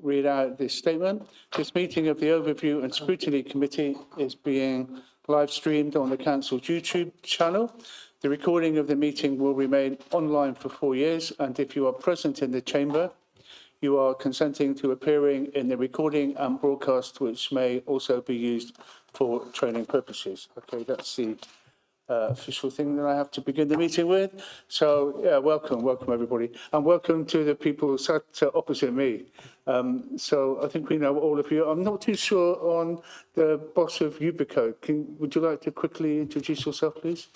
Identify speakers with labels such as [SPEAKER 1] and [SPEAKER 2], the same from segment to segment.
[SPEAKER 1] read out this statement. This meeting of the Overview and Scrutiny Committee is being live streamed on the Council's YouTube channel. The recording of the meeting will remain online for 4 years, and if you are present in the chamber, you are consenting to appearing in the recording and broadcast, which may also be used for training purposes. Okay, that's the official thing that I have to begin the meeting with. So, yeah, welcome everybody, and welcome to the people sat opposite me. So I think we know all of you. I'm not too sure on the boss of Yubico. Would you like to quickly introduce yourself, please?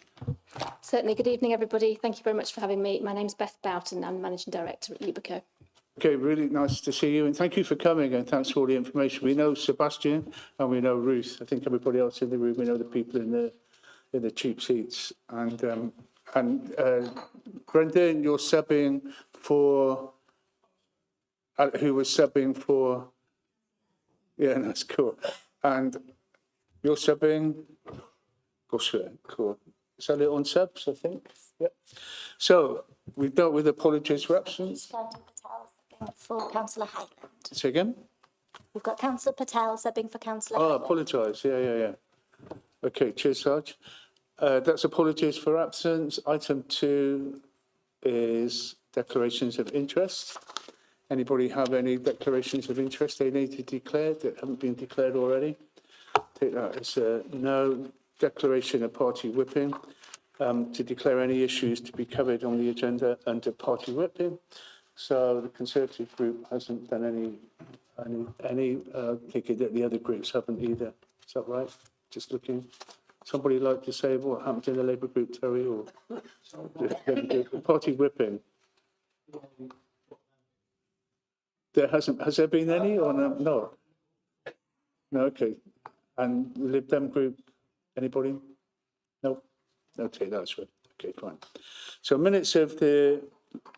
[SPEAKER 2] Certainly. Good evening, everybody. Thank you very much for having me. My name's Beth Boughton. I'm the Managing Director at Yubico. Okay, really nice to see you, and thank you for coming, and thanks for all the information. We know Sebastian and we know Ruth. I think everybody else in the room, we know the people in the cheap seats. And Brendan, you're subbing for, who was subbing for, yeah, that's cool. And you're subbing, cool. Is that it on subs, I think? Yep. So we've dealt with apologies for absence.
[SPEAKER 3] For Councillor Highland.
[SPEAKER 1] Say again?
[SPEAKER 3] We've got Councillor Patel subbing for Councillor Highland.
[SPEAKER 1] Oh, apologise. Yeah. Okay, cheers, Sarge. That's apologies for absence. Item 2 is declarations of interest. Anybody have any declarations of interest they need to declare that haven't been declared already? Take that as a no. Declaration of party whipping. To declare any issues to be covered on the agenda under party whipping. So the Conservative group hasn't done any take it that the other groups haven't either. Is that right? Just looking. Somebody like to say what happened in the Labour group, Terry, or the party whipping? There hasn't. Has there been any or no? No. Okay. And the Lib Dem group, anybody? No. Okay, that's right. Okay, fine. So minutes of the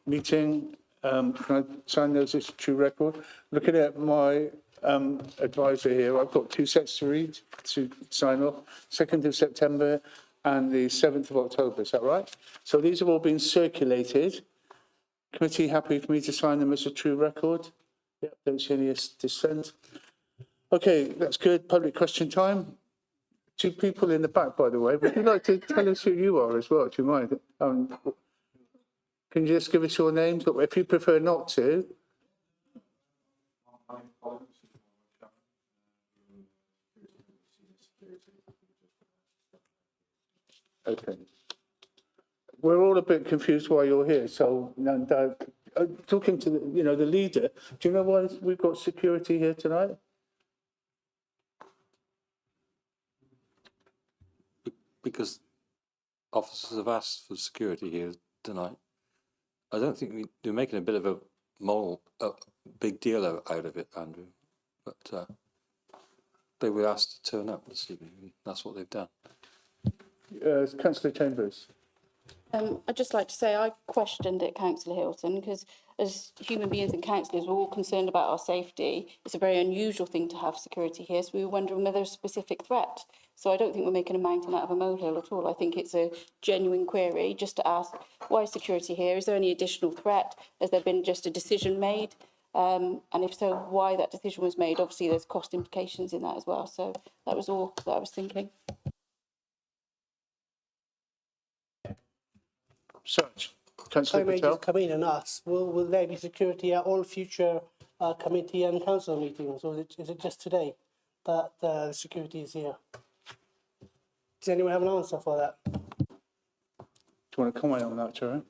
[SPEAKER 1] meeting. Can I sign those as a true record? Looking at my advisor here, I've got 2 sets to read to sign off. 2nd of September and the 7th of October, is that right? So these have all been circulated. Committee happy for me to sign them as a true record? Yep, don't see any dissent. Okay, that's good. Public question time. 2 people in the back, by the way. Would you like to tell us who you are as well? Do you mind? Can you just give us your names? If you prefer not to. Okay. We're all a bit confused why you're here. So, talking to the leader, do you know why we've got security here tonight?
[SPEAKER 4] Because officers have asked for security here tonight. I don't think they're making a bit of a big deal out of it, Andrew. But they were asked to turn up this evening, and that's what they've done.
[SPEAKER 1] Councillor Chambers.
[SPEAKER 5] I'd just like to say I questioned it, Councillor Hilton, because as human beings and councillors, we're all concerned about our safety. It's a very unusual thing to have security here, so we were wondering whether there's a specific threat. So I don't think we're making a mountain out of a molehill at all. I think it's a genuine query just to ask, why is security here? Is there any additional threat? Has there been just a decision made? And if so, why that decision was made? Obviously, there's cost implications in that as well. So that was all that I was thinking.
[SPEAKER 1] Search. Councillor Patel.
[SPEAKER 6] I may just come in and ask, will there be security at all future committee and council meetings, or is it just today that the security is here? Does anyone have an answer for that?
[SPEAKER 1] Do you want to comment on that, Chair?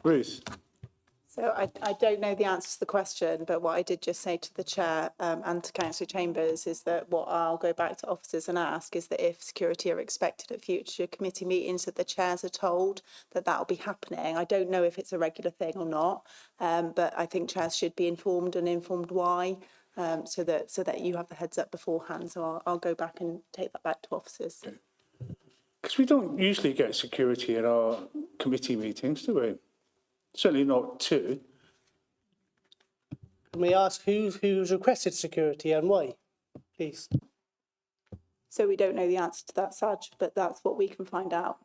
[SPEAKER 1] Ruth.
[SPEAKER 7] So I don't know the answer to the question, but what I did just say to the Chair and to Councillor Chambers is that what I'll go back to officers and ask is that if security are expected at future committee meetings, that the chairs are told that will be happening. I don't know if it's a regular thing or not, but I think chairs should be informed and informed why, so that you have the heads up beforehand. So I'll go back and take that back to officers.
[SPEAKER 1] Because we don't usually get security at our committee meetings, do we? Certainly not 2.
[SPEAKER 6] Can we ask who's requested security and why, please?
[SPEAKER 7] So we don't know the answer to that, Saj, but that's what we can find out.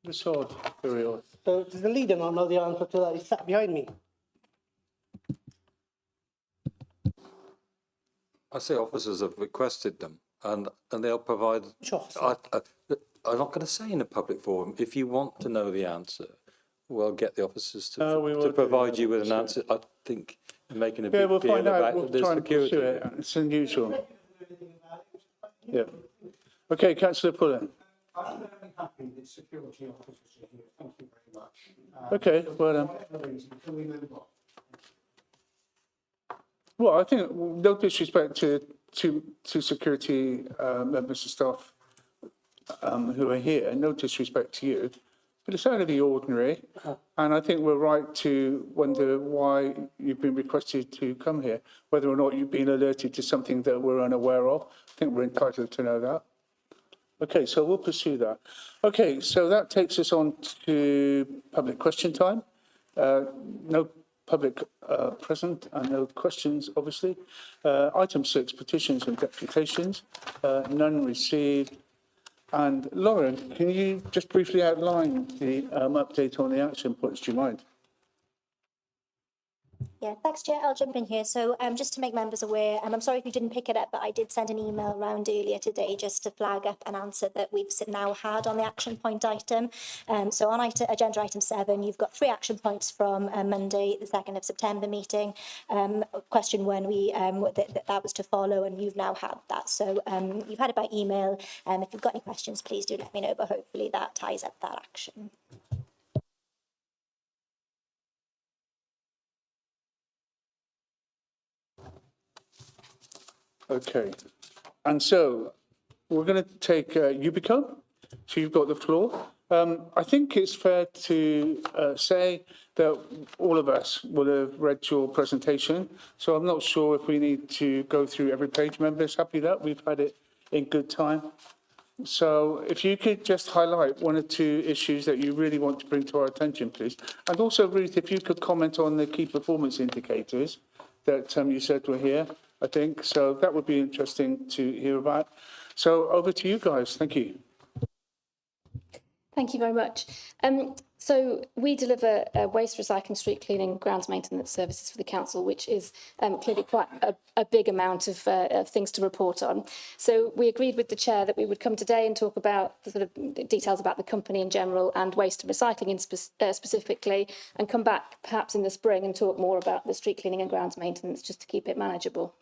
[SPEAKER 1] It's odd, very odd.
[SPEAKER 6] So does the leader not know the answer to that? He sat behind me.
[SPEAKER 4] I say officers have requested them, and they'll provide.
[SPEAKER 6] Which officer?
[SPEAKER 4] I'm not going to say in a public forum. If you want to know the answer, we'll get the officers
[SPEAKER 1] we will
[SPEAKER 4] to
[SPEAKER 1] do,
[SPEAKER 4] provide
[SPEAKER 1] yeah,
[SPEAKER 4] you with an
[SPEAKER 1] sure.
[SPEAKER 4] answer. I think you're making a
[SPEAKER 1] Yeah,
[SPEAKER 4] big
[SPEAKER 1] we'll
[SPEAKER 4] deal
[SPEAKER 1] find out.
[SPEAKER 4] about
[SPEAKER 1] We'll
[SPEAKER 4] the
[SPEAKER 1] try and pursue
[SPEAKER 4] security.
[SPEAKER 1] it. It's unusual. Yeah. Okay, Councillor Pullen.
[SPEAKER 8] I'm very happy that security officers are here. Thank you very much.
[SPEAKER 1] Okay, well done.
[SPEAKER 8] Whatever reason, can we move on?
[SPEAKER 1] Well, I think no disrespect to security members of staff who are here, no disrespect to you, but it's out of the ordinary, and I think we're right to wonder why you've been requested to come here, whether or not you've been alerted to something that we're unaware of. I think we're entitled to know that. Okay, so we'll pursue that. Okay, so that takes us on to public question time. No public present and no questions, obviously. Item 6, petitions and deputations. None received. And Lauren, can you just briefly outline the update on the action points, do you mind?
[SPEAKER 3] Yeah, thanks, Chair. I'll jump in here. So just to make members aware, and I'm sorry if you didn't pick it up, but I did send an email around earlier today just to flag up an answer that we've now had on the action point item. So on agenda item 7, you've got 3 action points from Monday, the 2nd of September meeting. Question 1, that was to follow, and you've now had that. So you've had it by email. If you've got any questions, please do let me know, but hopefully that ties up that action.
[SPEAKER 1] Okay, and so we're going to take Yubico. So you've got the floor. I think it's fair to say that all of us will have read your presentation. So I'm not sure if we need to go through every page. Members, happy that we've had it in good time. So if you could just highlight 1 or 2 issues that you really want to bring to our attention, please. And also, Ruth, if you could comment on the key performance indicators that you said were here, I think. So that would be interesting to hear about. So over to you guys. Thank you.
[SPEAKER 9] Thank you very much. So we deliver waste recycling, street cleaning, grounds maintenance services for the council, which is clearly quite a big amount of things to report on. So we agreed with the chair that we would come today and talk about the sort of details about the company in general and waste and recycling in specifically, and come back perhaps in the spring and talk more about the street cleaning and grounds maintenance just to keep it manageable.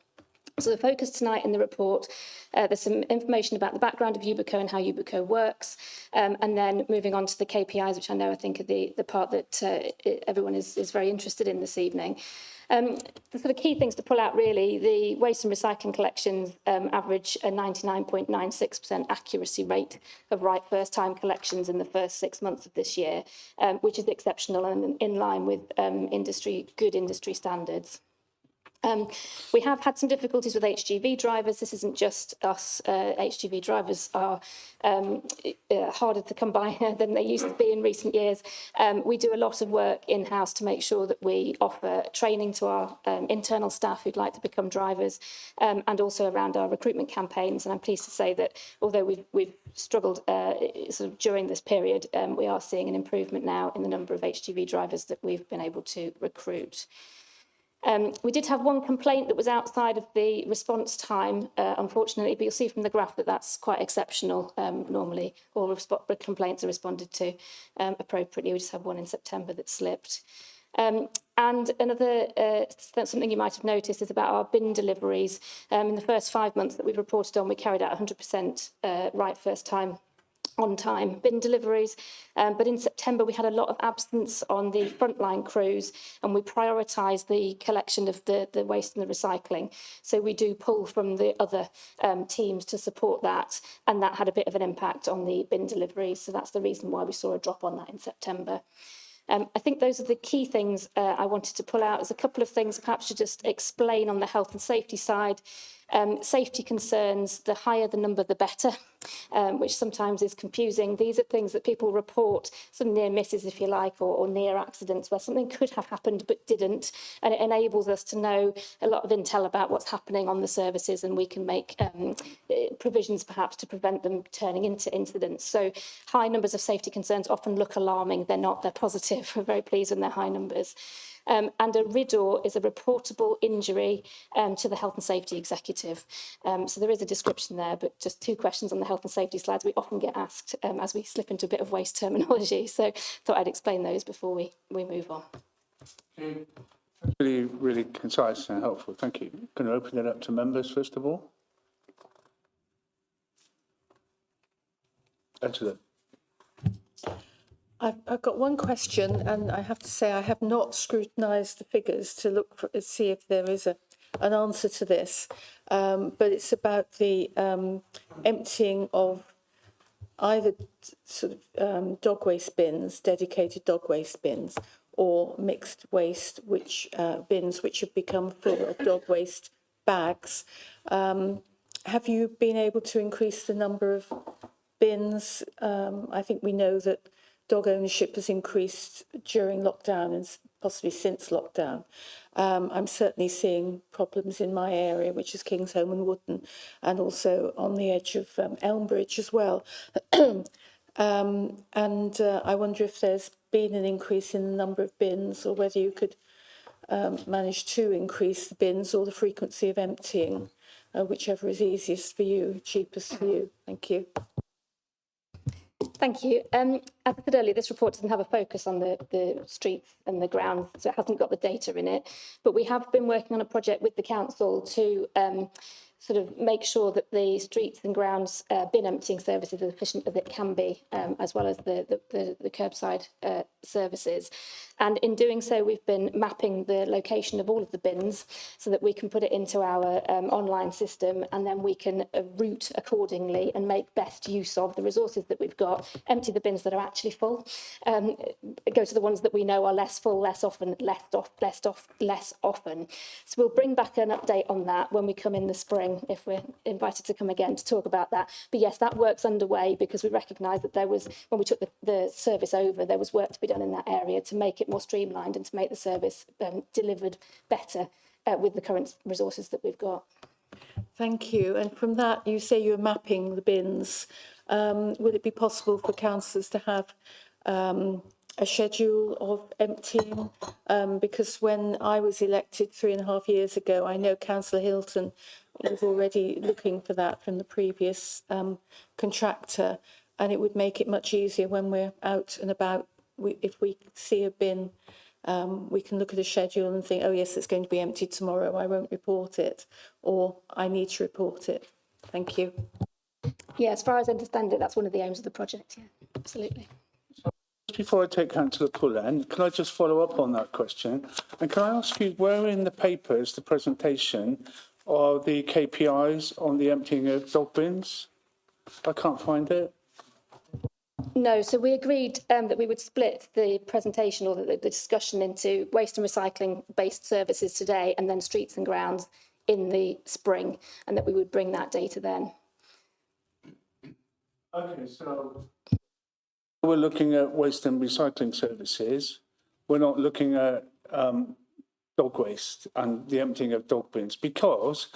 [SPEAKER 9] So the focus tonight in the report, there's some information about the background of Yubico and how Yubico works, and then moving on to the KPIs, which I think are the part that everyone is very interested in this evening. The sort of key things to pull out really, the waste and recycling collections average a 99.96% accuracy rate of right first time collections in the first 6 months of this year, which is exceptional and in line with good industry standards. We have had some difficulties with HGV drivers. This isn't just us. HGV drivers are harder to come by than they used to be in recent years. We do a lot of work in-house to make sure that we offer training to our internal staff who'd like to become drivers, and also around our recruitment campaigns. And I'm pleased to say that although we've struggled sort of during this period, we are seeing an improvement now in the number of HGV drivers that we've been able to recruit. We did have 1 complaint that was outside of the response time, unfortunately, but you'll see from the graph that that's quite exceptional. Normally, all complaints are responded to appropriately. We just had 1 in September that slipped. And another something you might have noticed is about our bin deliveries. In the first 5 months that we've reported on, we carried out 100% right first time on time bin deliveries, but in September we had a lot of absence on the frontline crews, and we prioritised the collection of the waste and the recycling. So we do pull from the other teams to support that, and that had a bit of an impact on the bin deliveries. So that's the reason why we saw a drop on that in September. I think those are the key things I wanted to pull out. There's a couple of things perhaps to just explain on the health and safety side. Safety concerns, the higher the number, the better, which sometimes is confusing. These are things that people report, some near misses, if you like, or near accidents where something could have happened but didn't. And it enables us to know a lot of intel about what's happening on the services, and we can make provisions perhaps to prevent them turning into incidents. So high numbers of safety concerns often look alarming. They're not, they're positive. We're very pleased when they're high numbers. And a RIDDOR is a reportable injury to the health and safety executive. So there is a description there, but just 2 questions on the health and safety slides we often get asked as we slip into a bit of waste terminology. So thought I'd explain those before we move on.
[SPEAKER 2] Really, really concise and helpful. Thank you. Going to open it up to members first of all. Angela.
[SPEAKER 10] I've got one question, and I have to say I have not scrutinised the figures to look for, see if there is an answer to this, but it's about the emptying of either sort of dog waste bins, dedicated dog waste bins, or mixed waste bins which have become full of dog waste bags. Have you been able to increase the number of bins? I think we know that dog ownership has increased during lockdown and possibly since lockdown. I'm certainly seeing problems in my area, which is Kingsholm and Wootton, and also on the edge of Elmbridge as well. I wonder if there's been an increase in the number of bins, or whether you could manage to increase the bins or the frequency of emptying, whichever is easiest for you, cheapest for you. Thank you.
[SPEAKER 9] Thank you. As I said earlier, this report doesn't have a focus on the streets and the grounds, so it hasn't got the data in it. But we have been working on a project with the council to sort of make sure that the streets and grounds bin emptying services are as efficient as it can be, as well as the curbside services. And in doing so, we've been mapping the location of all of the bins so that we can put it into our online system, and then we can route accordingly and make best use of the resources that we've got, empty the bins that are actually full, go to the ones that we know are less full, less often. So we'll bring back an update on that when we come in the spring, if we're invited to come again to talk about that. But yes, that work's underway, because we recognise that there was, when we took the service over, there was work to be done in that area to make it more streamlined and to make the service delivered better with the current resources that we've got.
[SPEAKER 10] Thank you. And from that, you say you're mapping the bins. Would it be possible for councillors to have a schedule of emptying? Because when I was elected 3.5 years ago, I know Councillor Hilton was already looking for that from the previous contractor, and it would make it much easier when we're out and about. If we see a bin, we can look at a schedule and think, oh yes, it's going to be emptied tomorrow, I won't report it, or I need to report it. Thank you.
[SPEAKER 9] Yeah, as far as I understand it, that's one of the aims of the project, yeah, absolutely.
[SPEAKER 2] Before I take Councillor Cullen, can I just follow up on that question? And can I ask you, where in the papers, the presentation, are the KPIs on the emptying of dog bins? I can't find it.
[SPEAKER 9] No, so we agreed that we would split the presentation or the discussion into waste and recycling based services today, and then streets and grounds in the spring, and that we would bring that data then.
[SPEAKER 2] Okay, so we're looking at waste and recycling services. We're not looking at dog waste and the emptying of dog bins, because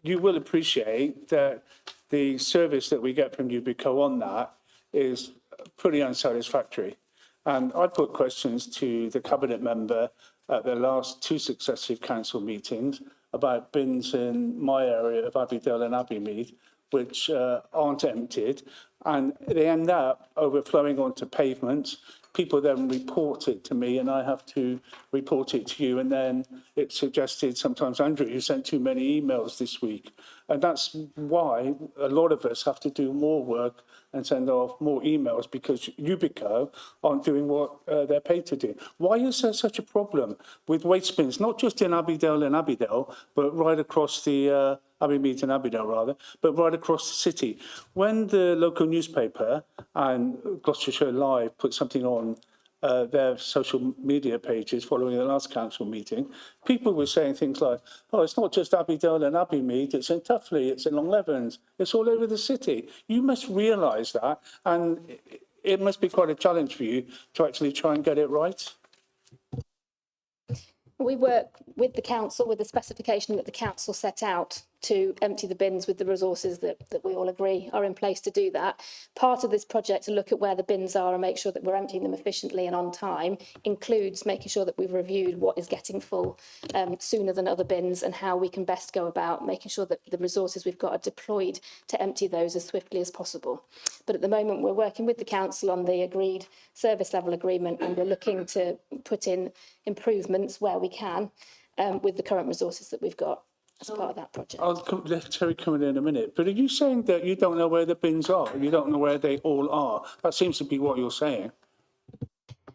[SPEAKER 2] you will appreciate that the service that we get from Ubico on that is pretty unsatisfactory. And I put questions to the cabinet member at the last 2 successive council meetings about bins in my area of Abbeydale and Abbeymead, which aren't emptied, and they end up overflowing onto pavements. People then report it to me, and I have to report it to you. And then it suggested sometimes, Andrew, you sent too many emails this week. And that's why a lot of us have to do more work and send off more emails, because Ubico aren't doing what they're paid to do. Why is there such a problem with waste bins, not just in Abbeydale and Abbeydale, but right across the Abbeymead and Abbeydale rather, but right across the city? When the local newspaper and Gloucestershire Live put something on their social media pages following the last council meeting, people were saying things like, oh, it's not just Abbeydale and Abbeymead, it's in Tuffley, it's in Long Levens, it's all over the city. You must realise that, and it must be quite a challenge for you to actually try and get it right.
[SPEAKER 9] We work with the council, with the specification that the council set out to empty the bins with the resources that we all agree are in place to do that. Part of this project to look at where the bins are and make sure that we're emptying them efficiently and on time includes making sure that we've reviewed what is getting full sooner than other bins and how we can best go about making sure that the resources we've got are deployed to empty those as swiftly as possible. But at the moment, we're working with the council on the agreed service level agreement, and we're looking to put in improvements where we can with the current resources that we've got as part of that project.
[SPEAKER 2] I'll let Terry come in a minute, but are you saying that you don't know where the bins are? You don't know where they all are? That seems to be what you're saying.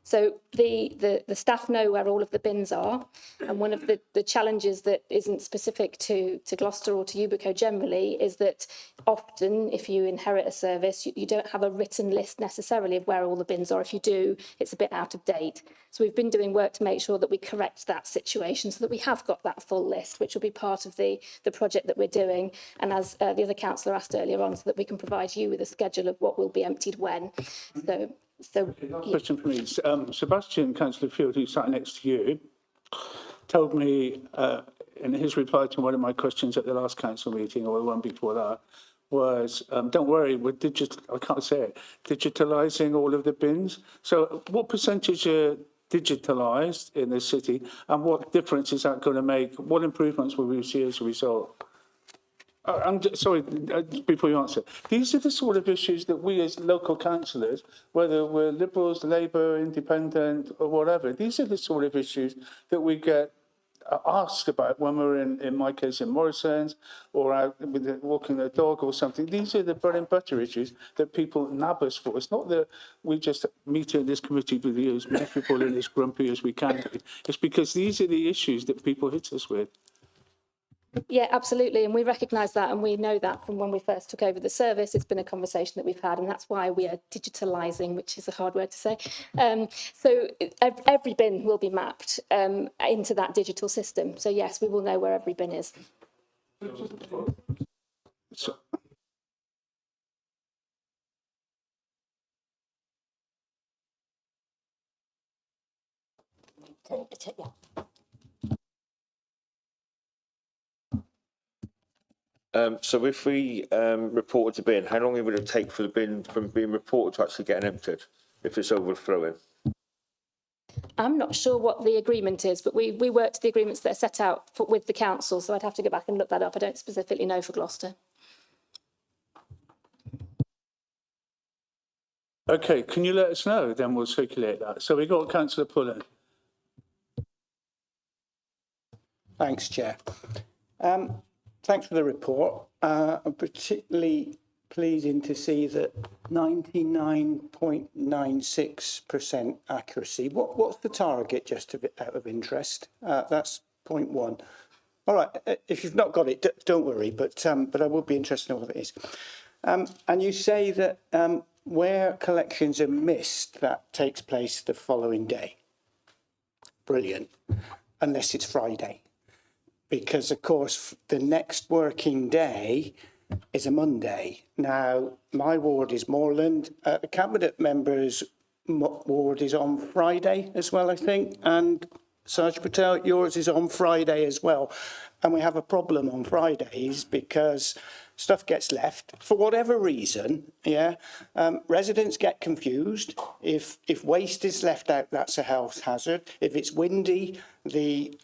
[SPEAKER 9] So the staff know where all of the bins are, and one of the challenges that isn't specific to Gloucester or to Ubico generally is that often if you inherit a service, you don't have a written list necessarily of where all the bins are. If you do, it's a bit out of date. So we've been doing work to make sure that we correct that situation so that we have got that full list, which will be part of the project that we're doing. And as the other councillor asked earlier on, so that we can provide you with a schedule of what will be emptied when. So
[SPEAKER 2] Question for me. Sebastian, Councillor Field, who sat next to you, told me in his reply to one of my questions at the last council meeting, or the one before that, was, don't worry, we're digitalising all of the bins. So what percentage are digitalised in the city, and what difference is that going to make? What improvements will we see as a result? Sorry, before you answer, these are the sort of issues that we as local councillors, whether we're Liberals, Labour, Independent or whatever, these are the sort of issues that we get asked about when we're in my case, in Morrison's, or out walking the dog or something. These are the bread and butter issues that people nab us for. It's not that we just meet in this committee with you as many people in as grumpy as we can do. It's because these are the issues that people hit us with.
[SPEAKER 9] yeah, absolutely. And we recognise that, and we know that from when we first took over the service. It's been a conversation that we've had, and that's why we are digitalising, which is a hard word to say. So every bin will be mapped into that digital system. So yes, we will know where every bin is.
[SPEAKER 2] So,
[SPEAKER 3] Yeah.
[SPEAKER 11] So if we reported the bin, how long would it take for the bin from being reported to actually getting emptied if it's overflowing?
[SPEAKER 9] I'm not sure what the agreement is, but we work to the agreements that are set out with the council, so I'd have to go back and look that up. I don't specifically know for Gloucester.
[SPEAKER 2] okay, can you let us know? Then we'll circulate that. So we got Councillor Pullen.
[SPEAKER 8] Thanks, Chair. Thanks for the report. I'm particularly pleasing to see that 99.96% accuracy. What's the target, just a bit out of interest? That's point one. All right, if you've not got it, don't worry, but I would be interested in what it is. And you say that where collections are missed, that takes place the following day. Brilliant, unless it's Friday. Because, of course, the next working day is a Monday. Now, my ward is Moorland. The Cabinet members' ward is on Friday as well, I think. And Sarge Patel, yours is on Friday as well. And we have a problem on Fridays because stuff gets left for whatever reason. Yeah, residents get confused. If waste is left out, that's a health hazard. If it's windy, the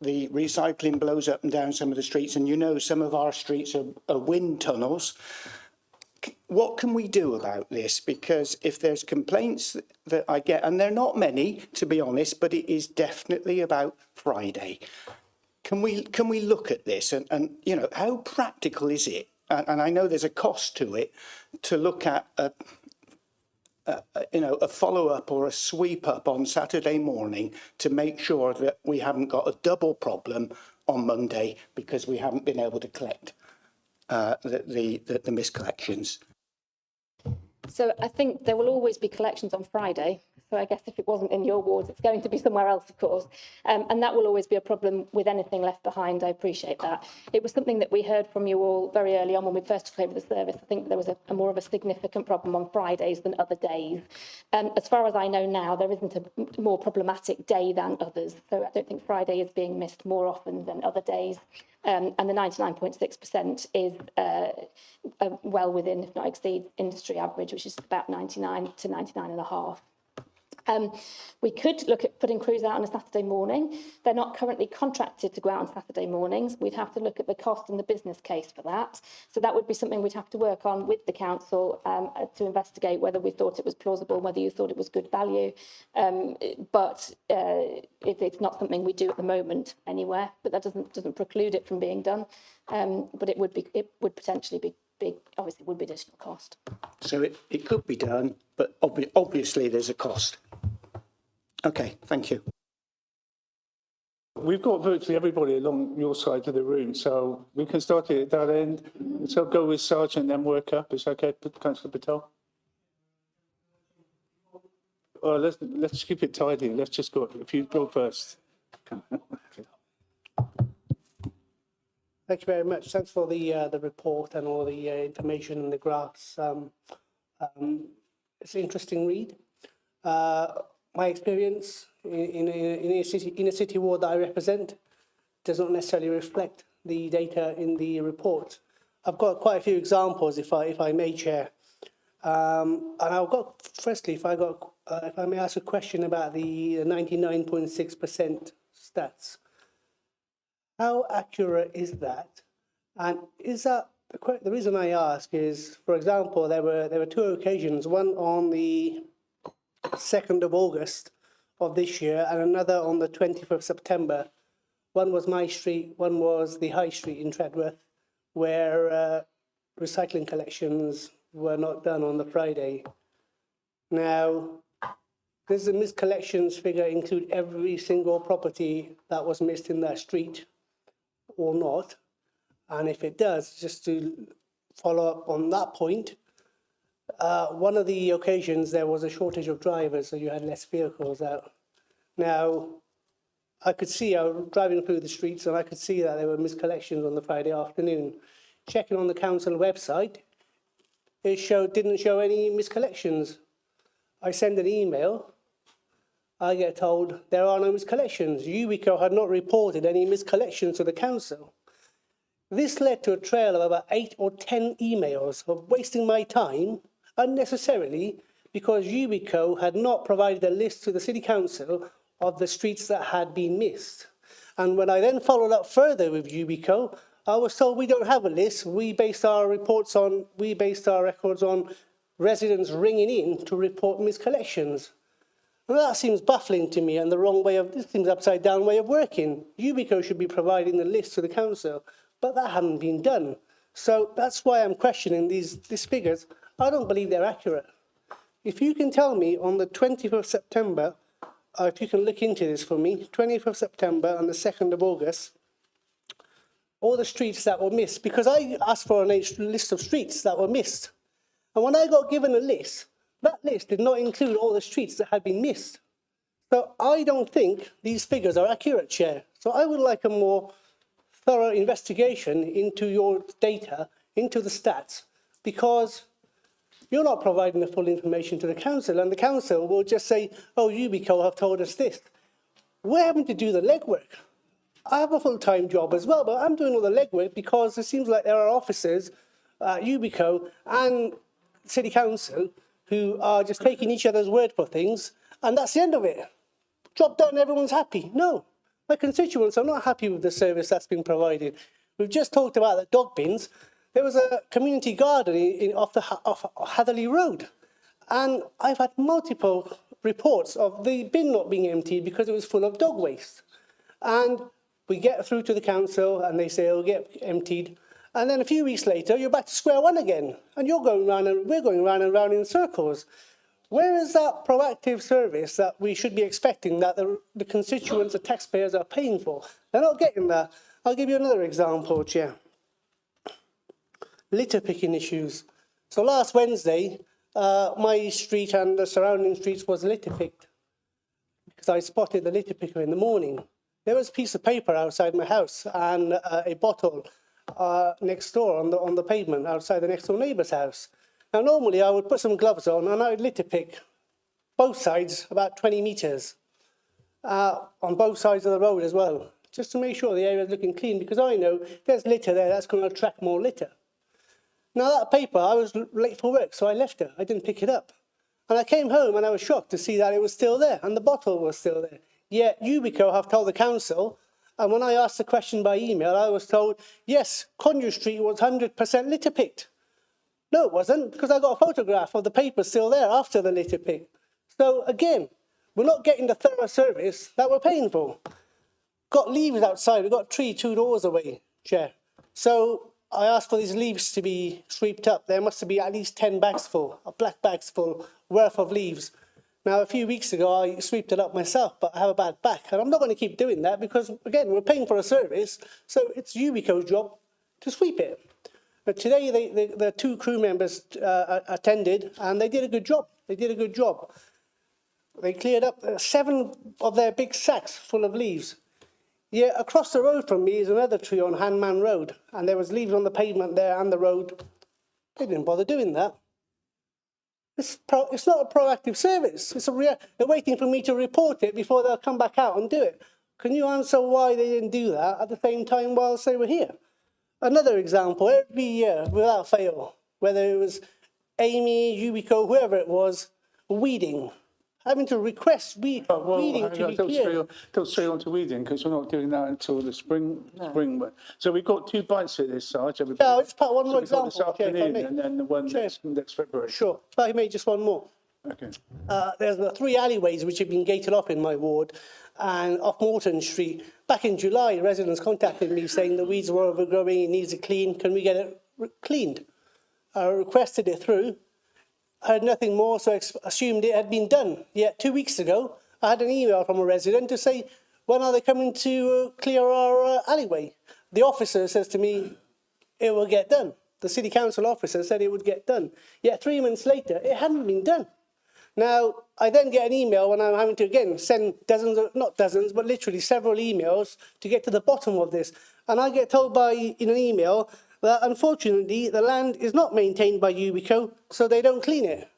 [SPEAKER 8] recycling blows up and down some of the streets, and you know some of our streets are wind tunnels. What can we do about this? Because if there's complaints that I get, and they're not many, to be honest, but it is definitely about Friday. Can we look at this and you know, how practical is it? And I know there's a cost to it to look at a follow-up or a sweep-up on Saturday morning to make sure that we haven't got a double problem on Monday because we haven't been able to collect the missed collections.
[SPEAKER 9] So I think there will always be collections on Friday. So I guess if it wasn't in your wards, it's going to be somewhere else, of course. And that will always be a problem with anything left behind. I appreciate that. It was something that we heard from you all very early on when we first took over the service. I think there was a more of a significant problem on Fridays than other days. As far as I know now, there isn't a more problematic day than others. So I don't think Friday is being missed more often than other days. And the 99.6% is well within, if not exceeds, industry average, which is about 99 to 99.5%. We could look at putting crews out on a Saturday morning. They're not currently contracted to go out on Saturday mornings. We'd have to look at the cost and the business case for that. So that would be something we'd have to work on with the council to investigate whether we thought it was plausible, whether you thought it was good value. But it's not something we do at the moment anywhere. But that doesn't preclude it from being done. But it would potentially be big. Obviously, it would be additional cost.
[SPEAKER 8] So it could be done, but obviously there's a cost. Okay, thank you.
[SPEAKER 2] We've got virtually everybody along your side of the room, so we can start it at that end. So go with Sergeant, then work up. Is that okay, Councillor Patel? Well, let's keep it tidy. Let's just go. If you go first.
[SPEAKER 6] Thank you very much. Thanks for the report and all the information and the graphs. It's an interesting read. My experience in a city ward that I represent does not necessarily reflect the data in the report. I've got quite a few examples, if I may, Chair. And I've got, firstly, if I may ask a question about the 99.6% stats. How accurate is that? And is that the reason I ask is, for example, there were two occasions, one on the 2nd of August of this year and another on the 20th of September. One was my street, one was the High Street in Treadworth, where recycling collections were not done on the Friday. Now, does the missed collections figure include every single property that was missed in that street or not? And if it does, just to follow up on that point, one of the occasions there was a shortage of drivers, so you had less vehicles out. Now, I was driving through the streets and I could see that there were missed collections on the Friday afternoon. Checking on the council website, it didn't show any missed collections. I send an email, I get told there are no missed collections. Ubico had not reported any missed collections to the council. This led to a trail of about 8 or 10 emails of wasting my time unnecessarily because Ubico had not provided a list to the city council of the streets that had been missed. And when I then followed up further with Ubico, I was told we don't have a list. We based our records on residents ringing in to report missed collections. Well, that seems baffling to me and this seems upside down way of working. Ubico should be providing the list to the council, but that hadn't been done. So that's why I'm questioning these figures. I don't believe they're accurate. If you can tell me on the 20th of September, if you can look into this for me, 20th of September and the 2nd of August, all the streets that were missed, because I asked for a list of streets that were missed. And when I got given a list, that list did not include all the streets that had been missed. So I don't think these figures are accurate, Chair. So I would like a more thorough investigation into your data, into the stats, because you're not providing the full information to the council, and the council will just say, oh, Ubico have told us this. We're having to do the legwork. I have a full-time job as well, but I'm doing all the legwork because it seems like there are officers at Ubico and City Council who are just taking each other's word for things, and that's the end of it. Job done, everyone's happy. No, my constituents are not happy with the service that's been provided. We've just talked about the dog bins. There was a community garden off Hatherley Road, and I've had multiple reports of the bin not being emptied because it was full of dog waste. And we get through to the council and they say it'll get emptied. And then a few weeks later, you're back to square one again. And you're going round and we're going round and round in circles. Where is that proactive service that we should be expecting that the constituents, the taxpayers are paying for? They're not getting that. I'll give you another example, Chair. Litter picking issues. So last Wednesday, my street and the surrounding streets was litter picked because I spotted the litter picker in the morning. There was a piece of paper outside my house and a bottle next door on the pavement outside the next door neighbour's house. Now, normally I would put some gloves on and I would litter pick both sides about 20 metres on both sides of the road as well, just to make sure the area is looking clean, because I know there's litter there, that's going to attract more litter. Now, that paper, I was late for work, so I left it. I didn't pick it up. And I came home and I was shocked to see that it was still there and the bottle was still there. Yet Ubico have told the council, and when I asked the question by email, I was told, yes, Conduit Street was 100% litter picked. No, it wasn't, because I got a photograph of the paper still there after the litter pick. So again, we're not getting the thorough service that we're paying for. Got leaves outside, we've got a tree 2 doors away, Chair. So I asked for these leaves to be swept up. There must be at least 10 bags full, black bags full, worth of leaves. Now, a few weeks ago, I swept it up myself, but I have a bad back. And I'm not going to keep doing that because, again, we're paying for a service, so it's Ubico's job to sweep it. But today, the 2 crew members attended, and they did a good job. They did a good job. They cleared up 7 of their big sacks full of leaves. Yeah, across the road from me is another tree on Handman Road, and there was leaves on the pavement there and the road. They didn't bother doing that. It's not a proactive service. They're waiting for me to report it before they'll come back out and do it. Can you answer why they didn't do that at the same time whilst they were here? Another example, every year, without fail, whether it was Amy, Ubico, whoever it was, weeding. Having to request weeding to be cleared.
[SPEAKER 2] Don't stray on to weeding, because we're not doing that until the spring. So we've got 2 bites at this, Sarge.
[SPEAKER 6] Yeah, I'll just put one more
[SPEAKER 2] We've got
[SPEAKER 6] example.
[SPEAKER 2] this afternoon and then the one next February.
[SPEAKER 6] Sure, if I may, just one more.
[SPEAKER 2] Okay.
[SPEAKER 6] There's the 3 alleyways which have been gated off in my ward, and off Morton Street. Back in July, residents contacted me saying the weeds were overgrowing, it needs a clean, can we get it cleaned? I requested it through. I heard nothing more, so I assumed it had been done. Yet 2 weeks ago, I had an email from a resident to say, when are they coming to clear our alleyway? The officer says to me, it will get done. The city council officer said it would get done. Yet 3 months later, it hadn't been done. Now, I then get an email when I'm having to, again, send not dozens, but literally several emails to get to the bottom of this. And I get told in an email that, unfortunately, the land is not maintained by Ubico, so they don't clean it.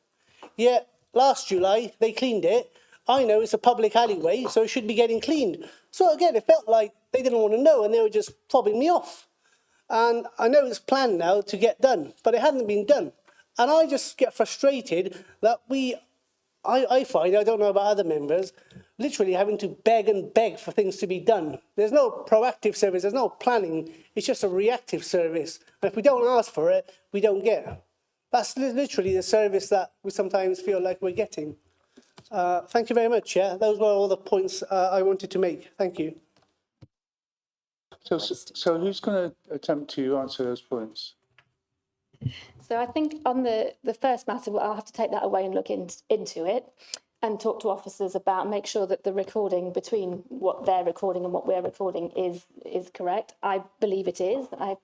[SPEAKER 6] Yet, last July, they cleaned it. I know it's a public alleyway, so it should be getting cleaned. So, again, it felt like they didn't want to know, and they were just fobbing me off. And I know it's planned now to get done, but it hadn't been done. And I just get frustrated that I find, I don't know about other members, literally having to beg and beg for things to be done. There's no proactive service, there's no planning, it's just a reactive service. And if we don't ask for it, we don't get it. That's literally the service that we sometimes feel like we're getting. Thank you very much, Chair. Those were all the points I wanted to make. Thank you.
[SPEAKER 2] So who's going to attempt to answer those points?
[SPEAKER 9] So I think on the first matter, I'll have to take that away and look into it and talk to officers about, make sure that the recording between what they're recording and what we're recording is correct. I believe it is. I've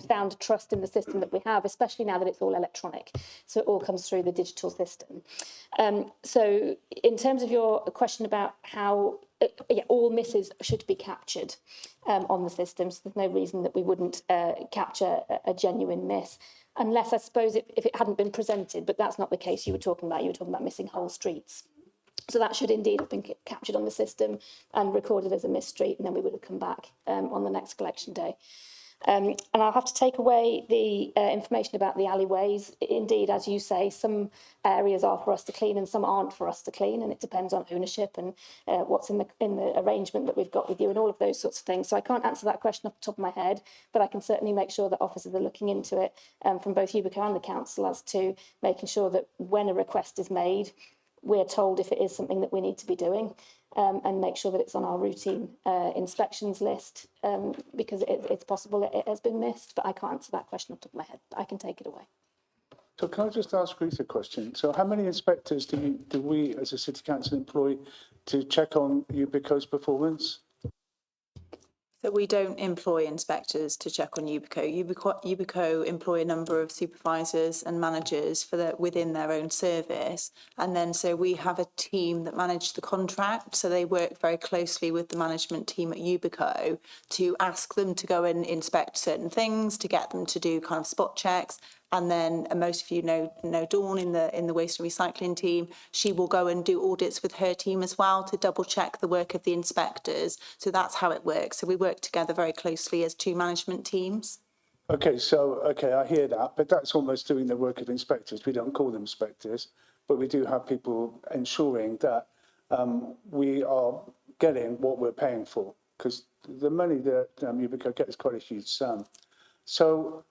[SPEAKER 9] found trust in the system that we have, especially now that it's all electronic. So it all comes through the digital system. So in terms of your question about how all misses should be captured on the system, so there's no reason that we wouldn't capture a genuine miss, unless I suppose if it hadn't been presented, but that's not the case you were talking about missing whole streets. So that should indeed have been captured on the system and recorded as a missed street, and then we would have come back on the next collection day. And I'll have to take away the information about the alleyways. Indeed, as you say, some areas are for us to clean and some aren't for us to clean, and it depends on ownership and what's in the arrangement that we've got with you and all of those sorts of things. So I can't answer that question off the top of my head, but I can certainly make sure that officers are looking into it from both Ubico and the council as to making sure that when a request is made, we're told if it is something that we need to be doing. And make sure that it's on our routine inspections list, because it's possible it has been missed, but I can't answer that question off the top of my head. But I can take it away.
[SPEAKER 2] So can I just ask Ruth a question? So how many inspectors do we as a City Council employ to check on Ubico's performance?
[SPEAKER 7] So we don't employ inspectors to check on Yubico. Yubico employ a number of supervisors and managers within their own service. And then so we have a team that manage the contract. So they work very closely with the management team at Yubico to ask them to go and inspect certain things, to get them to do kind of spot checks. And then most of you know Dawn in the waste and recycling team. She will go and do audits with her team as well to double check the work of the inspectors. So that's how it works. So we work together very closely as two management teams.
[SPEAKER 2] Okay, I hear that, but that's almost doing the work of inspectors. We don't call them inspectors, but we do have people ensuring that we are getting what we're paying for, because the money that Yubico gets is quite a huge sum. So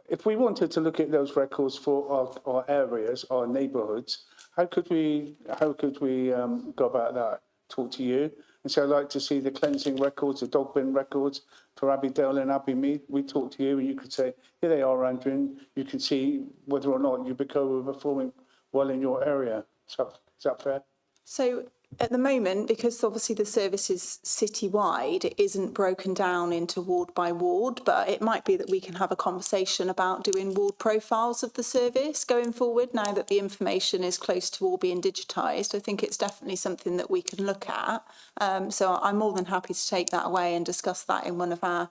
[SPEAKER 2] if we wanted to look at those records for our areas, our neighbourhoods, how could we go about that? Talk to you and say, I'd like to see the cleansing records, the dog bin records for Abbeydale and Abbeymead. We talk to you and you could say, here they are, Andrew, and you can see whether or not Yubico are performing well in your area. So, is that fair?
[SPEAKER 7] So at the moment, because obviously the service is citywide, it isn't broken down into ward by ward, but it might be that we can have a conversation about doing ward profiles of the service going forward now that the information is close to all being digitised. I think it's definitely something that we can look at. So I'm more than happy to take that away and discuss that in one of our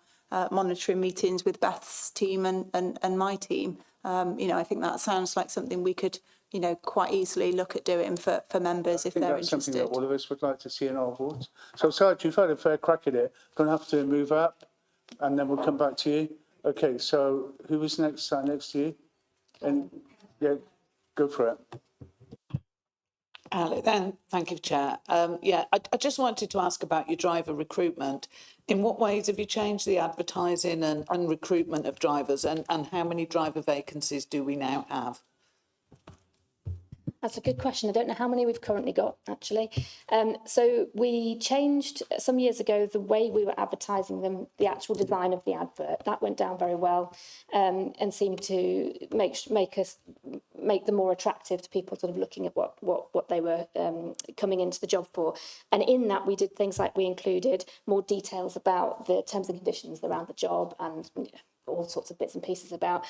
[SPEAKER 7] monitoring meetings with Beth's team and my team. I think that sounds like something we could quite easily look at doing for members if they're interested.
[SPEAKER 2] That's something that all of us would like to see in our wards. So, Sarge, you've had a fair crack at it. Going to have to move up, and then we'll come back to you. Okay, so who was next? Next to you? And yeah, go for it.
[SPEAKER 12] Thank you, Chair. I just wanted to ask about your driver recruitment. In what ways have you changed the advertising and recruitment of drivers, and how many driver vacancies do we now have?
[SPEAKER 9] That's a good question. I don't know how many we've currently got, actually. So we changed some years ago the way we were advertising them, the actual design of the advert. That went down very well and seemed to make them more attractive to people sort of looking at what they were coming into the job for. And in that, we did things like we included more details about the terms and conditions around the job and all sorts of bits and pieces about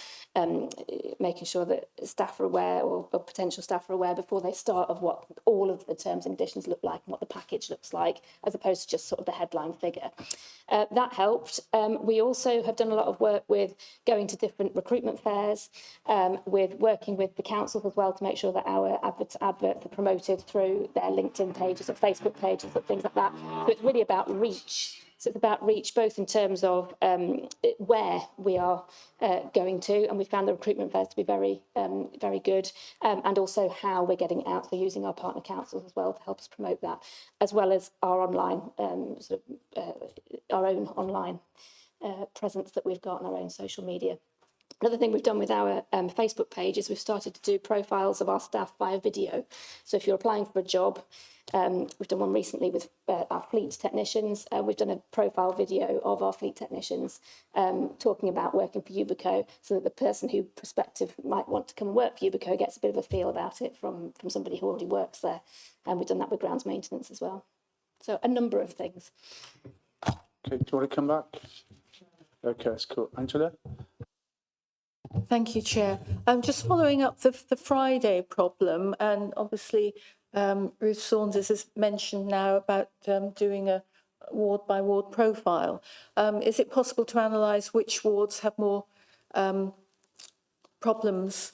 [SPEAKER 9] making sure that staff are aware or potential staff are aware before they start of what all of the terms and conditions look like and what the package looks like, as opposed to just sort of the headline figure. That helped. We also have done a lot of work with going to different recruitment fairs, with working with the councils as well to make sure that our adverts are promoted through their LinkedIn pages or Facebook pages and things like that. So it's really about reach. So it's about reach, both in terms of where we are going to, and we found the recruitment fairs to be very, very good, and also how we're getting it out, so using our partner councils as well to help us promote that, as well as our online, our own online presence that we've got on our own social media. Another thing we've done with our Facebook page is we've started to do profiles of our staff via video. So if you're applying for a job, we've done one recently with our fleet technicians. We've done a profile video of our fleet technicians talking about working for Yubico, so that the person who prospective might want to come and work for Yubico gets a bit of a feel about it from somebody who already works there. And we've done that with grounds maintenance as well. So a number of things.
[SPEAKER 2] Okay, do you want to come back? Okay, that's cool. Angela?
[SPEAKER 10] Thank you, Chair. Just following up the Friday problem, and obviously Ruth Saunders has mentioned now about doing a ward-by-ward profile. Is it possible to analyse which wards have more problems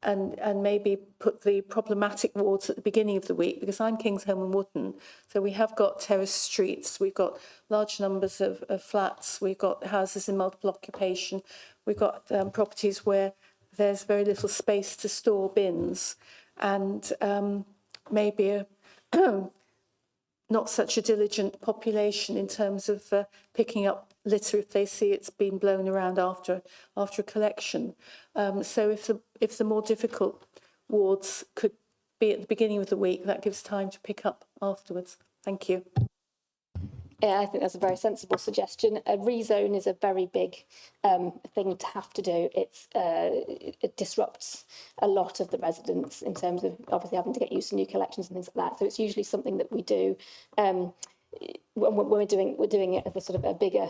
[SPEAKER 10] and maybe put the problematic wards at the beginning of the week? Because I'm Kingsholm and Wootton, so we have got terrace streets, we've got large numbers of flats, we've got houses in multiple occupation, we've got properties where there's very little space to store bins, and maybe a not such a diligent population in terms of picking up litter if they see it's been blown around after a collection. So if the more difficult wards could be at the beginning of the week, that gives time to pick up afterwards. Thank you.
[SPEAKER 9] Yeah, I think that's a very sensible suggestion. A rezone is a very big thing to have to do. It disrupts a lot of the residents in terms of obviously having to get used to new collections and things like that. So it's usually something that we do when we're doing it as a sort of a bigger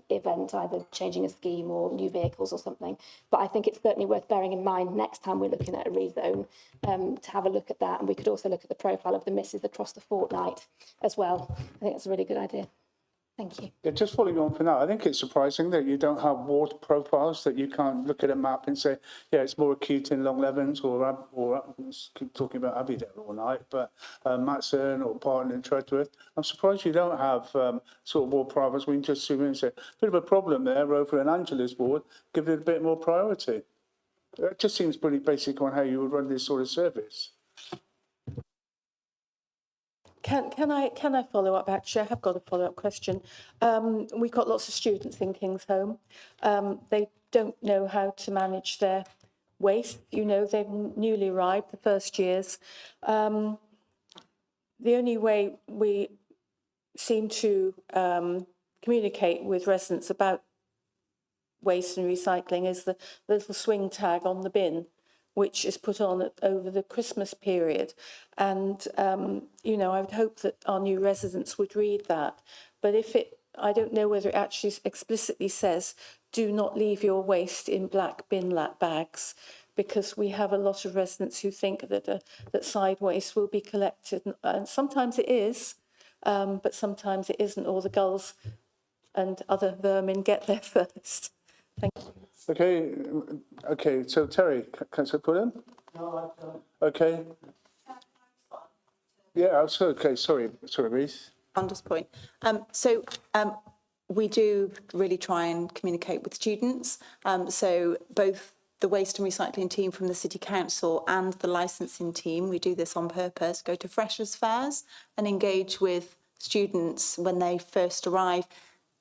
[SPEAKER 9] event, either changing a scheme or new vehicles or something. But I think it's certainly worth bearing in mind next time we're looking at a rezone, to have a look at that. And we could also look at the profile of the misses across the fortnight as well. I think that's a really good idea. Thank you.
[SPEAKER 2] Yeah, just following on from that, I think it's surprising that you don't have ward profiles, that you can't look at a map and say, yeah, it's more acute in Long Levens or keep talking about Abbeydale all night, but Matson or Parton and Treadworth. I'm surprised you don't have sort of ward profiles. We can just zoom in and say, bit of a problem there over in Angela's ward, give it a bit more priority. It just seems pretty basic on how you would run this sort of service.
[SPEAKER 10] Can I follow up? Actually, I have got a follow-up question. We've got lots of students in King's Home. They don't know how to manage their waste. You know, they've newly arrived, the first years. The only way we seem to communicate with residents about waste and recycling is the little swing tag on the bin, which is put on over the Christmas period. And, you know, I would hope that our new residents would read that. But I don't know whether it actually explicitly says, do not leave your waste in black bin bags, because we have a lot of residents who think that side waste will be collected. And sometimes it is, but sometimes it isn't, or the gulls and other vermin get there first. Thank you.
[SPEAKER 2] Okay, so Terry, can I put in? No, I don't. Okay. Yeah, okay, sorry, Reece.
[SPEAKER 7] On this point. We do really try and communicate with students. So both the waste and recycling team from the City Council and the licensing team, we do this on purpose, go to freshers' fairs and engage with students when they first arrive,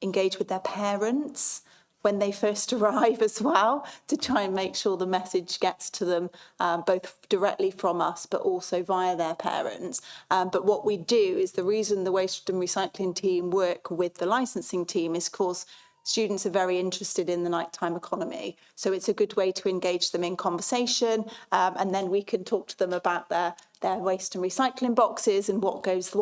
[SPEAKER 7] engage with their parents when they first arrive as well, to try and make sure the message gets to them, both directly from us, but also via their parents. But what we do is, the reason the waste and recycling team work with the licensing team is, of course, students are very interested in the nighttime economy. So it's a good way to engage them in conversation, and then we can talk to them about their waste and recycling boxes and what goes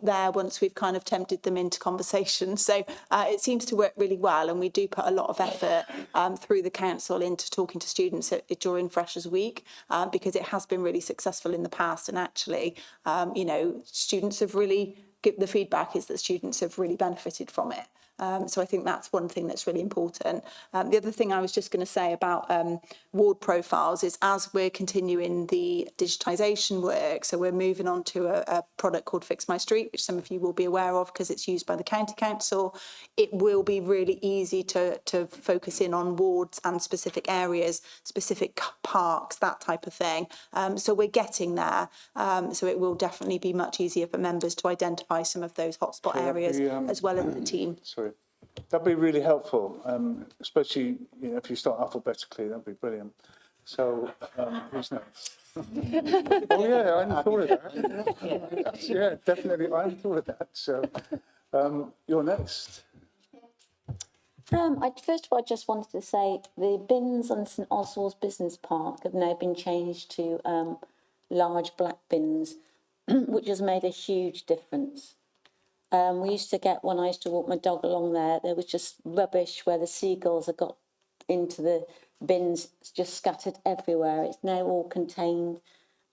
[SPEAKER 7] there once we've kind of tempted them into conversation. So it seems to work really well, and we do put a lot of effort through the council into talking to students during Freshers Week, because it has been really successful in the past. And actually, you know, students have really, the feedback is that students have really benefited from it. So I think that's one thing that's really important. The other thing I was just going to say about ward profiles is, as we're continuing the digitisation work, so we're moving on to a product called Fix My Street, which some of you will be aware of because it's used by the County Council. It will be really easy to focus in on wards and specific areas, specific parks, that type of thing. So we're getting there. So it will definitely be much easier for members to identify some of those hotspot areas, as well as the team.
[SPEAKER 2] Sorry. That'd be really helpful, especially, you know, if you start alphabetically, that'd be brilliant. So, who's next? Oh yeah, I hadn't thought of that. Yeah, definitely, I hadn't thought of that. So, you're next.
[SPEAKER 13] First of all, I just wanted to say the bins on St Oswald's Business Park have now been changed to large black bins, which has made a huge difference. We used to get, when I used to walk my dog along there was just rubbish where the seagulls had got into the bins, just scattered everywhere. It's now all contained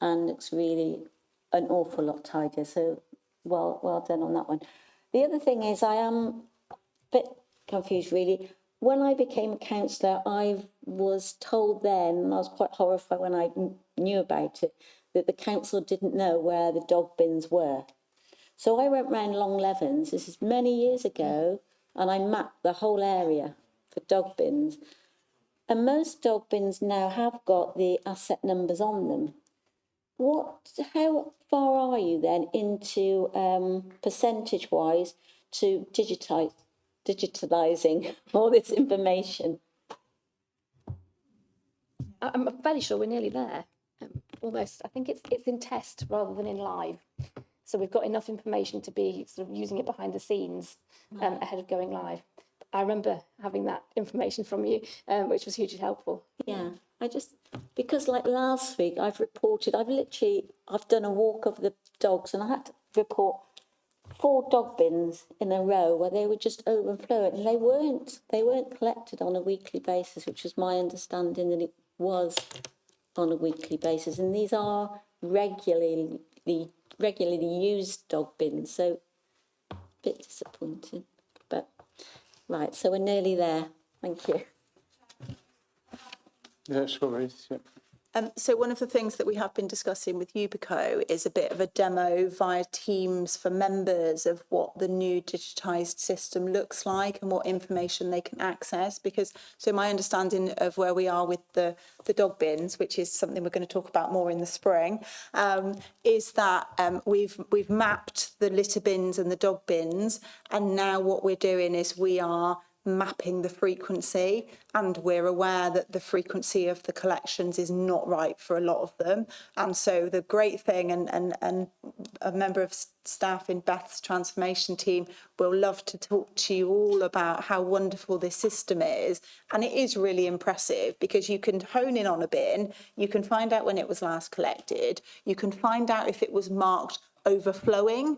[SPEAKER 13] and it's really an awful lot tidier. So well done on that one. The other thing is, I am a bit confused really. When I became a councillor, I was told then, and I was quite horrified when I knew about it, that the council didn't know where the dog bins were. So I went round Long Levens, this is many years ago, and I mapped the whole area for dog bins. And most dog bins now have got the asset numbers on them. How far are you then into, percentage-wise, to digitalising all this information?
[SPEAKER 9] I'm fairly sure we're nearly there, almost. I think it's in test rather than in live. So we've got enough information to be sort of using it behind the scenes ahead of going live. I remember having that information from you, which was hugely helpful.
[SPEAKER 13] Yeah, because like last week I've done a walk of the dogs and I had to report 4 dog bins in a row where they were just overflowing, and they weren't collected on a weekly basis, which was my understanding that it was on a weekly basis. And these are regularly used dog bins, so a bit disappointing. But right, so we're nearly there. Thank you.
[SPEAKER 2] Yeah, sorry. Yeah.
[SPEAKER 7] So one of the things that we have been discussing with Ubico is a bit of a demo via Teams for members of what the new digitised system looks like and what information they can access. Because, so my understanding of where we are with the dog bins, which is something we're going to talk about more in the spring, is that we've mapped the litter bins and the dog bins, and now what we're doing is we are mapping the frequency, and we're aware that the frequency of the collections is not right for a lot of them. And so the great thing, and a member of staff in Beth's transformation team will love to talk to you all about how wonderful this system is. And it is really impressive because you can hone in on a bin, you can find out when it was last collected, you can find out if it was marked overflowing,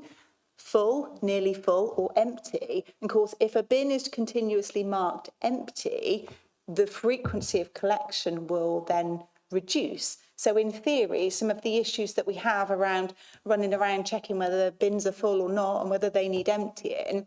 [SPEAKER 7] full, nearly full, or empty. And of course, if a bin is continuously marked empty, the frequency of collection will then reduce. So in theory, some of the issues that we have around running around checking whether the bins are full or not and whether they need emptying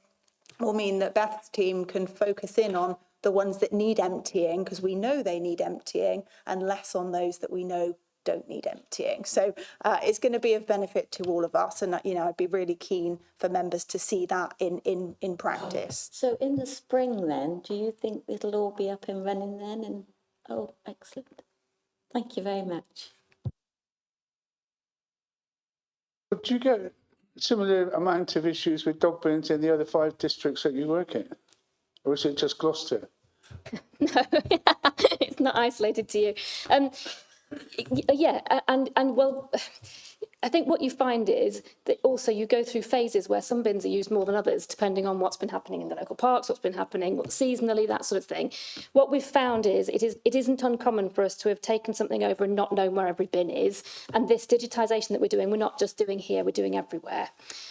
[SPEAKER 7] will mean that Beth's team can focus in on the ones that need emptying, because we know they need emptying, and less on those that we know don't need emptying. So it's going to be of benefit to all of us, and I'd be really keen for members to see that in practice.
[SPEAKER 13] So in the spring then, do you think it'll all be up and running then? And oh, excellent. Thank you very much.
[SPEAKER 2] But do you get similar amount of issues with dog bins in the other 5 districts that you work in? Or is it just Gloucester?
[SPEAKER 9] No, it's not isolated to you. Yeah, and well, I think what you find is that also you go through phases where some bins are used more than others, depending on what's been happening in the local parks, what's been happening seasonally, that sort of thing. What we've found is it isn't uncommon for us to have taken something over and not known where every bin is. And this digitisation that we're doing, we're not just doing here, we're doing everywhere.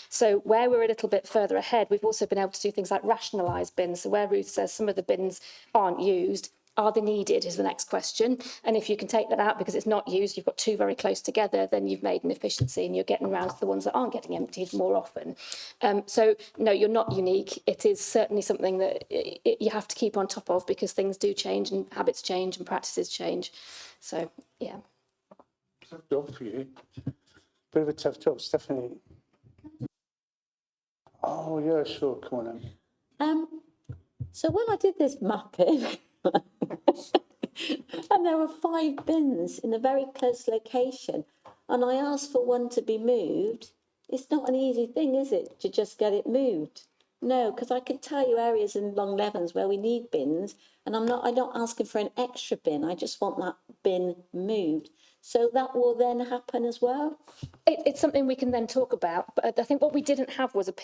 [SPEAKER 9] So where we're a little bit further ahead, we've also been able to do things like rationalise bins. So where Ruth says some of the bins aren't used, are they needed is the next question. And if you can take that out because it's not used, you've got 2 very close together, then you've made an efficiency and you're getting around to the ones that aren't getting emptied more often. So no, you're not unique. It is certainly something that you have to keep on top of because things do change and habits change and practices change. So, yeah.
[SPEAKER 2] Tough job for you. Bit of a tough job, Stephanie. Oh, yeah, sure. Come on then.
[SPEAKER 13] So when I did this mapping, and there were 5 bins in a very close location, and I asked for one to be moved, it's not an easy thing, is it, to just get it moved? No, because I can tell you areas in Long Levens where we need bins, and I'm not asking for an extra bin, I just want that bin moved. So that will then happen as well?
[SPEAKER 9] It's something we can then talk about, but I think what we didn't have was a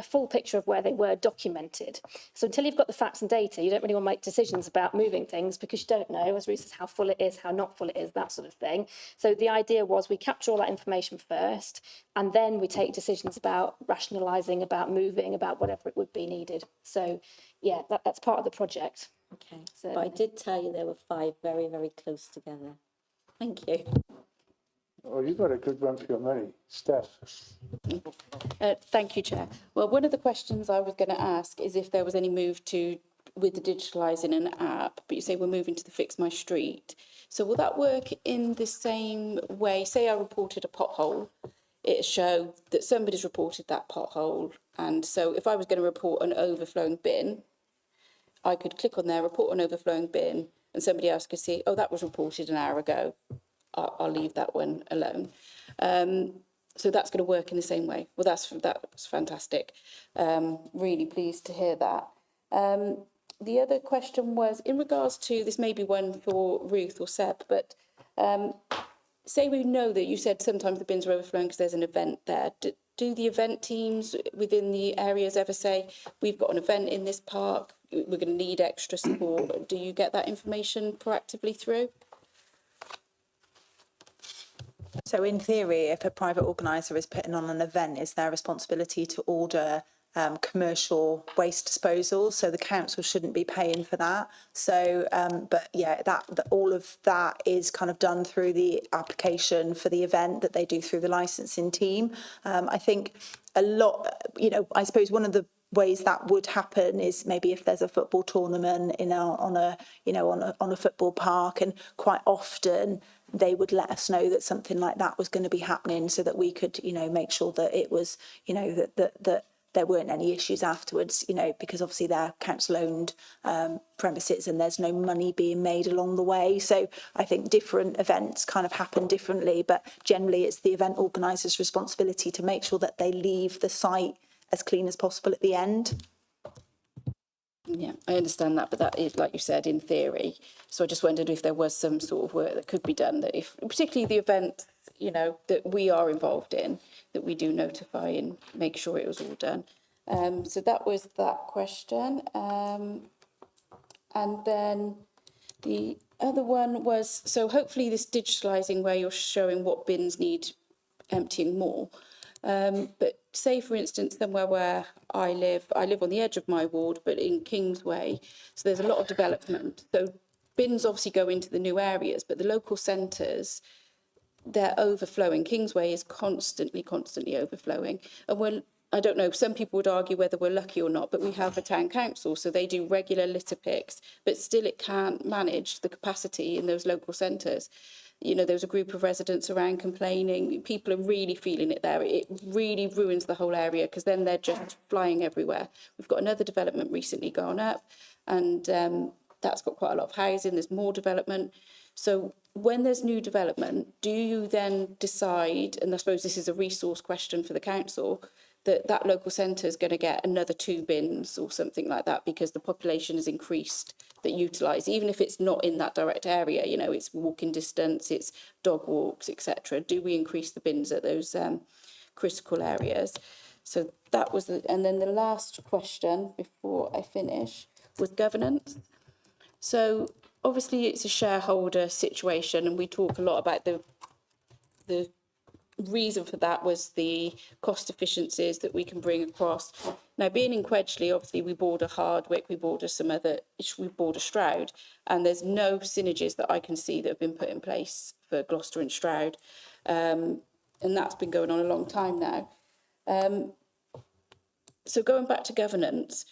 [SPEAKER 9] full picture of where they were documented. So until you've got the facts and data, you don't really want to make decisions about moving things because you don't know, as Ruth says, how full it is, how not full it is, that sort of thing. So the idea was we capture all that information first, and then we take decisions about rationalising, about moving, about whatever it would be needed. So yeah, that's part of the project.
[SPEAKER 13] Okay,
[SPEAKER 9] So,
[SPEAKER 13] but I did tell you there were 5 very, very close together. Thank you.
[SPEAKER 2] Oh, you've got a good run for your money. Steph.
[SPEAKER 5] Thank you, Chair. Well, one of the questions I was going to ask is if there was any move with the digitalising an app, but you say we're moving to the Fix My Street. So will that work in the same way? Say I reported a pothole, it'll show that somebody's reported that pothole. And so if I was going to report an overflowing bin, I could click on there, report an overflowing bin, and somebody else could see, oh, that was reported an hour ago. I'll leave that one alone. So that's going to work in the same way. Well, that's fantastic. Really pleased to hear that. The other question was in regards to, this may be one for Ruth or Seb, but say we know that you said sometimes the bins are overflowing because there's an event there. Do the event teams within the areas ever say, we've got an event in this park, we're going to need extra support? Do you get that information proactively through?
[SPEAKER 7] So in theory, if a private organiser is putting on an event, it's their responsibility to order commercial waste disposal. So the council shouldn't be paying for that. So, but yeah, all of that is kind of done through the application for the event that they do through the licensing team. I think a lot, I suppose one of the ways that would happen is maybe if there's a football tournament on a football park, and quite often they would let us know that something like that was going to be happening, so that we could make sure that it was that there weren't any issues afterwards, because obviously they're council owned premises and there's no money being made along the way. So I think different events kind of happen differently, but generally it's the event organiser's responsibility to make sure that they leave the site as clean as possible at the end.
[SPEAKER 5] Yeah, I understand that, but that is, like you said, in theory. So I just wondered if there was some sort of work that could be done, that if, particularly the event, that we are involved in, that we do notify and make sure it was all done. So that was that question. And then the other one was, so hopefully this digitalising where you're showing what bins need emptying more. But say, for instance, somewhere where I live on the edge of my ward, but in Kingsway, so there's a lot of development. So bins obviously go into the new areas, but the local centres, they're overflowing. Kingsway is constantly overflowing. And I don't know, some people would argue whether we're lucky or not, but we have a town council, so they do regular litter picks, but still it can't manage the capacity in those local centres. There's a group of residents around complaining. People are really feeling it there. It really ruins the whole area because then they're just flying everywhere. We've got another development recently gone up, and that's got quite a lot of housing. There's more development. So when there's new development, do you then decide, and I suppose this is a resource question for the council, that local centre is going to get another 2 bins or something like that because the population has increased that utilise, even if it's not in that direct area, it's walking distance, it's dog walks, etc. Do we increase the bins at those critical areas? So that was and then the last question before I finish was governance. So obviously it's a shareholder situation, and we talk a lot about the reason for that was the cost efficiencies that we can bring across. Now, being in Quedgeley, obviously we border Hardwick, we border Stroud, and there's no synergies that I can see that have been put in place for Gloucester and Stroud, and that's been going on a long time now. So going back to governance,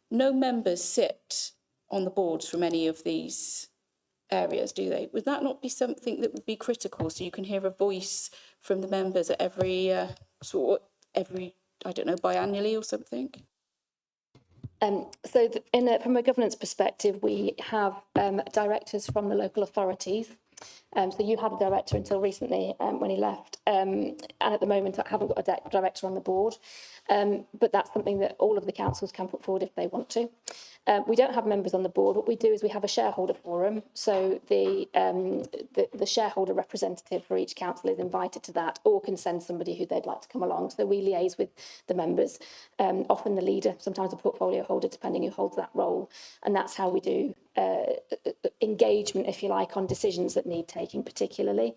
[SPEAKER 5] no members sit on the boards from any of these areas, do they? Would that not be something that would be critical, so you can hear a voice from the members at every I don't know, biannually or something?
[SPEAKER 9] From a governance perspective, we have directors from the local authorities. So you had a director until recently when he left, and at the moment I haven't got a director on the board, but that's something that all of the councils can put forward if they want to. We don't have members on the board. What we do is we have a shareholder forum. So the shareholder representative for each council is invited to that, or can send somebody who they'd like to come along. So we liaise with the members, often the leader, sometimes a portfolio holder, depending who holds that role. And that's how we do engagement, if you like, on decisions that need taking particularly.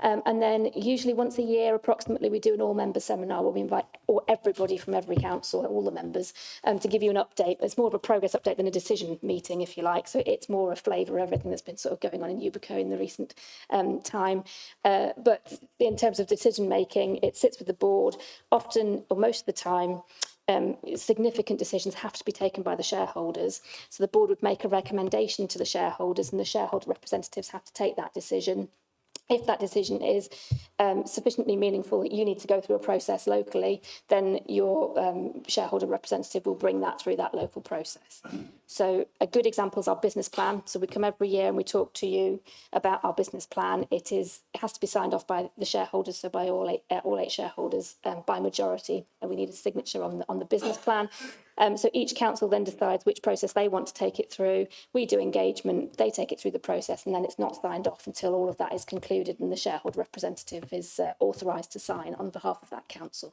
[SPEAKER 9] And then usually once a year, approximately, we do an all-member seminar where we invite everybody from every council, all the members, to give you an update. It's more of a progress update than a decision meeting, if you like. So it's more a flavour of everything that's been sort of going on in Ubico in the recent time. But in terms of decision making, it sits with the board. Often, or most of the time, significant decisions have to be taken by the shareholders. So the board would make a recommendation to the shareholders, and the shareholder representatives have to take that decision. If that decision is sufficiently meaningful that you need to go through a process locally, then your shareholder representative will bring that through that local process. So a good example is our business plan. So we come every year and we talk to you about our business plan. It has to be signed off by the shareholders, so by all eight shareholders by majority, and we need a signature on the business plan. So each council then decides which process they want to take it through. We do engagement, they take it through the process, and then it's not signed off until all of that is concluded and the shareholder representative is authorised to sign on behalf of that council.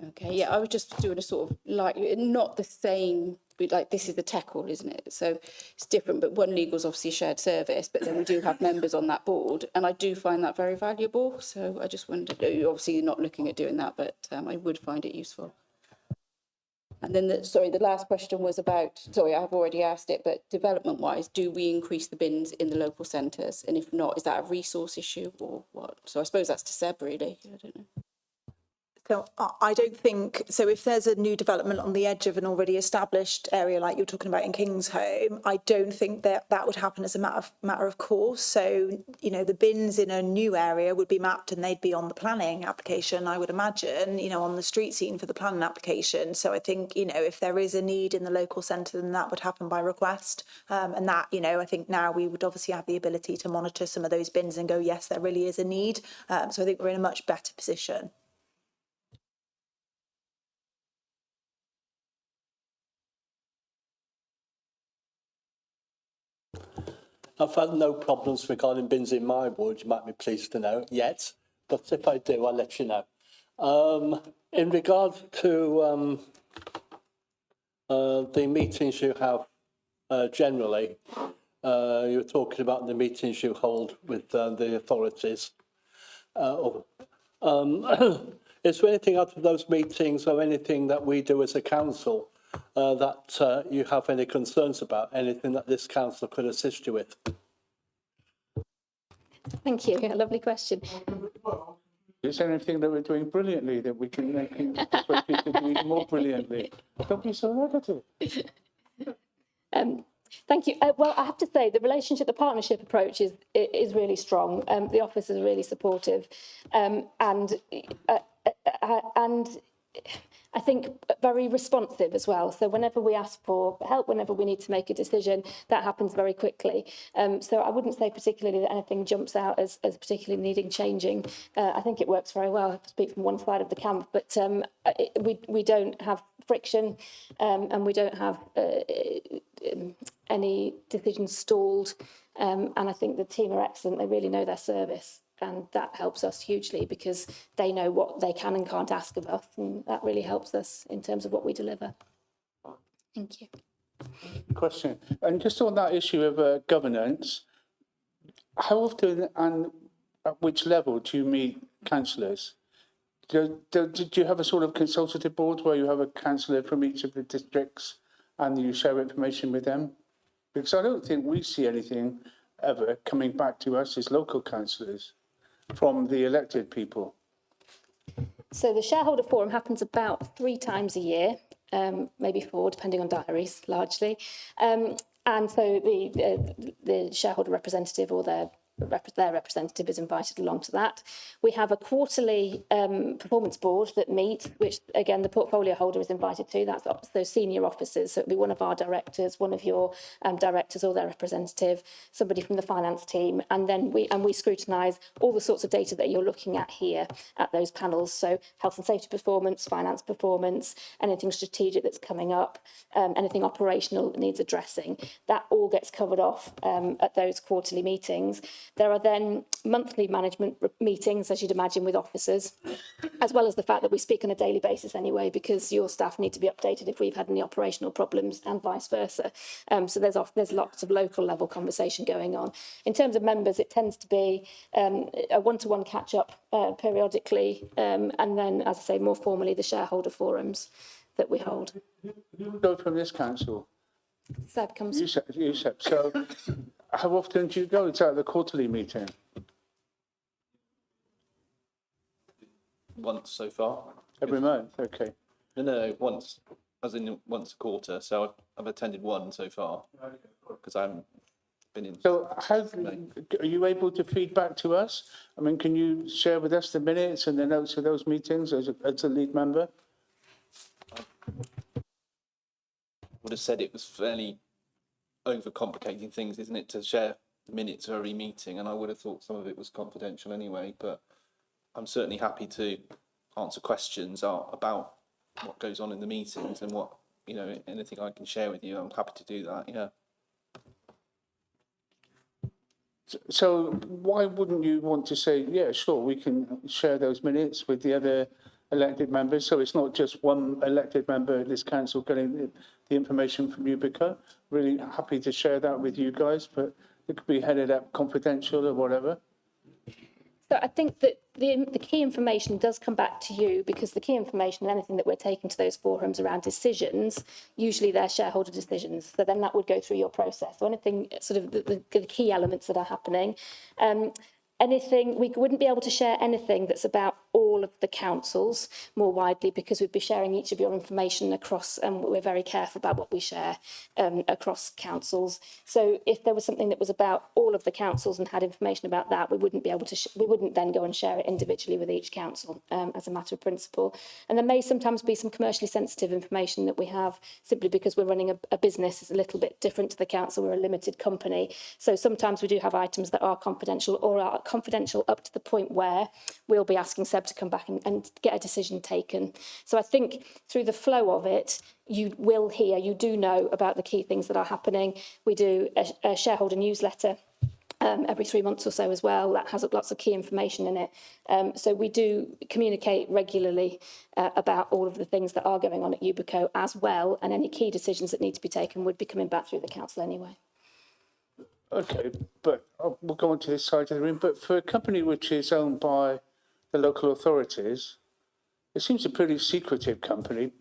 [SPEAKER 5] Okay, yeah, I was just doing a sort of like, not the same like this is the tech all, isn't it? So it's different, but one legal is obviously a shared service, but then we do have members on that board, and I do find that very valuable. So I just wondered, obviously you're not looking at doing that, but I would find it useful. And then, the last question was about, sorry, I've already asked it, but development-wise, do we increase the bins in the local centres? And if not, is that a resource issue or what? So I suppose that's to Seb, really. I don't know.
[SPEAKER 7] So I don't think, so if there's a new development on the edge of an already established area like you're talking about in Kingsholm, I don't think that that would happen as a matter of course. So, you know, the bins in a new area would be mapped and they'd be on the planning application, I would imagine, you know, on the street scene for the planning application. So I think, you know, if there is a need in the local centre, then that would happen by request. And that, you know, I think now we would obviously have the ability to monitor some of those bins and go, yes, there really is a need. So I think we're in a much better position.
[SPEAKER 14] I've had no problems regarding bins in my ward, you might be pleased to know, yet. But if I do, I'll let you know. In regard to the meetings you have generally, you're talking about the meetings you hold with the authorities. Is there anything out of those meetings or anything that we do as a council that you have any concerns about, anything that this council could assist you with?
[SPEAKER 9] Thank you. A lovely question.
[SPEAKER 2] Is there anything that we're doing brilliantly that we can persuade you to do even more brilliantly? Don't be so negative.
[SPEAKER 9] Thank you. Well, I have to say the relationship, the partnership approach is really strong. The office is really supportive, and I think very responsive as well. So whenever we ask for help, whenever we need to make a decision, that happens very quickly. So I wouldn't say particularly that anything jumps out as particularly needing changing. I think it works very well. I speak from one side of the camp, but we don't have friction, and we don't have any decisions stalled. And I think the team are excellent. They really know their service. And that helps us hugely because they know what they can and can't ask of us. And that really helps us in terms of what we deliver. Thank you.
[SPEAKER 2] Question. And just on that issue of governance, how often and at which level do you meet councillors? Do you have a sort of consultative board where you have a councillor from each of the districts and you share information with them? Because I don't think we see anything ever coming back to us as local councillors from the elected people.
[SPEAKER 9] So the shareholder forum happens about 3 times a year, maybe 4, depending on diaries, largely. And so the shareholder representative or their representative is invited along to that. We have a quarterly performance board that meets, which again the portfolio holder is invited to. That's those senior officers. So it'll be one of our directors, one of your directors or their representative, somebody from the finance team, and then we scrutinise all the sorts of data that you're looking at here at those panels. So health and safety performance, finance performance, anything strategic that's coming up, anything operational that needs addressing. That all gets covered off at those quarterly meetings. There are then monthly management meetings, as you'd imagine, with officers, as well as the fact that we speak on a daily basis anyway, because your staff need to be updated if we've had any operational problems and vice versa. So there's lots of local level conversation going on. In terms of members, it tends to be a one-to-one catch-up periodically, and then, as I say, more formally, the shareholder forums that we hold.
[SPEAKER 2] Who would go from this council?
[SPEAKER 9] Seb comes.
[SPEAKER 2] You, Seb. So how often do you go to the quarterly meeting?
[SPEAKER 15] Once so far.
[SPEAKER 2] Every month, okay.
[SPEAKER 15] No, once, as in once a quarter. So I've attended one so far because I haven't been in.
[SPEAKER 2] So are you able to feed back to us? I mean, can you share with us the minutes and the notes of those meetings as a lead member?
[SPEAKER 15] Would have said it was fairly overcomplicating things, isn't it, to share minutes of every meeting? And I would have thought some of it was confidential anyway, but I'm certainly happy to answer questions about what goes on in the meetings and what, you know, anything I can share with you. I'm happy to do that, yeah. So
[SPEAKER 2] why wouldn't you want to say, yeah, sure, we can share those minutes with the other elected members, so it's not just one elected member of this council getting the information from Ubica. Really happy to share that with you guys, but it could be headed up confidential or whatever.
[SPEAKER 9] So I think that the key information does come back to you, because the key information and anything that we're taking to those forums around decisions, usually they're shareholder decisions. So then that would go through your process. So anything sort of the key elements that are happening. Anything, we wouldn't be able to share anything that's about all of the councils more widely, because we'd be sharing each of your information across, and we're very careful about what we share across councils. So if there was something that was about all of the councils and had information about that, we wouldn't be able to, we wouldn't then go and share it individually with each council as a matter of principle. And there may sometimes be some commercially sensitive information that we have, simply because we're running a business. It's a little bit different to the council. We're a limited company. So sometimes we do have items that are confidential, or are confidential up to the point where we'll be asking Seb to come back and get a decision taken. So I think through the flow of it, you will hear, you do know about the key things that are happening. We do a shareholder newsletter every 3 months or so as well. That has lots of key information in it. So we do communicate regularly about all of the things that are going on at Ubico as well, and any key decisions that need to be taken would be coming back through the council anyway.
[SPEAKER 2] Okay, but we'll go on to this side of the room. But for a company which is owned by the local authorities, it seems a pretty secretive company.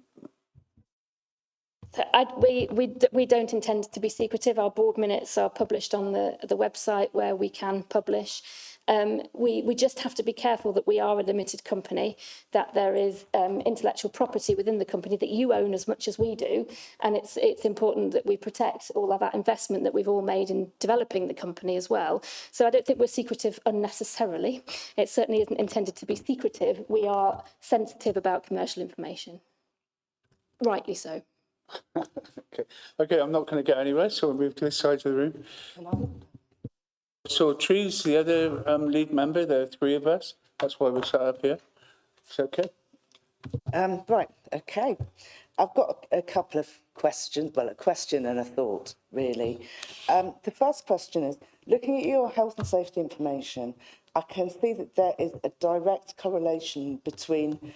[SPEAKER 9] So we don't intend to be secretive. Our board minutes are published on the website where we can publish. We just have to be careful that we are a limited company, that there is intellectual property within the company that you own as much as we do, and it's important that we protect all of that investment that we've all made in developing the company as well. So I don't think we're secretive unnecessarily. It certainly isn't intended to be secretive. We are sensitive about commercial information. Rightly so.
[SPEAKER 2] Okay, I'm not going to get anywhere, so we'll move to this side of the room. So Trees, the other lead member, there are three of us. That's why we're set up here. It's okay.
[SPEAKER 16] Right, okay. I've got a couple of questions, well, a question and a thought, really. The first question is, looking at your health and safety information, I can see that there is a direct correlation between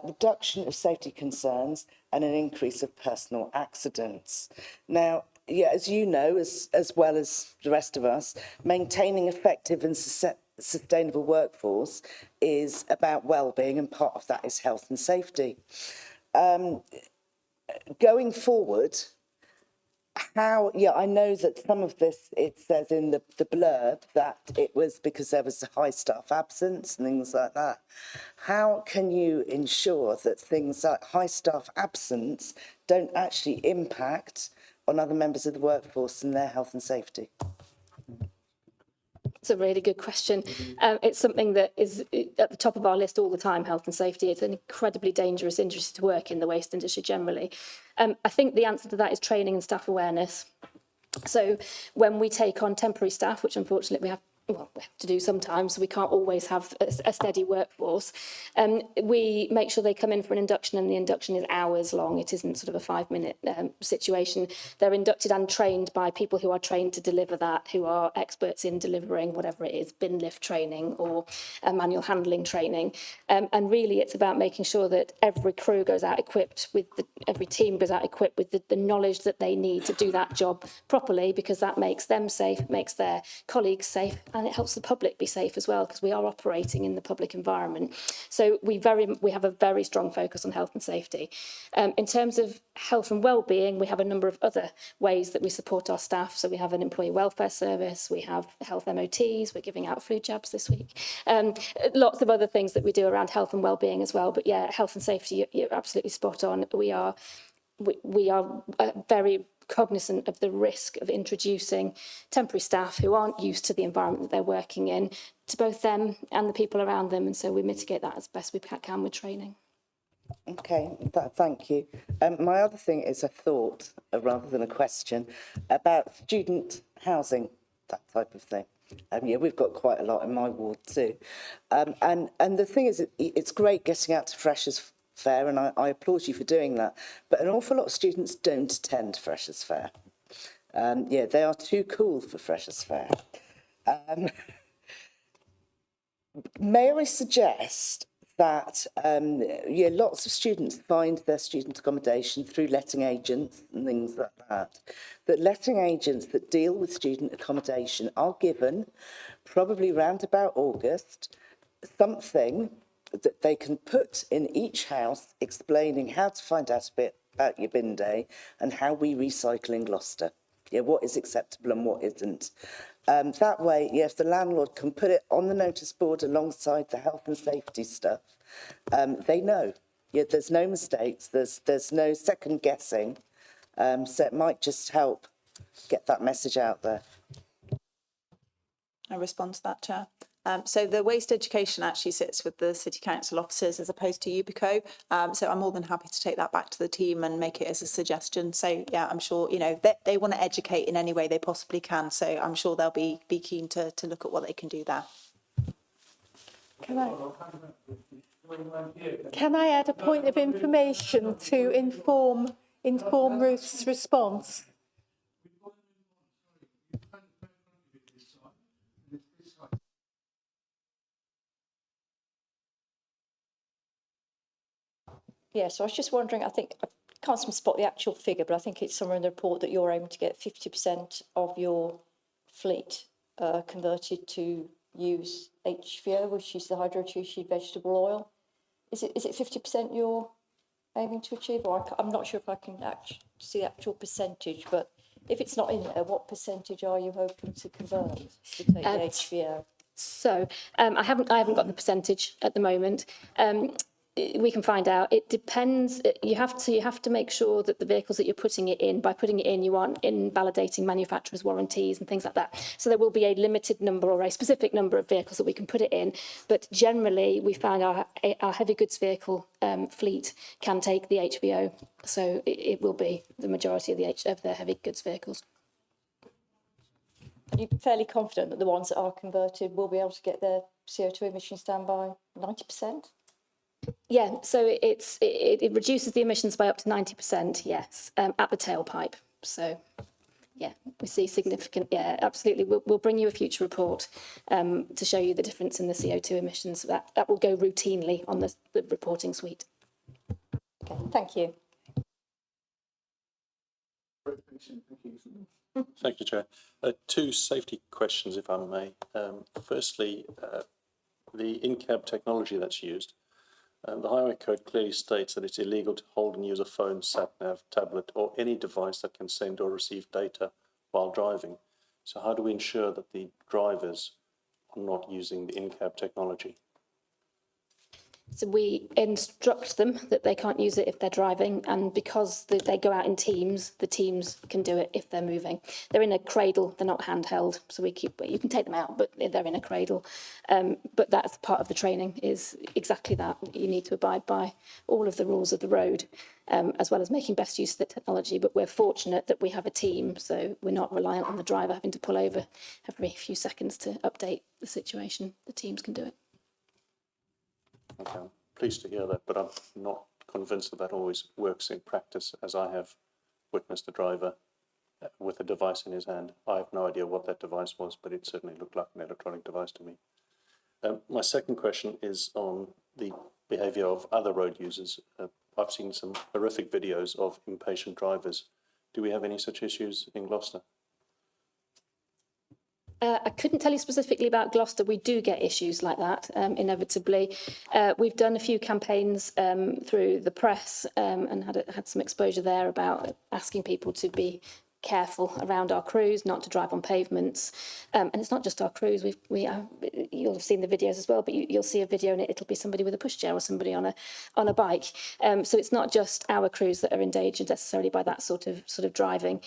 [SPEAKER 16] reduction of safety concerns and an increase of personal accidents. Now, yeah, as you know, as well as the rest of us, maintaining effective and sustainable workforce is about well-being, and part of that is health and safety. Going forward, how, yeah, I know that some of this, it says in the blurb that it was because there was high staff absence and things like that. How can you ensure that things like high staff absence don't actually impact on other members of the workforce and their health and safety?
[SPEAKER 9] It's a really good question. It's something that is at the top of our list all the time, health and safety. It's an incredibly dangerous industry to work in, the waste industry generally. I think the answer to that is training and staff awareness. So when we take on temporary staff, which unfortunately we have to do sometimes, so we can't always have a steady workforce, we make sure they come in for an induction, and the induction is hours long. It isn't sort of a 5-minute situation. They're inducted and trained by people who are trained to deliver that, who are experts in delivering whatever it is, bin lift training or manual handling training. And really it's about making sure that every crew goes out equipped with, every team goes out equipped with the knowledge that they need to do that job properly, because that makes them safe, makes their colleagues safe, and it helps the public be safe as well, because we are operating in the public environment. So we have a very strong focus on health and safety. In terms of health and well-being, we have a number of other ways that we support our staff. So we have an employee welfare service, we have health MOTs, we're giving out flu jabs this week. Lots of other things that we do around health and well-being as well. But yeah, health and safety, you're absolutely spot on. We are very cognizant of the risk of introducing temporary staff who aren't used to the environment that they're working in to both them and the people around them, and so we mitigate that as best we can with training.
[SPEAKER 16] Okay, thank you. My other thing is a thought rather than a question about student housing, that type of thing. Yeah, we've got quite a lot in my ward too. And the thing is, it's great getting out to Freshers' Fair, and I applaud you for doing that. But an awful lot of students don't attend Freshers' Fair. Yeah, they are too cool for Freshers' Fair. May I suggest that lots of students find their student accommodation through letting agents and things like that. That letting agents that deal with student accommodation are given, probably round about August, something that they can put in each house explaining how to find out a bit about your bin day and how we recycle in Gloucester. Yeah, what is acceptable and what isn't. That way, yes, the landlord can put it on the notice board alongside the health and safety stuff. They know. Yeah, there's no mistakes. There's no second guessing. So it might just help get that message out there.
[SPEAKER 7] I respond to that, Chair. So the waste education actually sits with the City Council officers as opposed to UBICO. So I'm more than happy to take that back to the team and make it as a suggestion. So yeah, I'm sure, you know, they want to educate in any way they possibly can. So I'm sure they'll be keen to look at what they can do there.
[SPEAKER 10] Can I add a point of information to inform Ruth's response?
[SPEAKER 17] Yeah, so I was just wondering, I think, I can't spot the actual figure, but I think it's somewhere in the report that you're aiming to get 50% of your fleet converted to use HVO, which is the hydrotreated vegetable oil. Is it 50% you're aiming to achieve? Or I'm not sure if I can see the actual percentage, but if it's not in there, what percentage are you hoping to convert to take the HVO?
[SPEAKER 9] So I haven't got the percentage at the moment. We can find out. It depends. You have to make sure that the vehicles that you're putting it in, by putting it in, you aren't invalidating manufacturers' warranties and things like that. So there will be a limited number or a specific number of vehicles that we can put it in. But generally, we found our heavy goods vehicle fleet can take the HVO. So it will be the majority of the heavy goods vehicles.
[SPEAKER 17] Are you fairly confident that the ones that are converted will be able to get their CO2 emissions down by 90%?
[SPEAKER 9] Yeah, so it reduces the emissions by up to 90%, yes, at the tailpipe. So, yeah, we see significant, yeah, absolutely. We'll bring you a future report to show you the difference in the CO2 emissions. That will go routinely on the reporting suite.
[SPEAKER 17] Okay, thank you.
[SPEAKER 14] Thank you, Chair. Two safety questions, if I may. Firstly, the in-cab technology that's used. The Highway Code clearly states that it's illegal to hold and use a phone, sat-nav, tablet, or any device that can send or receive data while driving. So how do we ensure that the drivers are not using the in-cab technology?
[SPEAKER 9] So we instruct them that they can't use it if they're driving, and because they go out in teams, the teams can do it if they're moving. They're in a cradle, they're not handheld, so you can take them out, but they're in a cradle. But that's part of the training, is exactly that. You need to abide by all of the rules of the road, as well as making best use of the technology. But we're fortunate that we have a team, so we're not reliant on the driver having to pull over every few seconds to update the situation. The teams can do it.
[SPEAKER 14] Okay, I'm pleased to hear that, but I'm not convinced that always works in practice, as I have witnessed a driver with a device in his hand. I have no idea what that device was, but it certainly looked like an electronic device to me. My second question is on the behaviour of other road users. I've seen some horrific videos of impatient drivers. Do we have any such issues in Gloucester?
[SPEAKER 9] I couldn't tell you specifically about Gloucester. We do get issues like that, inevitably. We've done a few campaigns through the press and had some exposure there about asking people to be careful around our crews, not to drive on pavements. And it's not just our crews. You'll have seen the videos as well, but you'll see a video and it'll be somebody with a pushchair or somebody on a bike. So it's not just our crews that are endangered necessarily by that sort of driving.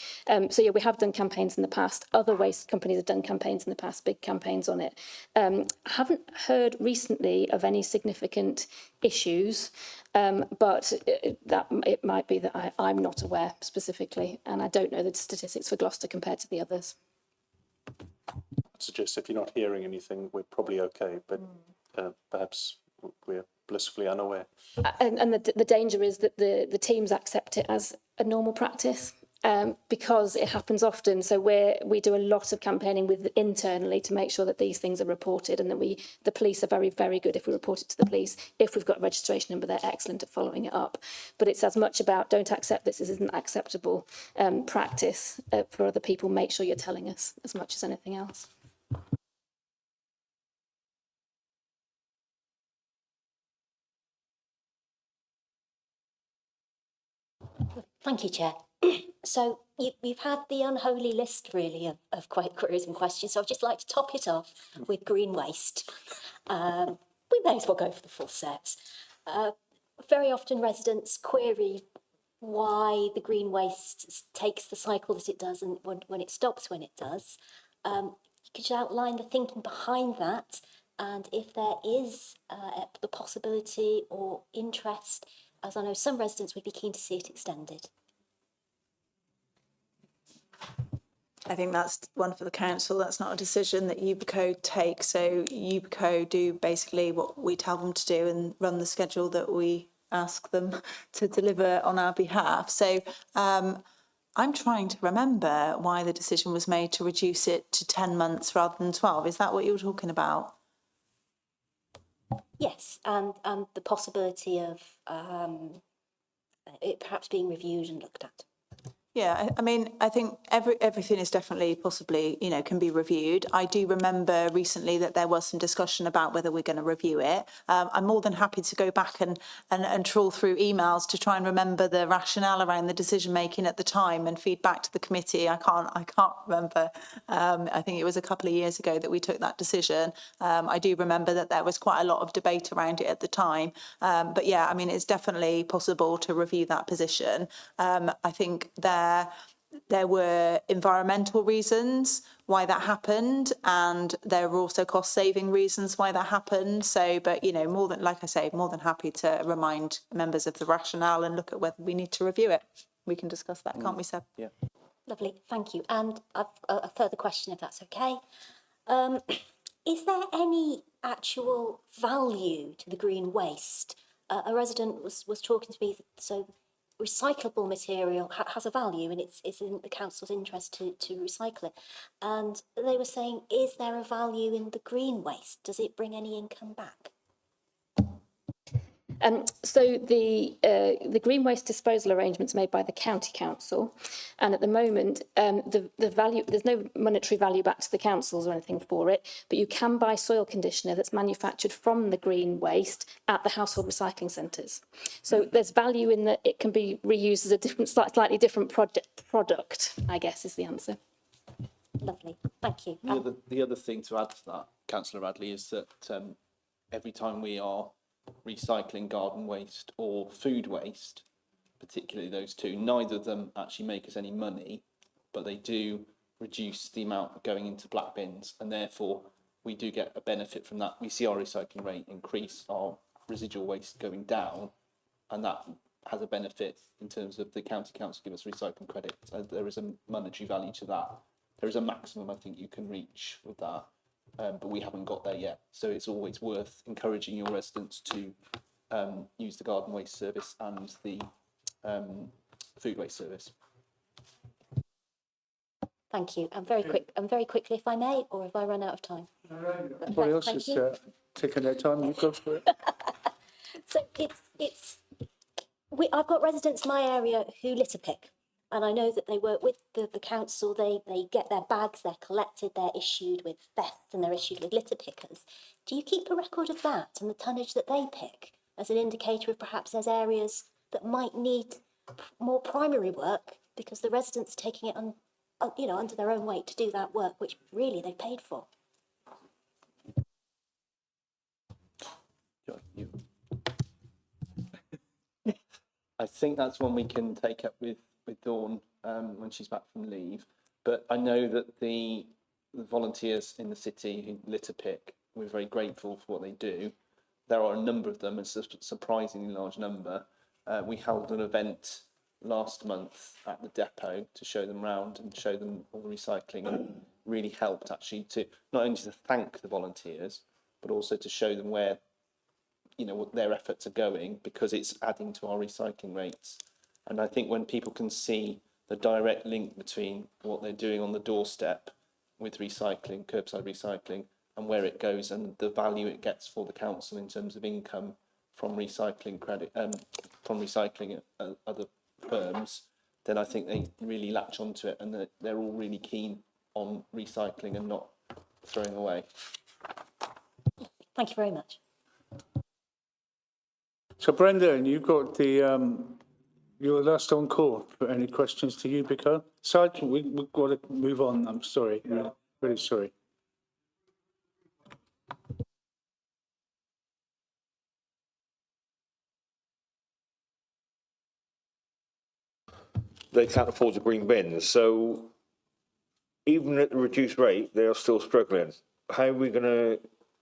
[SPEAKER 9] So yeah, we have done campaigns in the past. Other waste companies have done campaigns in the past, big campaigns on it. I haven't heard recently of any significant issues, but it might be that I'm not aware specifically, and I don't know the statistics for Gloucester compared to the others.
[SPEAKER 14] I'd suggest if you're not hearing anything, we're probably okay, but perhaps we're blissfully unaware.
[SPEAKER 9] And the danger is that the teams accept it as a normal practice, because it happens often. So we do a lot of campaigning with internally to make sure that these things are reported, and that the police are very, very good if we report it to the police. If we've got a registration number, they're excellent at following it up. But it's as much about don't accept this isn't acceptable practice for other people. Make sure you're telling us as much as anything else.
[SPEAKER 3] Thank you, Chair. So you've had the unholy list, really, of queries and questions. So I'd just like to top it off with green waste. We may as well go for the full set. Very often residents query why the green waste takes the cycle that it does and when it stops when it does. Could you outline the thinking behind that, and if there is the possibility or interest, as I know some residents would be keen to see it extended?
[SPEAKER 7] I think that's one for the council. That's not a decision that UBCO takes. So UBCO do basically what we tell them to do and run the schedule that we ask them to deliver on our behalf. So I'm trying to remember why the decision was made to reduce it to 10 months rather than 12. Is that what you were talking about?
[SPEAKER 3] Yes, and the possibility of it perhaps being reviewed and looked at.
[SPEAKER 7] Yeah, I mean, I think everything is definitely possibly, can be reviewed. I do remember recently that there was some discussion about whether we're going to review it. I'm more than happy to go back and trawl through emails to try and remember the rationale around the decision making at the time and feed back to the committee. I can't remember. I think it was a couple of years ago that we took that decision. I do remember that there was quite a lot of debate around it at the time. But yeah, I mean, it's definitely possible to review that position. I think there were environmental reasons why that happened, and there were also cost-saving reasons why that happened. So, but more than happy to remind members of the rationale and look at whether we need to review it. We can discuss that, can't we, Seb?
[SPEAKER 11] Yeah.
[SPEAKER 3] Lovely, thank you. And I've a further question, if that's okay. Is there any actual value to the green waste? A resident was talking to me, so recyclable material has a value, and it's in the council's interest to recycle it. And they were saying, is there a value in the green waste? Does it bring any income back?
[SPEAKER 9] So the green waste disposal arrangements made by the county council, and at the moment the value, there's no monetary value back to the councils or anything for it, but you can buy soil conditioner that's manufactured from the green waste at the household recycling centres. So there's value in that it can be reused as a slightly different product, I guess, is the answer.
[SPEAKER 3] Lovely, thank you.
[SPEAKER 15] The other thing to add to that, Councillor Radley, is that every time we are recycling garden waste or food waste, particularly those two, neither of them actually make us any money, but they do reduce the amount going into black bins, and therefore we do get a benefit from that. We see our recycling rate increase, our residual waste going down, and that has a benefit in terms of the county council give us recycling credit. So there is a monetary value to that. There is a maximum I think you can reach with that. But we haven't got there yet. So it's always worth encouraging your residents to use the garden waste service and the food waste service.
[SPEAKER 3] Thank you. And very quickly, if I may, or have I run out of time?
[SPEAKER 2] Everybody else is taking their time. You go for it.
[SPEAKER 3] So I've got residents in my area who litter pick. And I know that they work with the council, they get their bags, they're collected, they're issued with theft, and they're issued with litter pickers. Do you keep a record of that and the tonnage that they pick as an indicator of perhaps there's areas that might need more primary work because the residents are taking it under their own weight to do that work, which really they've paid for?
[SPEAKER 15] I think that's one we can take up with Dawn when she's back from leave. But I know that the volunteers in the city who litter pick, we're very grateful for what they do. There are a number of them, it's a surprisingly large number. We held an event last month at the depot to show them around and show them all the recycling, and really helped actually to not only to thank the volunteers, but also to show them where what their efforts are going, because it's adding to our recycling rates. And I think when people can see the direct link between what they're doing on the doorstep with recycling, curbside recycling, and where it goes and the value it gets for the council in terms of income from recycling credit, from recycling at other firms, then I think they really latch onto it, and they're all really keen on recycling and not throwing away.
[SPEAKER 17] Thank you very much.
[SPEAKER 2] So Brendan, you've got the, you're last on call for any questions to you, Bico. Side, we've got to move on. I'm sorry, really sorry.
[SPEAKER 11] They can't afford the green bins, so even at the reduced rate, they are still struggling. How are we going to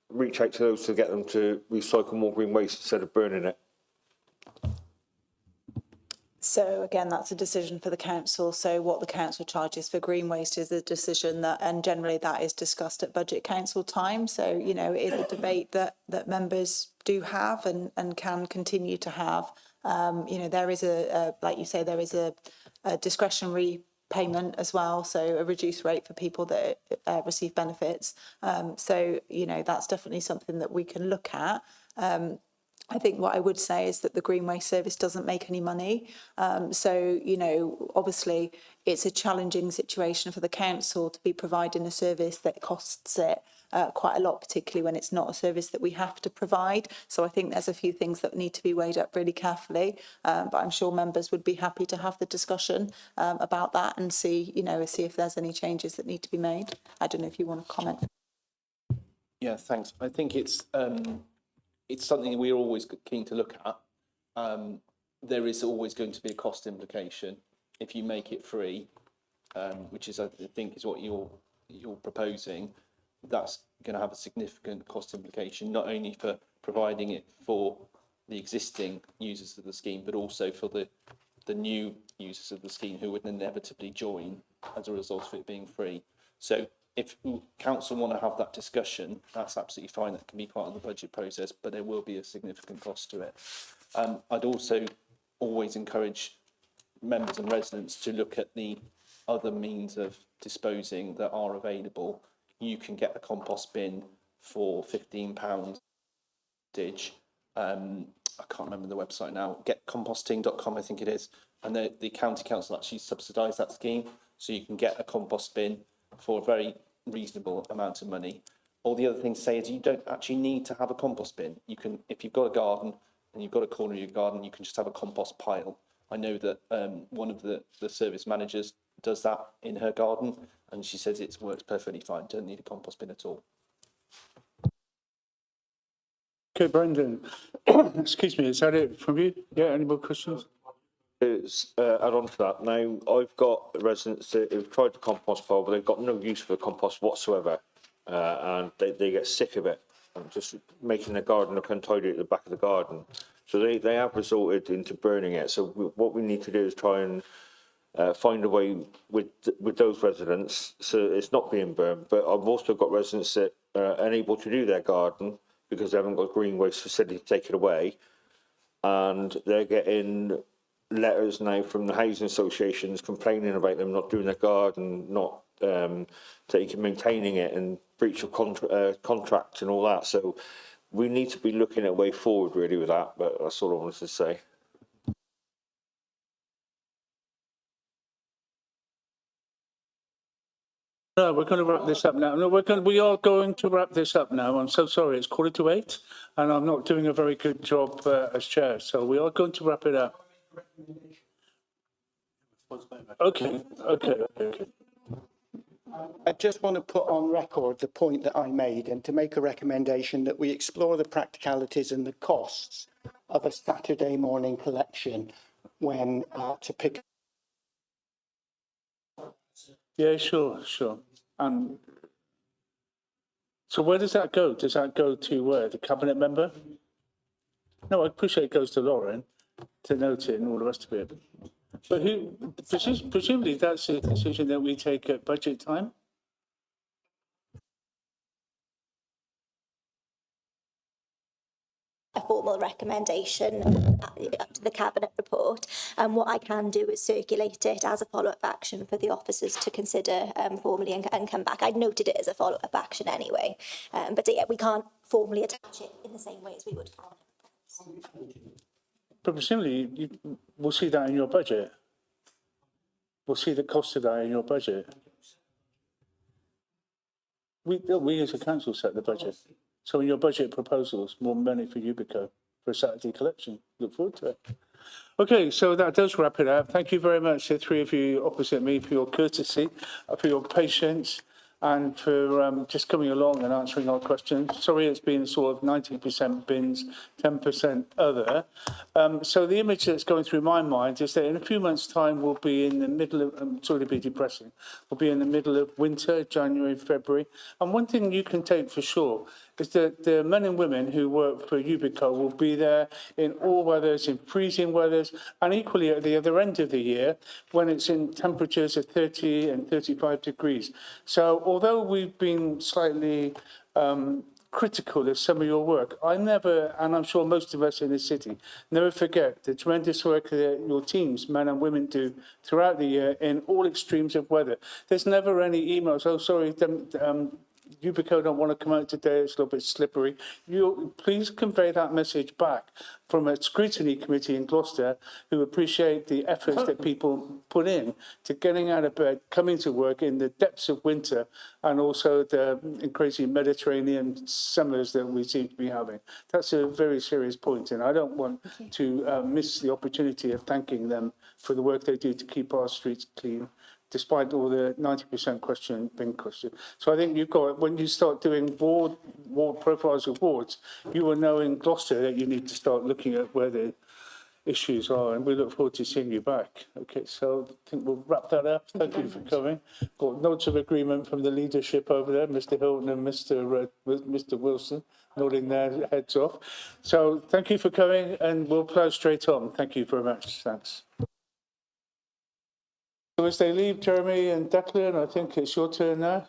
[SPEAKER 11] reach out to those to get them to recycle more green waste instead of burning it?
[SPEAKER 7] So again, that's a decision for the council. So what the council charges for green waste is a decision that, and generally that is discussed at budget council time. So, you know, it is a debate that members do have and can continue to have. You know, there is like you say, there is a discretionary payment as well, so a reduced rate for people that receive benefits. So, you know, that's definitely something that we can look at. I think what I would say is that the Green Waste Service doesn't make any money. So, you know, obviously it's a challenging situation for the council to be providing a service that costs it quite a lot, particularly when it's not a service that we have to provide. So I think there's a few things that need to be weighed up really carefully. But I'm sure members would be happy to have the discussion about that and see, you know, see if there's any changes that need to be made. I don't know if you want to comment.
[SPEAKER 15] Yeah, thanks. I think it's something we're always keen to look at. There is always going to be a cost implication if you make it free, which is I think is what you're proposing. That's going to have a significant cost implication, not only for providing it for the existing users of the scheme, but also for the new users of the scheme who would inevitably join as a result of it being free. So if council want to have that discussion, that's absolutely fine. That can be part of the budget process, but there will be a significant cost to it. I'd also always encourage members and residents to look at the other means of disposing that are available. You can get a compost bin for £15. I can't remember the website now. Getcomposting.com, I think it is. And the county council actually subsidise that scheme, so you can get a compost bin for a very reasonable amount of money. All the other things say is you don't actually need to have a compost bin. You can, if you've got a garden and you've got a corner of your garden, you can just have a compost pile. I know that one of the service managers does that in her garden, and she says it works perfectly fine. Don't need a compost bin at all.
[SPEAKER 2] Okay, Brendan, excuse me, is that it from you? Yeah, any more questions?
[SPEAKER 11] Add on to that. Now, I've got residents that have tried the compost pile, but they've got no use for the compost whatsoever, and they get sick of it, and just making their garden look untidy at the back of the garden. So they have resorted into burning it. So what we need to do is try and find a way with those residents so it's not being burned. But I've also got residents that are unable to do their garden because they haven't got a green waste facility to take it away, and they're getting letters now from the housing associations complaining about them not doing their garden, not maintaining it, and breach of contract and all that. So we need to be looking at a way forward really with that, but that's all I wanted to say.
[SPEAKER 2] No, we're going to wrap this up now. No, we are going to wrap this up now. I'm so sorry. It's 7:45, and I'm not doing a very good job as chair. So we are going to wrap it up. Okay.
[SPEAKER 8] I just want to put on record the point that I made and to make a recommendation that we explore the practicalities and the costs of a Saturday morning collection when to pick.
[SPEAKER 2] Yeah, sure. So where does that go? Does that go to where? The cabinet member? No, I appreciate it goes to Lauren to note it and all the rest of it. But presumably that's a decision that we take at budget time?
[SPEAKER 3] a formal recommendation to the Cabinet report. And what I can do is circulate it as a follow-up action for the officers to consider formally and come back. I'd noted it as a follow-up action anyway. But yeah, we can't formally attach it in the same way as we would.
[SPEAKER 2] But presumably, we'll see that in your budget. We'll see the cost of that in your budget. We as a council set the budget. So in your budget proposals, more money for Ubico for a Saturday collection. Look forward to it. Okay, so that does wrap it up. Thank you very much, the three of you opposite me, for your courtesy, for your patience, and for just coming along and answering our questions. Sorry, it's been sort of 90% bins, 10% other. So the image that's going through my mind is that in a few months' time, we'll be in the middle of, sorry to be depressing, we'll be in the middle of winter, January, February. And one thing you can take for sure is that the men and women who work for Ubico will be there in all weathers, in freezing weathers, and equally at the other end of the year when it's in temperatures of 30 and 35 degrees. So although we've been slightly critical of some of your work, I never, and I'm sure most of us in the city, never forget the tremendous work that your teams, men and women, do throughout the year in all extremes of weather. There's never any emails, oh, sorry, Ubico don't want to come out today, it's a little bit slippery. You please convey that message back from a scrutiny committee in Gloucester who appreciate the efforts that people put in to getting out of bed, coming to work in the depths of winter, and also the crazy Mediterranean summers that we seem to be having. That's a very serious point, and I don't want to miss the opportunity of thanking them for the work they do to keep our streets clean, despite all the 90% being questioned. So I think you've got, when you start doing ward profiles of wards, you will know in Gloucester that you need to start looking at where the issues are, and we look forward to seeing you back. Okay, so I think we'll wrap that up. Thank you for coming. Got notes of agreement from the leadership over there, Mr. Hilton and Mr. Wilson, nodding their heads off. So thank you for coming, and we'll plough straight on. Thank you very much. Thanks. So as they leave, Jeremy and Declan, I think it's your turn now.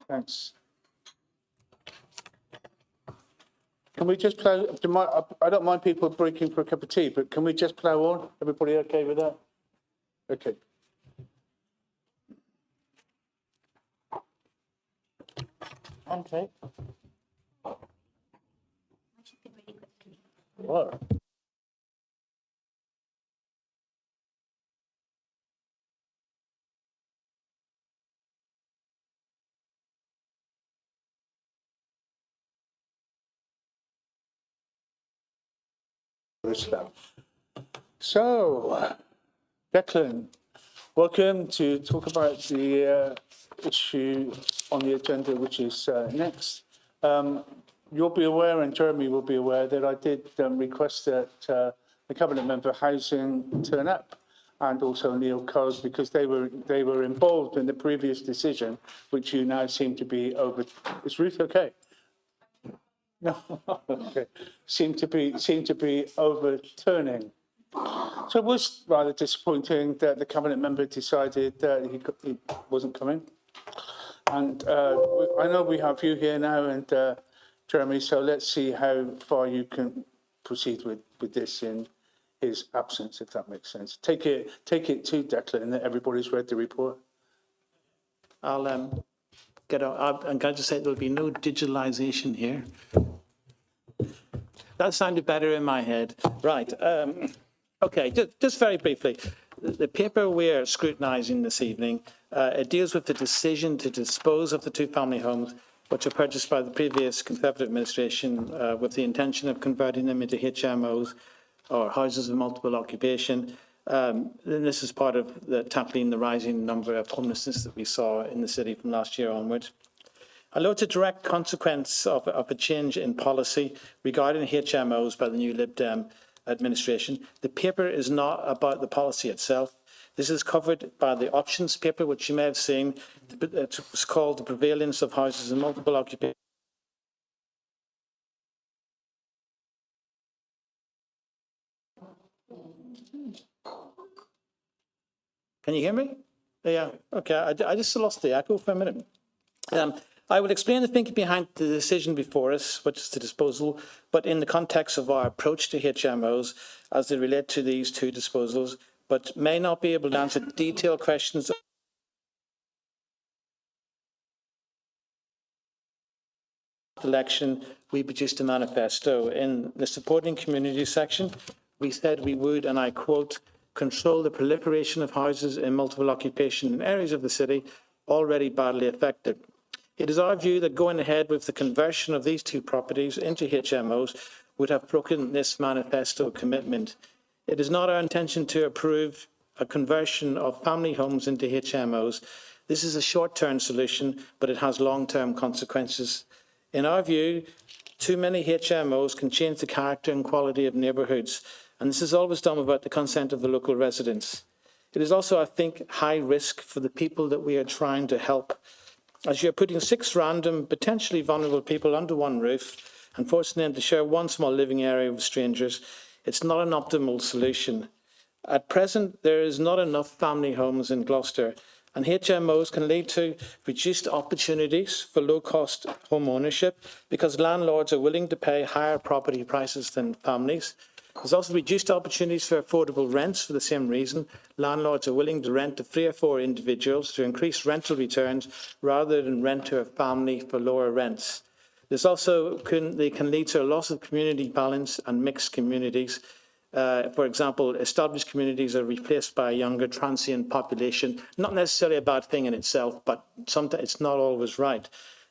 [SPEAKER 2] Thanks. Can we just plough? I don't mind people breaking for a cup of tea, but can we just plough on? Everybody okay with that? Okay. Okay. Wow. So, Declan, welcome to talk about the issue on the agenda, which is next. You'll be aware, and Jeremy will be aware, that I did request that the Cabinet Member Housing turn up, and also Neil Coes, because they were involved in the previous decision, which you now seem to be over. Is Ruth okay? No, okay. Seem to be overturning. So it was rather disappointing that the Cabinet Member decided that he wasn't coming. And I know we have you here now, and Jeremy, so let's see how far you can proceed with this in his absence, if that makes sense. Take it to Declan that everybody's read the report.
[SPEAKER 18] I'll get out. I'm going to say there'll be no digitalisation here. That sounded better in my head. Right. Okay, just very briefly. The paper we're scrutinising this evening, it deals with the decision to dispose of the two family homes which were purchased by the previous Conservative administration with the intention of converting them into HMOs or houses of multiple occupation. And this is part of tackling the rising number of homelessness that we saw in the city from last year onwards. Although it's a direct consequence of a change in policy regarding HMOs by the new Lib Dem administration, the paper is not about the policy itself. This is covered by the options paper, which you may have seen. It's called The Prevalence of Houses in Multiple Occupation. Can you hear me? Yeah, okay. I just lost the echo for a minute. I will explain the thinking behind the decision before us, which is the disposal, but in the context of our approach to HMOs as they relate to these two disposals, but may not be able to answer detailed questions. Election, we produced a manifesto. In the supporting community section, we said we would, and I quote, control the proliferation of houses in multiple occupation in areas of the city already badly affected. It is our view that going ahead with the conversion of these two properties into HMOs would have broken this manifesto commitment. It is not our intention to approve a conversion of family homes into HMOs. This is a short-term solution, but it has long-term consequences. In our view, too many HMOs can change the character and quality of neighbourhoods, and this is always done without the consent of the local residents. It is also, I think, high risk for the people that we are trying to help. As you're putting 6 random, potentially vulnerable people under one roof and forcing them to share one small living area with strangers, it's not an optimal solution. At present, there is not enough family homes in Gloucester, and HMOs can lead to reduced opportunities for low-cost home ownership because landlords are willing to pay higher property prices than families. There's also reduced opportunities for affordable rents for the same reason. Landlords are willing to rent to 3 or 4 individuals to increase rental returns rather than rent to a family for lower rents. This also can lead to a loss of community balance and mixed communities. For example, established communities are replaced by a younger transient population. Not necessarily a bad thing in itself, but sometimes it's not always right.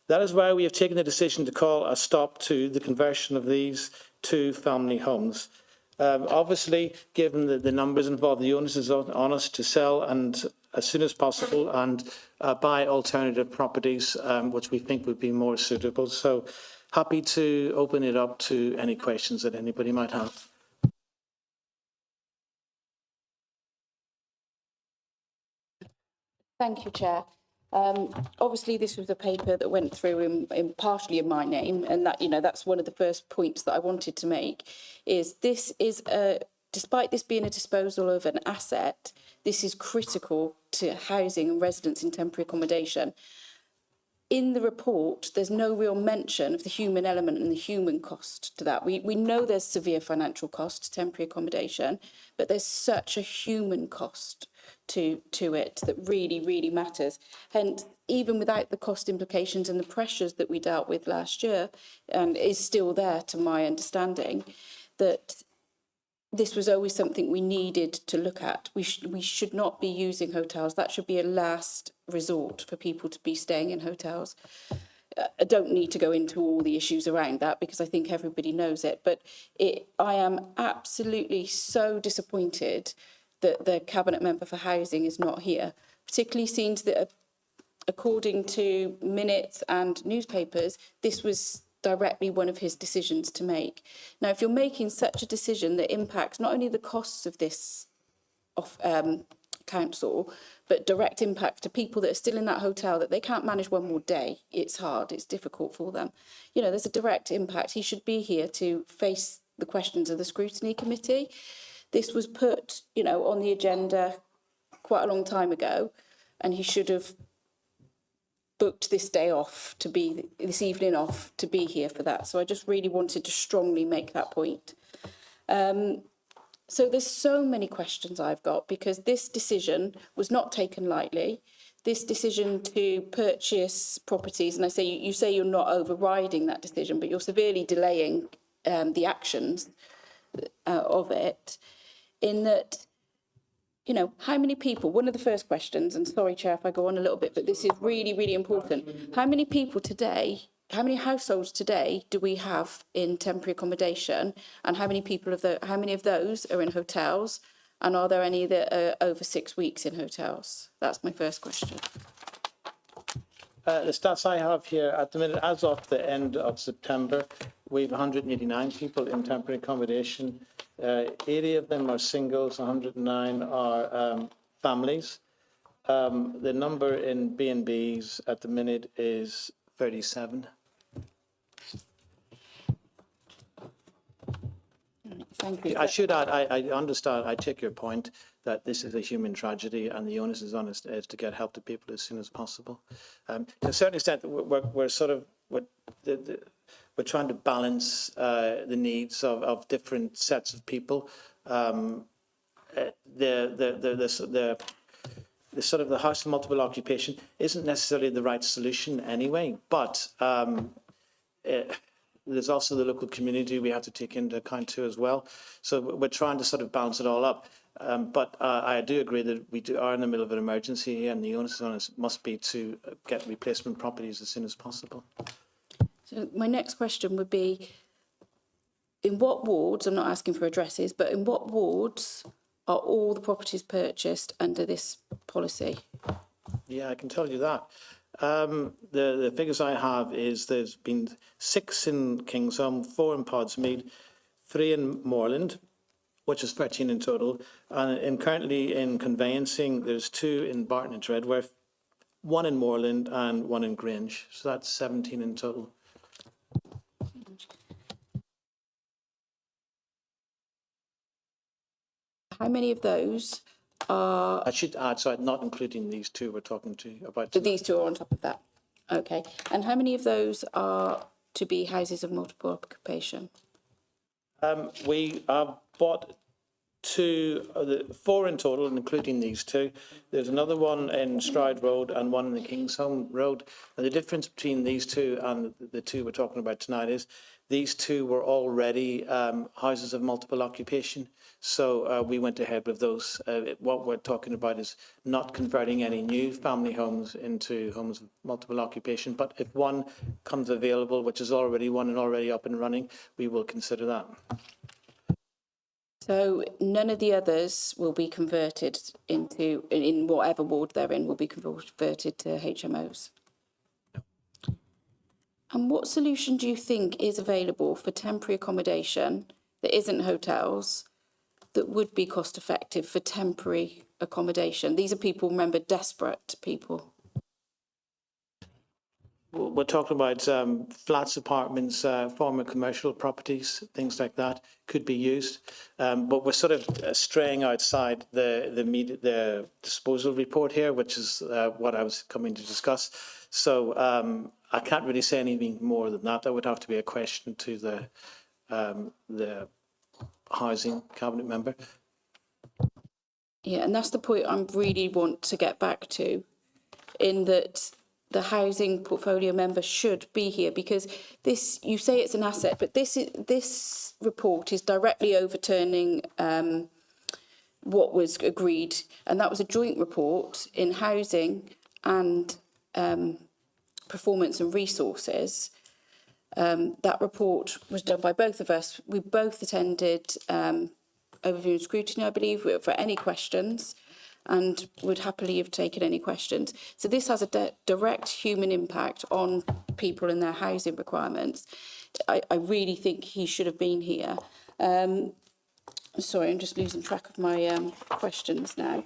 [SPEAKER 18] That is why we have taken the decision to call a stop to the conversion of these 2 family homes. Obviously, given the numbers involved, the onus is on us to sell and as soon as possible and buy alternative properties, which we think would be more suitable. So happy to open it up to any questions that anybody might have.
[SPEAKER 5] Thank you, Chair. Obviously, this was a paper that went through in partially in my name, and that, you know, that's one of the first points that I wanted to make. Is this is despite this being a disposal of an asset, this is critical to housing and residents in temporary accommodation. In the report, there's no real mention of the human element and the human cost to that. We know there's severe financial cost to temporary accommodation, but there's such a human cost to it that really, really matters. Hence, even without the cost implications and the pressures that we dealt with last year, and is still there to my understanding, that this was always something we needed to look at. We should not be using hotels. That should be a last resort for people to be staying in hotels. I don't need to go into all the issues around that because I think everybody knows it. But I am absolutely so disappointed that the Cabinet Member for Housing is not here, particularly since that, according to minutes and newspapers, this was directly one of his decisions to make. Now, if you're making such a decision that impacts not only the costs of this council, but direct impact to people that are still in that hotel, that they can't manage one more day, it's hard, it's difficult for them. You know, there's a direct impact. He should be here to face the questions of the Scrutiny Committee. This was put, you know, on the agenda quite a long time ago, and he should have booked this day off to be, this evening off to be here for that. So I just really wanted to strongly make that point. So there's so many questions I've got because this decision was not taken lightly. This decision to purchase properties, and I say you say you're not overriding that decision, but you're severely delaying the actions of it. In that, you know, how many people, one of the first questions, and sorry, Chair, if I go on a little bit, but this is really, really important. How many people today, how many households today do we have in temporary accommodation? And how many people how many of those are in hotels? And are there any that are over 6 weeks in hotels? That's my first question.
[SPEAKER 18] The stats I have here at the minute, as of the end of September, we have 189 people in temporary accommodation. 80 of them are singles, 109 are families. The number in B&Bs at the minute is 37.
[SPEAKER 5] Thank you.
[SPEAKER 18] I should add, I understand, I take your point, that this is a human tragedy and the onus is on us is to get help to people as soon as possible. To a certain extent, we're trying to balance the needs of different sets of people. The sort of the house of multiple occupation isn't necessarily the right solution anyway, but there's also the local community we have to take into account too as well. So we're trying to sort of balance it all up. But I do agree that we are in the middle of an emergency here, and the onus on us must be to get replacement properties as soon as possible.
[SPEAKER 5] So my next question would be, in what wards, I'm not asking for addresses, but in what wards are all the properties purchased under this policy?
[SPEAKER 18] Yeah, I can tell you that. The figures I have is there's been 6 in Kingsholm, 4 in Podsmead, 3 in Moorland, which is 13 in total. And currently in conveyancing, there's 2 in Barton and Dreadworth, 1 in Moorland and 1 in Grange. So that's 17 in total.
[SPEAKER 5] How many of those are...
[SPEAKER 18] I should add, so not including these 2 we're talking to about.
[SPEAKER 5] So these 2 are on top of that? Okay. And how many of those are to be houses of multiple occupation?
[SPEAKER 18] We have bought 4 in total, including these 2. There's another one in Stride Road and one in the Kingsholm Road. And the difference between these 2 and the 2 we're talking about tonight is these 2 were already houses of multiple occupation. So we went ahead with those. What we're talking about is not converting any new family homes into homes of multiple occupation. But if one comes available, which is already one and already up and running, we will consider that.
[SPEAKER 5] So none of the others will be converted into, in whatever ward they're in, will be converted to HMOs? And what solution do you think is available for temporary accommodation that isn't hotels that would be cost effective for temporary accommodation? These are people, remember, desperate people.
[SPEAKER 18] We're talking about flats, apartments, former commercial properties, things like that could be used. But we're sort of straying outside the disposal report here, which is what I was coming to discuss. So I can't really say anything more than that. That would have to be a question to the housing cabinet member.
[SPEAKER 5] Yeah, and that's the point I really want to get back to, in that the housing portfolio member should be here, because this, you say it's an asset, but this report is directly overturning what was agreed, and that was a joint report in housing and performance and resources. That report was done by both of us. We both attended overview and scrutiny, I believe, for any questions, and would happily have taken any questions. So this has a direct human impact on people and their housing requirements. I really think he should have been here. Sorry, I'm just losing track of my questions now.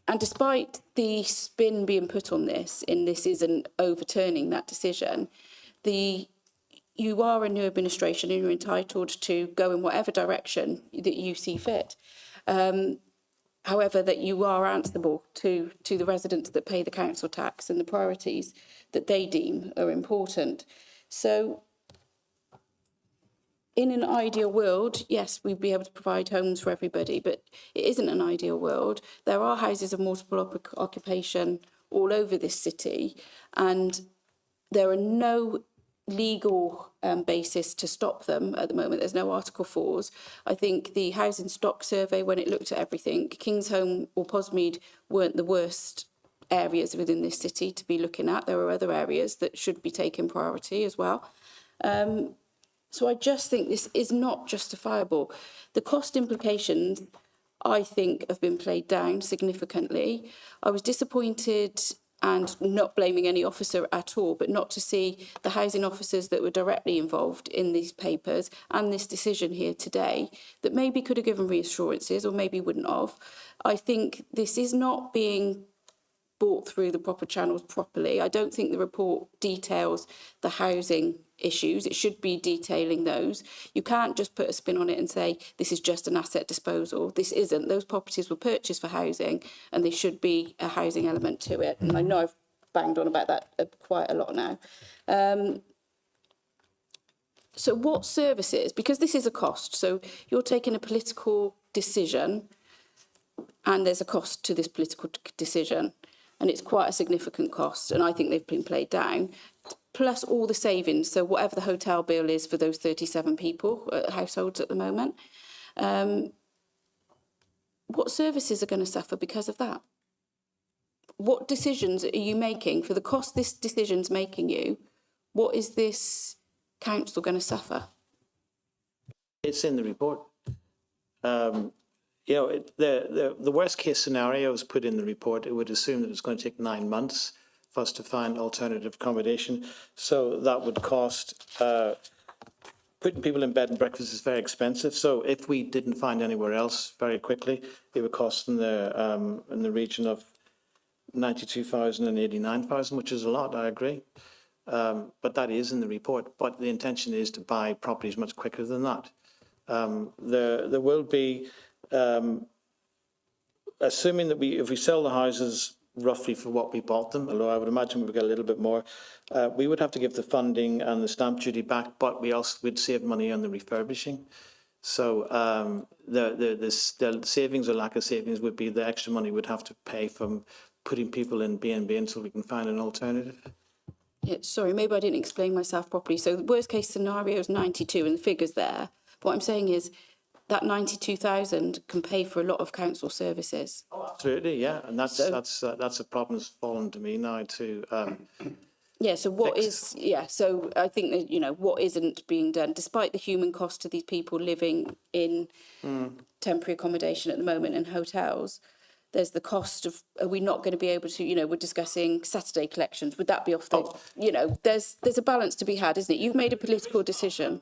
[SPEAKER 5] And despite the spin being put on this, in this isn't overturning that decision, you are a new administration and you're entitled to go in whatever direction that you see fit. However, that you are answerable to the residents that pay the council tax and the priorities that they deem are important. So in an ideal world, yes, we'd be able to provide homes for everybody, but it isn't an ideal world. There are houses of multiple occupation all over this city, and there are no legal basis to stop them at the moment. There's no Article 4s. I think the housing stock survey, when it looked at everything, Kingsholm or Posmead weren't the worst areas within this city to be looking at. There are other areas that should be taken priority as well. So I just think this is not justifiable. The cost implications, I think, have been played down significantly. I was disappointed, and not blaming any officer at all, but not to see the housing officers that were directly involved in these papers and this decision here today, that maybe could have given reassurances or maybe wouldn't have. I think this is not being brought through the proper channels properly. I don't think the report details the housing issues. It should be detailing those. You can't just put a spin on it and say, this is just an asset disposal. This isn't. Those properties were purchased for housing and there should be a housing element to it. And I know I've banged on about that quite a lot now. So what services, because this is a cost, so you're taking a political decision and there's a cost to this political decision and it's quite a significant cost and I think they've been played down, plus all the savings, so whatever the hotel bill is for those 37 people, households at the moment, what services are going to suffer because of that? What decisions are you making for the cost this decision's making you? What is this council going to suffer?
[SPEAKER 18] It's in the report. You know, the worst case scenario is put in the report. It would assume that it's going to take 9 months for us to find alternative accommodation. So that would cost, putting people in bed and breakfast is very expensive. So if we didn't find anywhere else very quickly, it would cost in the region of 92,000 and 89,000, which is a lot, I agree. But that is in the report. But the intention is to buy properties much quicker than that. There will be, assuming that if we sell the houses roughly for what we bought them, although I would imagine we would get a little bit more, we would have to give the funding and the stamp duty back, but we also would save money on the refurbishing. So the savings or lack of savings would be the extra money we'd have to pay from putting people in B&B until we can find an alternative.
[SPEAKER 5] Yeah, sorry, maybe I didn't explain myself properly. So the worst case scenario is 92 and the figure's there. But what I'm saying is that 92,000 can pay for a lot of council services.
[SPEAKER 18] Absolutely, yeah. And that's a problem that's fallen to me now to
[SPEAKER 5] yeah, so what is, yeah, so I think that, you know, what isn't being done, despite the human cost to these people living in temporary accommodation at the moment in hotels, there's the cost of, are we not going to be able to, you know, we're discussing Saturday collections, would that be off the, you know, there's a balance to be had, isn't it? You've made a political decision.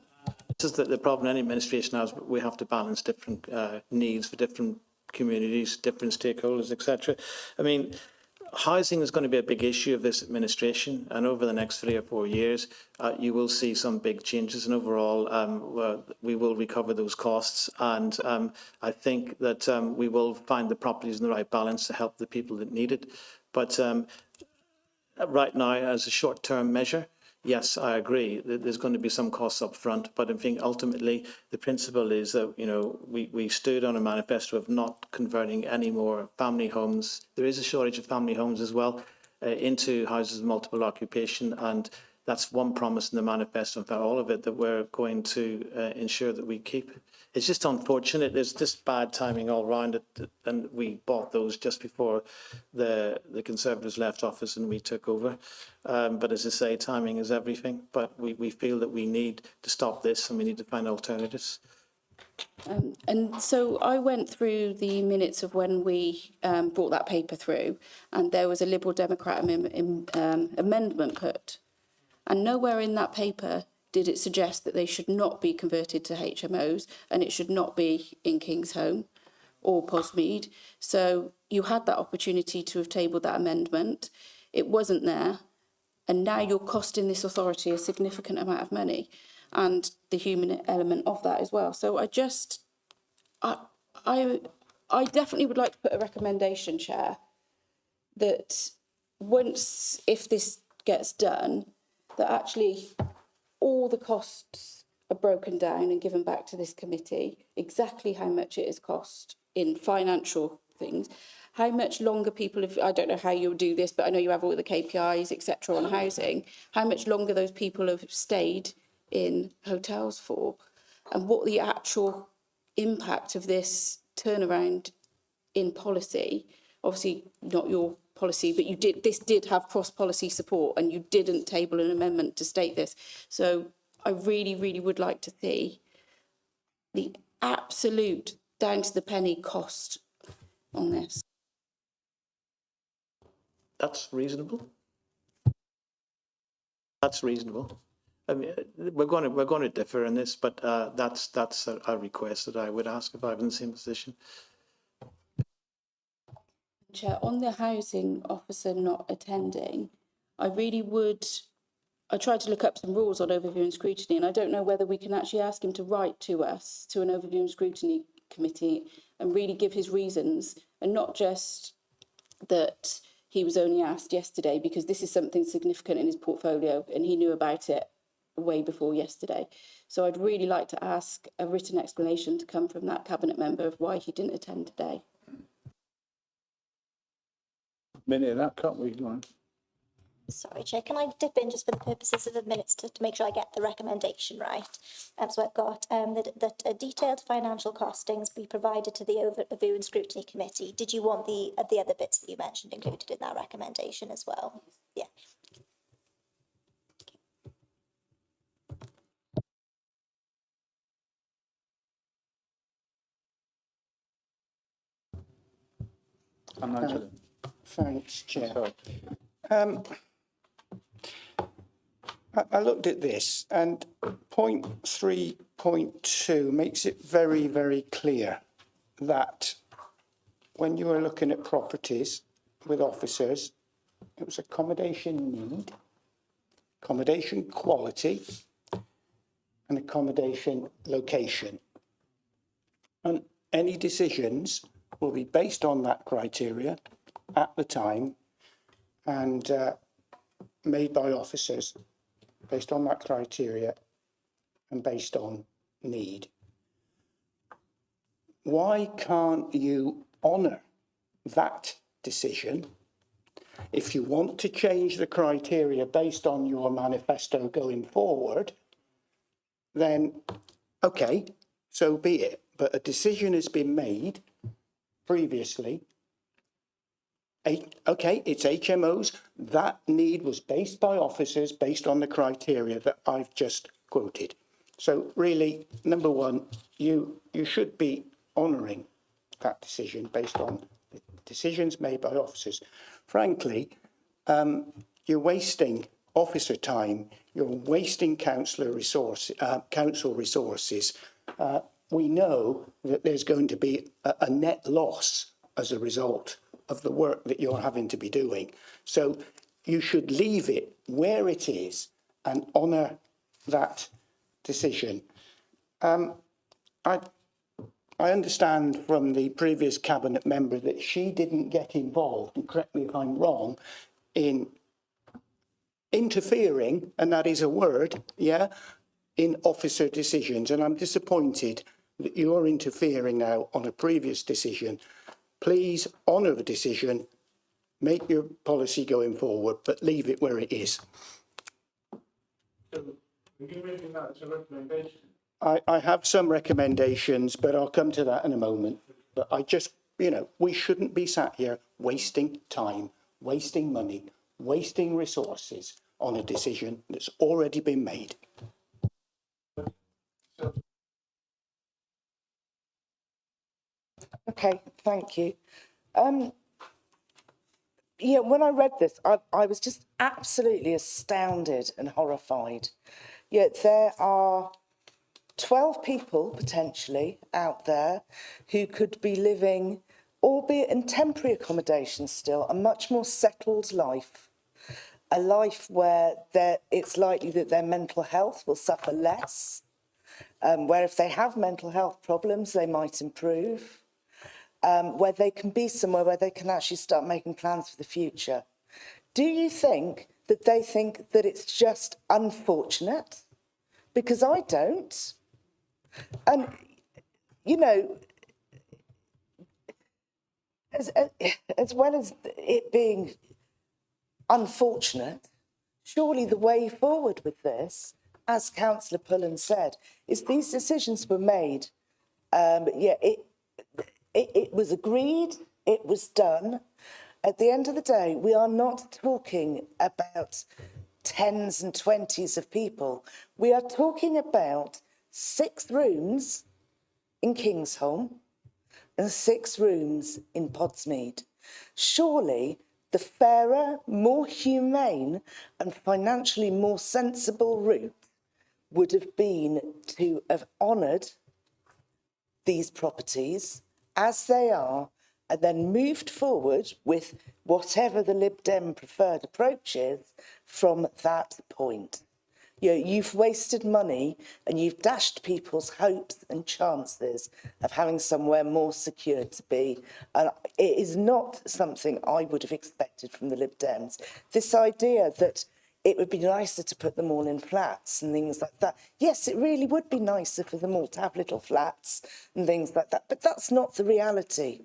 [SPEAKER 18] This is the problem any administration has. We have to balance different needs for different communities, different stakeholders, etc. I mean, housing is going to be a big issue of this administration, and over the next 3 or 4 years, you will see some big changes, and overall, we will recover those costs. And I think that we will find the properties in the right balance to help the people that need it. But right now, as a short-term measure, yes, I agree that there's going to be some costs up front, but I think ultimately the principle is that, you know, we stood on a manifesto of not converting any more family homes. There is a shortage of family homes as well into houses of multiple occupation, and that's one promise in the manifesto, in fact all of it, that we're going to ensure that we keep. It's just unfortunate. There's just bad timing all round it, and we bought those just before the Conservatives left office and we took over. But as I say, timing is everything. But we feel that we need to stop this and we need to find alternatives.
[SPEAKER 5] And so I went through the minutes of when we brought that paper through, and there was a Liberal Democrat amendment put. And nowhere in that paper did it suggest that they should not be converted to HMOs and it should not be in Kingsholm or Posmead. So you had that opportunity to have tabled that amendment. It wasn't there. And now you're costing this authority a significant amount of money and the human element of that as well. So I definitely would like to put a recommendation, Chair, that once, if this gets done, that actually all the costs are broken down and given back to this committee, exactly how much it has cost in financial things, how much longer people have, I don't know how you'll do this, but I know you have all the KPIs, etc. on housing, how much longer those people have stayed in hotels for, and what the actual impact of this turnaround in policy, obviously not your policy, but this did have cross-policy support and you didn't table an amendment to state this. So I really, really would like to see the absolute down to the penny cost on this.
[SPEAKER 18] That's reasonable. That's reasonable. I mean, we're going to differ in this, but that's a request that I would ask if I was in the same position. Chair,
[SPEAKER 5] on the housing officer not attending, I really would I tried to look up some rules on overview and scrutiny, and I don't know whether we can actually ask him to write to us, to an overview and scrutiny committee, and really give his reasons, and not just that he was only asked yesterday, because this is something significant in his portfolio and he knew about it way before yesterday. So I'd really like to ask a written explanation to come from that cabinet member of why he didn't attend today.
[SPEAKER 2] Minute of that, can't we? Go on.
[SPEAKER 3] Sorry, Chair, can I dip in just for the purposes of the minutes to make sure I get the recommendation right? So I've got that detailed financial costings be provided to the Overview and Scrutiny Committee. Did you want the other bits that you mentioned included in that recommendation as well? Yeah.
[SPEAKER 2] Angela.
[SPEAKER 8] Thanks, Chair. I looked at this, and point 3.2 makes it very, very clear that when you were looking at properties with officers, it was accommodation need, accommodation quality, and accommodation location. And any decisions will be based on that criteria at the time and made by officers based on that criteria and based on need. Why can't you honour that decision? If you want to change the criteria based on your manifesto going forward, then okay, so be it. But a decision has been made previously. Okay, it's HMOs. That need was based by officers based on the criteria that I've just quoted. So really, number one, you should be honouring that decision based on the decisions made by officers. Frankly, you're wasting officer time. You're wasting council resources. We know that there's going to be a net loss as a result of the work that you're having to be doing. So you should leave it where it is and honour that decision. I understand from the previous cabinet member that she didn't get involved, and correct me if I'm wrong, in interfering, and that is a word, yeah, in officer decisions. And I'm disappointed that you're interfering now on a previous decision. Please honour the decision, make your policy going forward, but leave it where it is.
[SPEAKER 2] So, are you making that as a recommendation?
[SPEAKER 8] I have some recommendations, but I'll come to that in a moment. But I just, we shouldn't be sat here wasting time, wasting money, wasting resources on a decision that's already been made.
[SPEAKER 16] Okay, thank you. Yeah, when I read this, I was just absolutely astounded and horrified. Yet there are 12 people potentially out there who could be living, albeit in temporary accommodation still, a much more settled life. A life where it's likely that their mental health will suffer less, where if they have mental health problems, they might improve. Where they can be somewhere where they can actually start making plans for the future. Do you think that they think that it's just unfortunate? Because I don't. And, as well as it being unfortunate, surely the way forward with this, as Councillor Pullen said, is these decisions were made. It was agreed, it was done. At the end of the day, we are not talking about tens and 20s of people. We are talking about 6 rooms in Kingsholm and 6 rooms in Podsmead. Surely the fairer, more humane and financially more sensible route would have been to have honoured these properties as they are and then moved forward with whatever the Lib Dem preferred approach is from that point. You've wasted money and you've dashed people's hopes and chances of having somewhere more secure to be. And it is not something I would have expected from the Lib Dems. This idea that it would be nicer to put them all in flats and things like that. Yes, it really would be nicer for them all to have little flats and things like that, but that's not the reality.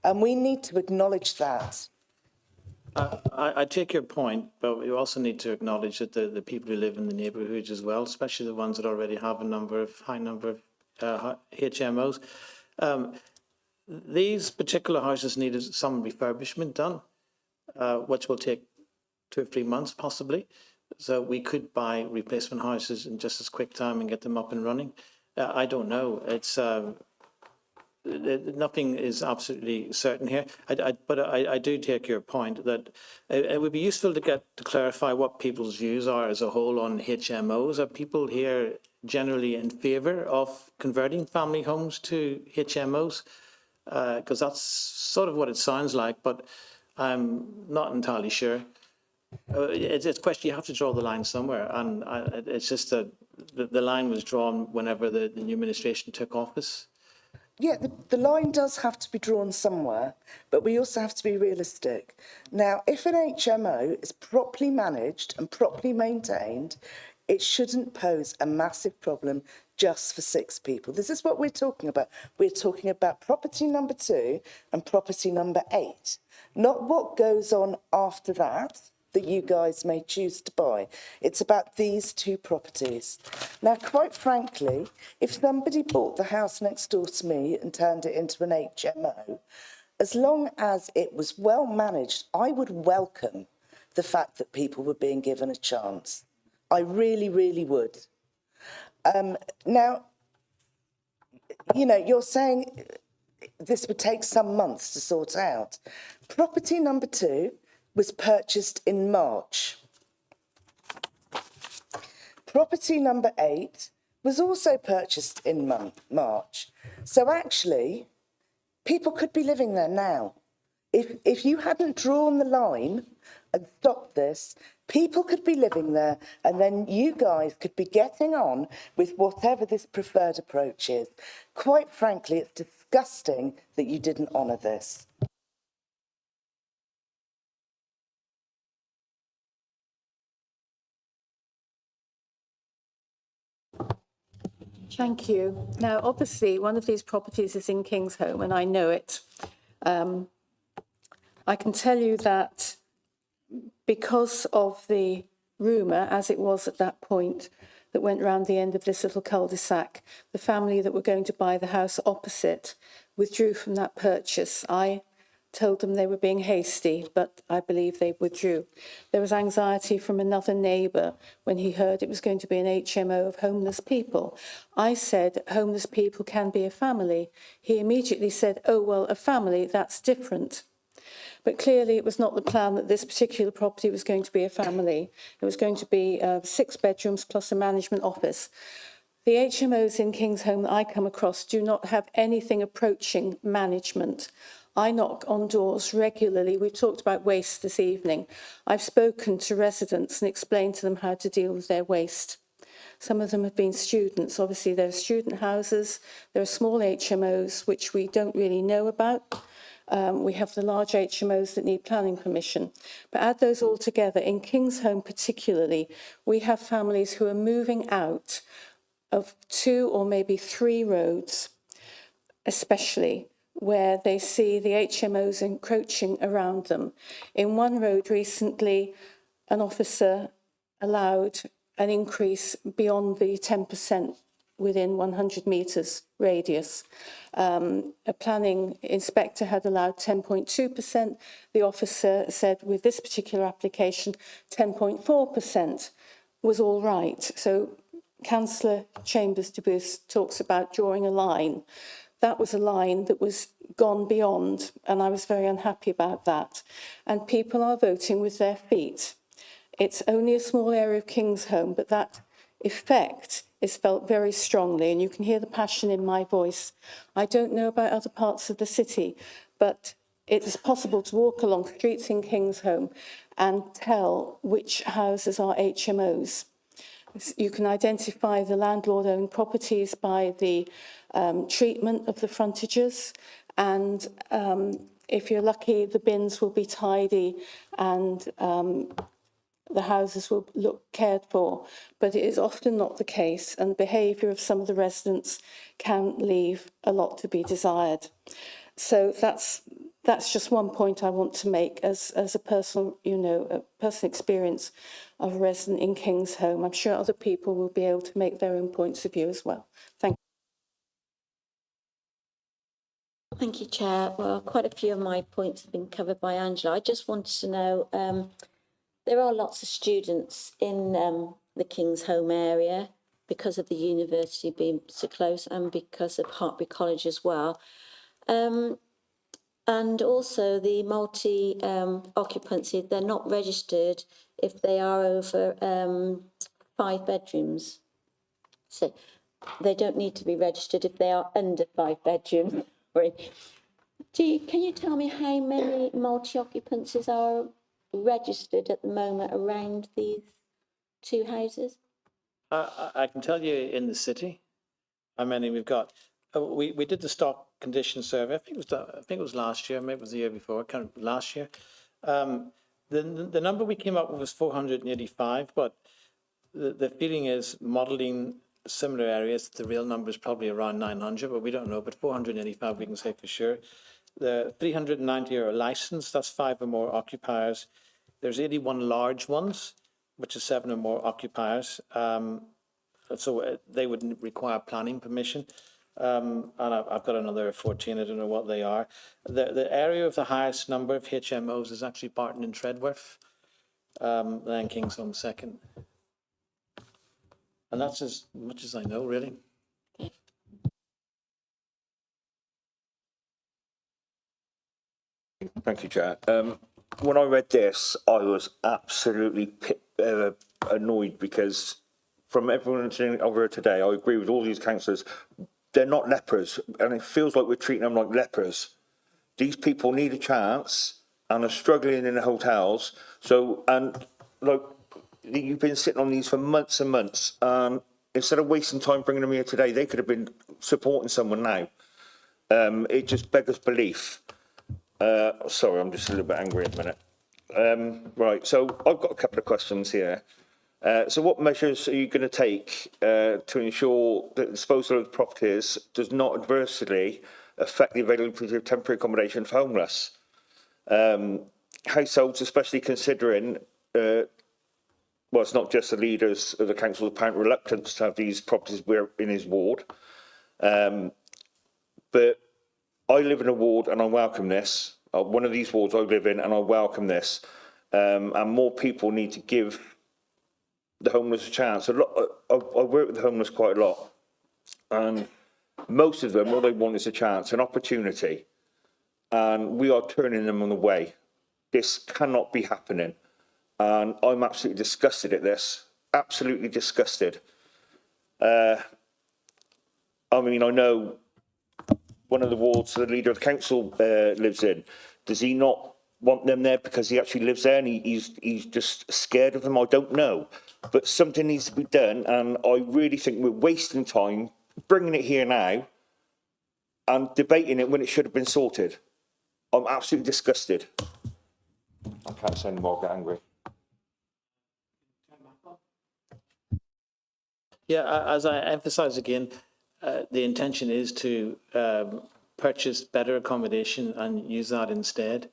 [SPEAKER 16] And we need to acknowledge that.
[SPEAKER 18] I take your point, but we also need to acknowledge that the people who live in the neighbourhoods as well, especially the ones that already have a high number of HMOs, these particular houses needed some refurbishment done, which will take 2 or 3 months possibly. So we could buy replacement houses in just as quick time and get them up and running. I don't know. It's nothing is absolutely certain here. But I do take your point that it would be useful to clarify what people's views are as a whole on HMOs. Are people here generally in favour of converting family homes to HMOs? Because that's sort of what it sounds like, but I'm not entirely sure. It's a question, you have to draw the line somewhere, and it's just that the line was drawn whenever the new administration took office.
[SPEAKER 16] Yeah, the line does have to be drawn somewhere, but we also have to be realistic. Now, if an HMO is properly managed and properly maintained, it shouldn't pose a massive problem just for 6 people. This is what we're talking about. We're talking about property number 2 and property number 8, not what goes on after that you guys may choose to buy. It's about these 2 properties. Now, quite frankly, if somebody bought the house next door to me and turned it into an HMO, as long as it was well managed, I would welcome the fact that people were being given a chance. I really, really would. Now, you're saying this would take some months to sort out. Property number 2 was purchased in March. Property number 8 was also purchased in March. So actually, people could be living there now. If you hadn't drawn the line and stopped this, people could be living there, and then you guys could be getting on with whatever this preferred approach is. Quite frankly, it's disgusting that you didn't honour this.
[SPEAKER 10] Thank you. Now, obviously, one of these properties is in Kingsholm, and I know it. I can tell you that because of the rumour, as it was at that point, that went round the end of this little cul-de-sac, the family that were going to buy the house opposite withdrew from that purchase. I told them they were being hasty, but I believe they withdrew. There was anxiety from another neighbour when he heard it was going to be an HMO of homeless people. I said, homeless people can be a family. He immediately said, oh, well, a family, that's different. But clearly it was not the plan that this particular property was going to be a family. It was going to be 6 bedrooms plus a management office. The HMOs in Kingsholm that I come across do not have anything approaching management. I knock on doors regularly. We've talked about waste this evening. I've spoken to residents and explained to them how to deal with their waste. Some of them have been students. Obviously, there are student houses. There are small HMOs, which we don't really know about. We have the large HMOs that need planning permission. But add those all together, in Kingsholm particularly, we have families who are moving out of 2 or maybe 3 roads, especially, where they see the HMOs encroaching around them. In one road recently, an officer allowed an increase beyond the 10% within 100 metres radius. A planning inspector had allowed 10.2%. The officer said with this particular application, 10.4% was all right. So Councillor Chambers de Bus talks about drawing a line. That was a line that was gone beyond, and I was very unhappy about that. And people are voting with their feet. It's only a small area of Kingsholm, but that effect is felt very strongly, and you can hear the passion in my voice. I don't know about other parts of the city, but it is possible to walk along streets in Kingsholm and tell which houses are HMOs. You can identify the landlord-owned properties by the treatment of the frontages, and if you're lucky, the bins will be tidy and the houses will look cared for. But it is often not the case, and behaviour of some of the residents can leave a lot to be desired. So that's just one point I want to make as a personal, a personal experience of a resident in Kingsholm. I'm sure other people will be able to make their own points of view as well. Thank you.
[SPEAKER 13] Thank you, Chair. Well, quite a few of my points have been covered by Angela. I just wanted to know, there are lots of students in the Kingsholm area because of the university being so close and because of Hartbury College as well. And also the multi-occupancy, they're not registered if they are over 5 bedrooms. So they don't need to be registered if they are under 5 bedrooms. Can you tell me how many multi-occupancies are registered at the moment around these 2 houses?
[SPEAKER 18] I can tell you in the city how many we've got. We did the stock condition survey. I think it was last year, maybe it was the year before. I can't remember, last year. The number we came up with was 485, but the feeling is modelling similar areas. The real number is probably around 900, but we don't know. But 485 we can say for sure. The 390 are licensed. That's 5 or more occupiers. There's 81 large ones, which is 7 or more occupiers. So they wouldn't require planning permission. And I've got another 14, I don't know what they are. The area of the highest number of HMOs is actually Barton and Treadworth, then Kingsholm second. And that's as much as I know, really.
[SPEAKER 11] Thank you, Chair. When I read this, I was absolutely annoyed because from everyone over today, I agree with all these councillors, they're not lepers, and it feels like we're treating them like lepers. These people need a chance and are struggling in the hotels. So, and like, you've been sitting on these for months and months, and instead of wasting time bringing them here today, they could have been supporting someone now. It just beggars belief. Sorry, I'm just a little bit angry at the minute. Right, so I've got a couple of questions here. So what measures are you going to take to ensure that the disposal of properties does not adversely affect the availability of temporary accommodation for homeless? Households, especially considering, well, it's not just the leaders of the council's apparent reluctance to have these properties in his ward, but I live in a ward and I welcome this. One of these wards I live in and I welcome this. And more people need to give the homeless a chance. I work with the homeless quite a lot. And most of them, all they want is a chance, an opportunity. And we are turning them away. This cannot be happening. And I'm absolutely disgusted at this. Absolutely disgusted. I mean, I know one of the wards the leader of the council lives in. Does he not want them there because he actually lives there and he's just scared of them? I don't know. But something needs to be done, and I really think we're wasting time bringing it here now and debating it when it should have been sorted. I'm absolutely disgusted. I can't say anymore, I get angry.
[SPEAKER 18] Yeah, as I emphasise again, the intention is to purchase better accommodation and use that instead.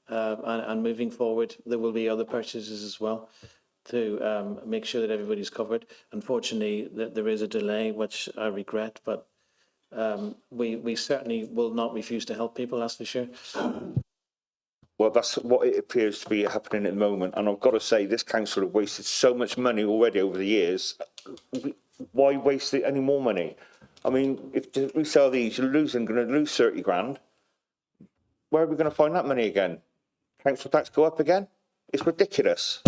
[SPEAKER 18] And moving forward, there will be other purchases as well to make sure that everybody's covered. Unfortunately, there is a delay, which I regret, but we certainly will not refuse to help people, that's for sure.
[SPEAKER 11] Well, that's what it appears to be happening at the moment. And I've got to say, this council have wasted so much money already over the years. Why waste any more money? I mean, if we sell these, you're going to lose 30 grand. Where are we going to find that money again? Council tax go up again? It's ridiculous.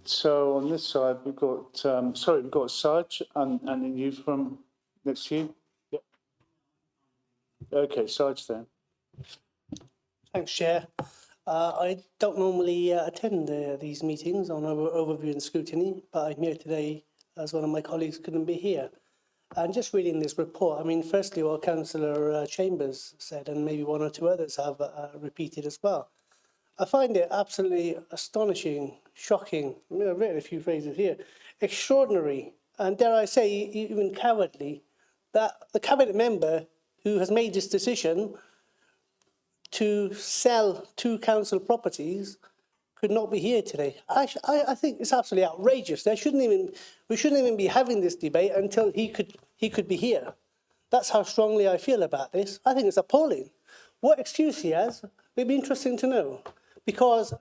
[SPEAKER 2] So on this side, we've got, we've got Sarge and then you from next to you. Yep. Okay, Sarge then.
[SPEAKER 6] Thanks, Chair. I don't normally attend these meetings on overview and scrutiny, but I'm here today as one of my colleagues couldn't be here. And just reading this report, I mean, firstly, what Councillor Chambers said, and maybe one or two others have repeated as well. I find it absolutely astonishing, shocking, I've written a few phrases here, extraordinary, and dare I say, even cowardly, that the cabinet member who has made this decision to sell 2 council properties could not be here today. I think it's absolutely outrageous. We shouldn't even be having this debate until he could be here. That's how strongly I feel about this. I think it's appalling. What excuse he has, it'd be interesting to know. Because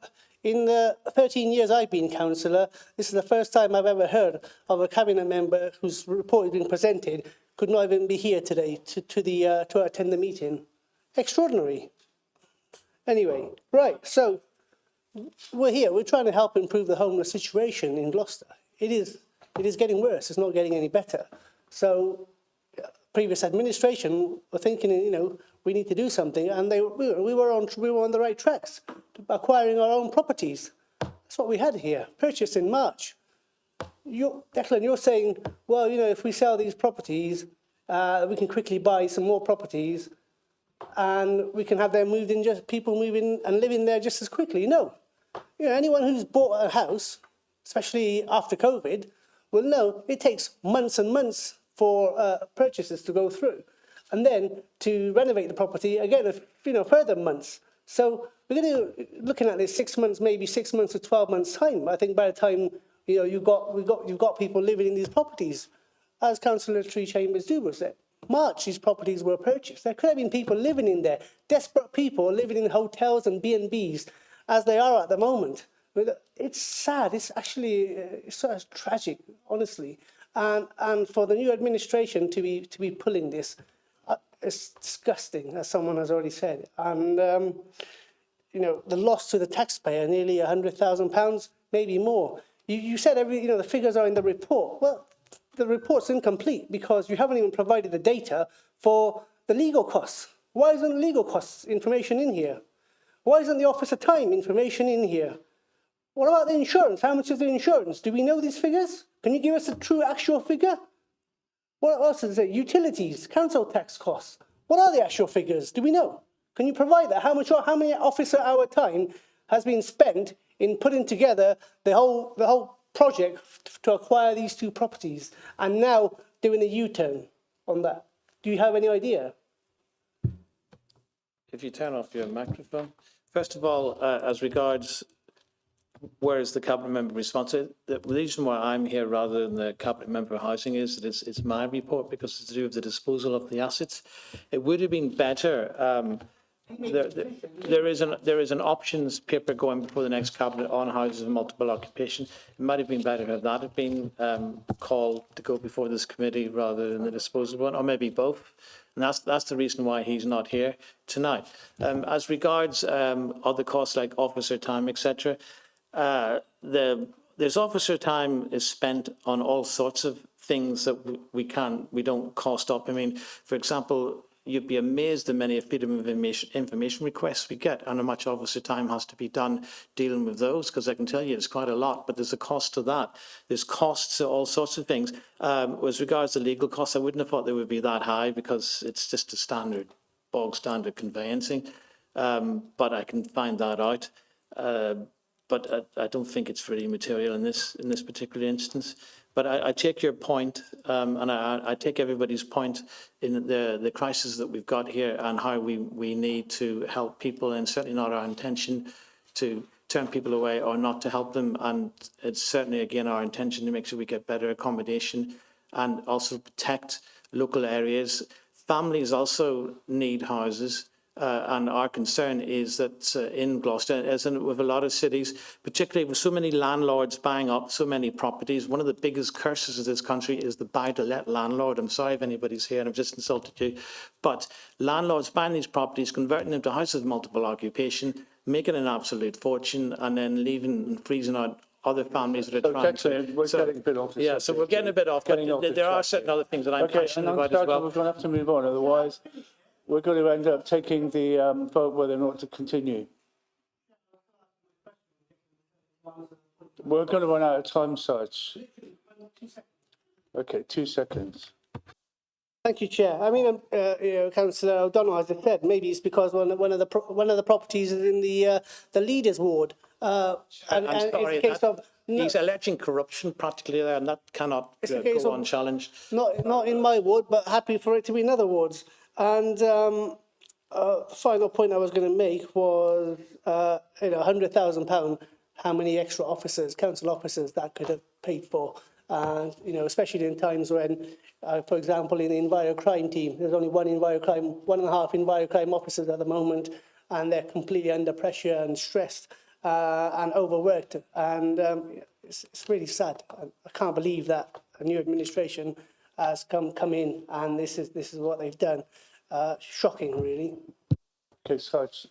[SPEAKER 6] in the 13 years I've been councillor, this is the first time I've ever heard of a cabinet member whose report has been presented could not even be here today to attend the meeting. Extraordinary. Anyway, right, so we're here. We're trying to help improve the homeless situation in Gloucester. It is getting worse. It's not getting any better. So previous administration were thinking, you know, we need to do something, and we were on the right tracks, acquiring our own properties. That's what we had here, purchased in March. Declan, you're saying, well, you know, if we sell these properties, we can quickly buy some more properties, and we can have them moved in, just people moving and living there just as quickly. No, you know, anyone who's bought a house, especially after COVID, will know it takes months and months for purchases to go through, and then to renovate the property again, you know, further months. So we're going to looking at this 6 months, maybe 6 months to 12 months time. I think by the time you know you've got people living in these properties, as Councillor Chambers said. March, these properties were purchased. There could have been people living in there, desperate people living in hotels and B&Bs, as they are at the moment. It's sad. It's actually it's sort of tragic, honestly. And for the new administration to be pulling this, it's disgusting, as someone has already said. And you know, the loss to the taxpayer, nearly £100,000, maybe more. You said the figures are in the report. Well, the report's incomplete because you haven't even provided the data for the legal costs. Why isn't the legal costs information in here? Why isn't the officer time information in here? What about the insurance? How much is the insurance? Do we know these figures? Can you give us a true actual figure? What else is it? Utilities, council tax costs. What are the actual figures? Do we know? Can you provide that? How many officer hour time has been spent in putting together the whole project to acquire these 2 properties, and now doing a U-turn on that? Do you have any idea?
[SPEAKER 18] If you turn off your microphone. First of all, as regards where is the cabinet member responsible, the reason why I'm here rather than the cabinet member of housing is that it's my report because it's to do with the disposal of the assets. It would have been better. There is an options paper going before the next cabinet on houses of multiple occupation. It might have been better if that had been called to go before this committee rather than the disposal one, or maybe both. And that's the reason why he's not here tonight. As regards other costs like officer time, etc., there's officer time is spent on all sorts of things that we don't cost up. I mean, for example, you'd be amazed at many freedom of information requests we get and how much officer time has to be done dealing with those, because I can tell you it's quite a lot, but there's a cost to that. There's costs to all sorts of things. As regards to legal costs, I wouldn't have thought they would be that high because it's just a bog standard conveyancing, but I can find that out. But I don't think it's really material in this particular instance. But I take your point, and I take everybody's point in the crisis that we've got here and how we need to help people, and certainly not our intention to turn people away or not to help them. And it's certainly, again, our intention to make sure we get better accommodation and also protect local areas. Families also need houses. And our concern is that in Gloucester, as in with a lot of cities, particularly with so many landlords buying up so many properties, one of the biggest curses of this country is the buy-to-let landlord. I'm sorry if anybody's here and I've just insulted you, but landlords buying these properties, converting them to houses of multiple occupation, making an absolute fortune, and then leaving and freezing out other families that are trying to...
[SPEAKER 2] We're getting a bit off the subject.
[SPEAKER 18] So we're getting a bit off, but there are certain other things that I'm passionate about as well.
[SPEAKER 2] We're going to have to move on, otherwise we're going to end up taking the vote whether or not to continue. We're going to run out of time, Sarge. Okay, 2 seconds.
[SPEAKER 6] Thank you, Chair. I mean, Councillor O'Donnell, as I said, maybe it's because one of the properties is in the leaders' ward.
[SPEAKER 18] I'm sorry,
[SPEAKER 6] it's a case of
[SPEAKER 18] he's alleging corruption practically there, and that cannot go unchallenged.
[SPEAKER 6] not in my ward, but happy for it to be in other wards. And final point I was going to make was, £100,000. How many extra officers, council officers, that could have paid for? And especially in times when, for example, in the enviro-crime team, there's only one and a half enviro-crime officers at the moment, and they're completely under pressure and stressed and overworked. And it's really sad. I can't believe that a new administration has come in, and this is what they've done. Shocking, really.
[SPEAKER 2] Okay, Sarge.